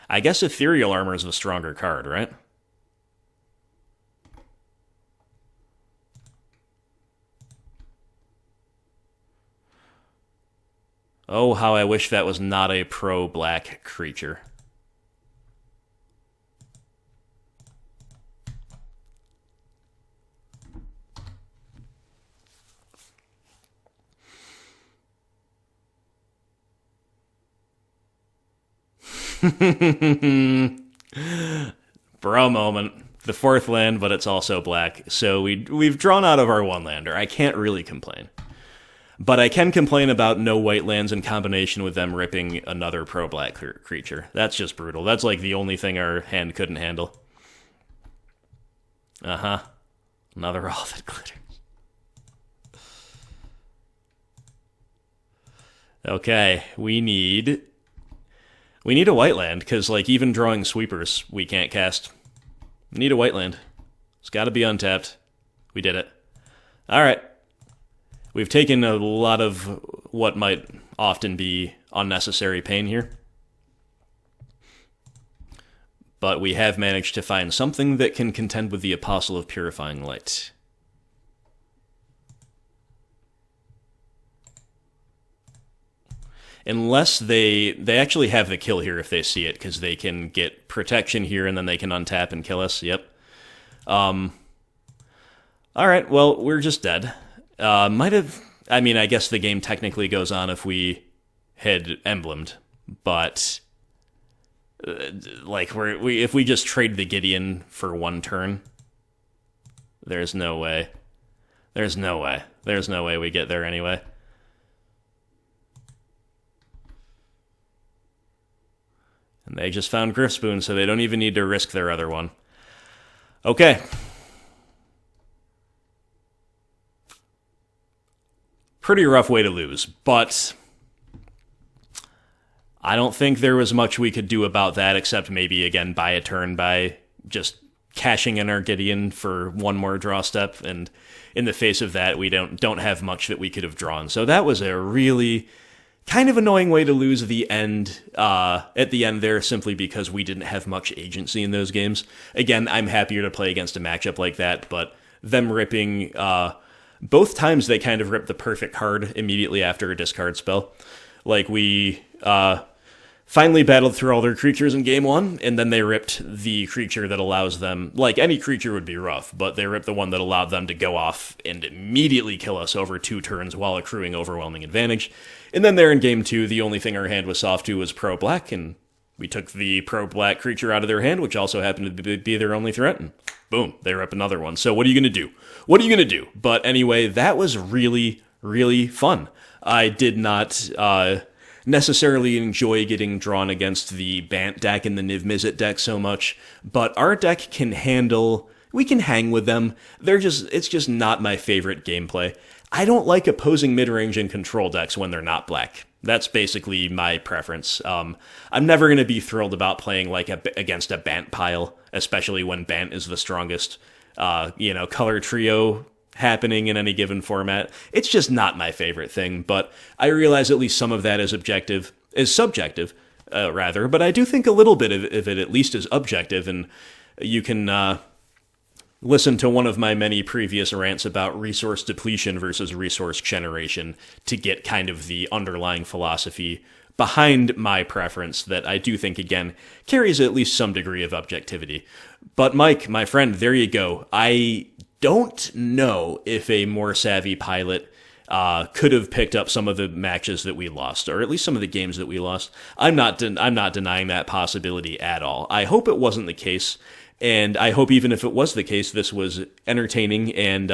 I guess Ethereal Armor is the stronger card, right? Oh, how I wish that was not a pro-black creature. Bro moment. The fourth land, but it's also black. So we've drawn out of our one lander. I can't really complain. But I can complain about no white lands in combination with them ripping another pro-black creature. That's just brutal. That's like the only thing our hand couldn't handle. Uh-huh. Another all that glitters. Okay, we need a white land, because like even drawing sweepers, we can't cast. We need a white land. It's got to be untapped. We did it. All right. We've taken a lot of what might often be unnecessary pain here. But we have managed to find something that can contend with the Apostle of Purifying Light. Unless they actually have the kill here if they see it, because they can get protection here and then they can untap and kill us. Yep. Alright, well, we're just dead. Might have... I mean, I guess the game technically goes on if we had emblemed, but... like, if we just trade the Gideon for one turn, there's no way. There's no way. There's no way we get there anyway. And they just found Griffspoon, so they don't even need to risk their other one. Okay. Pretty rough way to lose, but I don't think there was much we could do about that, except maybe, again, buy a turn by just cashing in our Gideon for one more draw step, and in the face of that, we don't have much that we could have drawn. So that was a really... kind of annoying way to lose the end at the end there, simply because we didn't have much agency in those games. Again, I'm happier to play against a matchup like that, but them ripping... both times they kind of ripped the perfect card immediately after a discard spell. Like, we finally battled through all their creatures in game one, and then they ripped the creature that allows them... like, any creature would be rough, but they ripped the one that allowed them to go off and immediately kill us over 2 turns while accruing overwhelming advantage. And then there in game 2, the only thing our hand was soft to was pro-black, and we took the pro-black creature out of their hand, which also happened to be their only threat, and boom, they rip another one. So what are you going to do? What are you going to do? But anyway, that was really, really fun. I did not necessarily enjoy getting drawn against the Bant deck and the Niv Mizzet deck so much, but our deck can handle... we can hang with them. It's just not my favorite gameplay. I don't like opposing midrange and control decks when they're not black. That's basically my preference. I'm never going to be thrilled about playing like against a Bant pile, especially when Bant is the strongest, color trio happening in any given format. It's just not my favorite thing, but I realize at least some of that is subjective, but I do think a little bit of it at least is objective, and you can... listen to one of my many previous rants about resource depletion versus resource generation to get kind of the underlying philosophy behind my preference that I do think, again, carries at least some degree of objectivity. But Mike, my friend, there you go. I don't know if a more savvy pilot could have picked up some of the matches that we lost, or at least some of the games that we lost. I'm not denying that possibility at all. I hope it wasn't the case, and I hope even if it was the case, this was entertaining and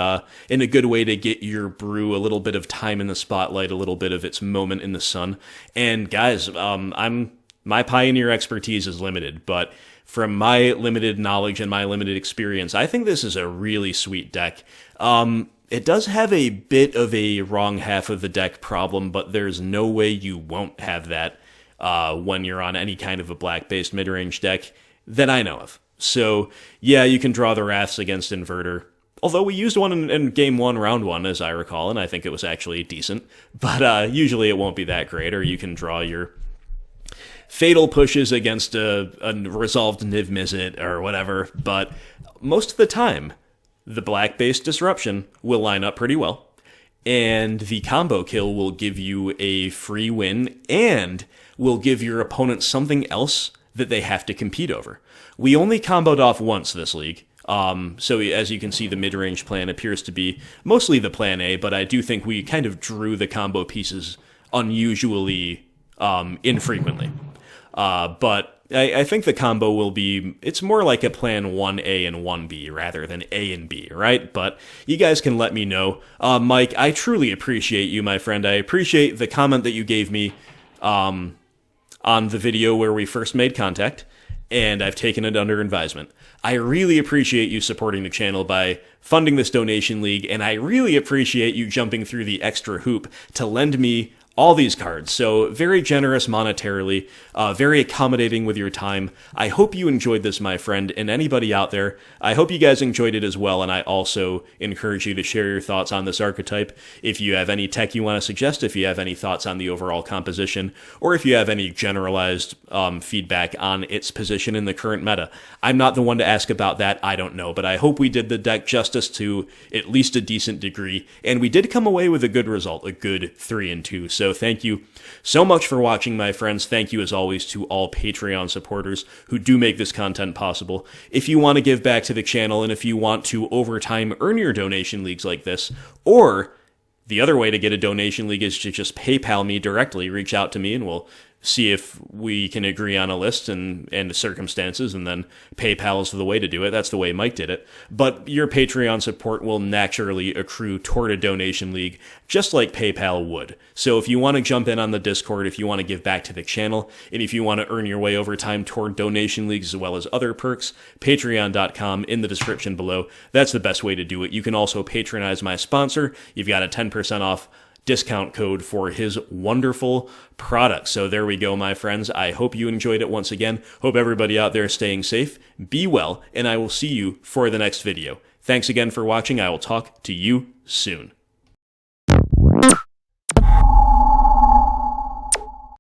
in a good way to get your brew a little bit of time in the spotlight, a little bit of its moment in the sun. And guys, my Pioneer expertise is limited, but from my limited knowledge and my limited experience, I think this is a really sweet deck. It does have a bit of a wrong half of the deck problem, but there's no way you won't have that when you're on any kind of a black-based midrange deck that I know of. So, yeah, you can draw the Wraths against Inverter. Although we used one in Game 1, Round 1, as I recall, and I think it was actually decent. But usually it won't be that great, or you can draw your fatal pushes against a resolved Niv Mizzet or whatever. But most of the time, the black-based Disruption will line up pretty well, and the combo kill will give you a free win and will give your opponent something else that they have to compete over. We only comboed off once this league, so as you can see, the mid-range plan appears to be mostly the plan A, but I do think we kind of drew the combo pieces unusually infrequently. But I think the combo will be, it's more like a plan 1A and 1B rather than A and B, right? But you guys can let me know. Mike, I truly appreciate you, my friend. I appreciate the comment that you gave me on the video where we first made contact, and I've taken it under advisement. I really appreciate you supporting the channel by funding this donation league, and I really appreciate you jumping through the extra hoop to lend me all these cards. So very generous monetarily, very accommodating with your time. I hope you enjoyed this, my friend, and anybody out there, I hope you guys enjoyed it as well, and I also encourage you to share your thoughts on this archetype. If you have any tech you want to suggest, if you have any thoughts on the overall composition, or if you have any generalized feedback on its position in the current meta. I'm not the one to ask about that, I don't know, but I hope we did the deck justice to at least a decent degree, and we did come away with a good result, a good 3-2. So thank you so much for watching, my friends. Thank you, as always, to all Patreon supporters who do make this content possible. If you want to give back to the channel, and if you want to, over time, earn your donation leagues like this, or the other way to get a donation league is to just PayPal me directly, reach out to me, and we'll see if we can agree on a list and the circumstances, and then PayPal is the way to do it. That's the way Mike did it. But your Patreon support will naturally accrue toward a donation league, just like PayPal would. So if you want to jump in on the Discord, if you want to give back to the channel, and if you want to earn your way over time toward donation leagues as well as other perks, patreon.com in the description below. That's the best way to do it. You can also patronize my sponsor. You've got a 10% off discount code for his wonderful product. So there we go, my friends. I hope you enjoyed it once again. Hope everybody out there is staying safe. Be well, and I will see you for the next video. Thanks again for watching. I will talk to you soon.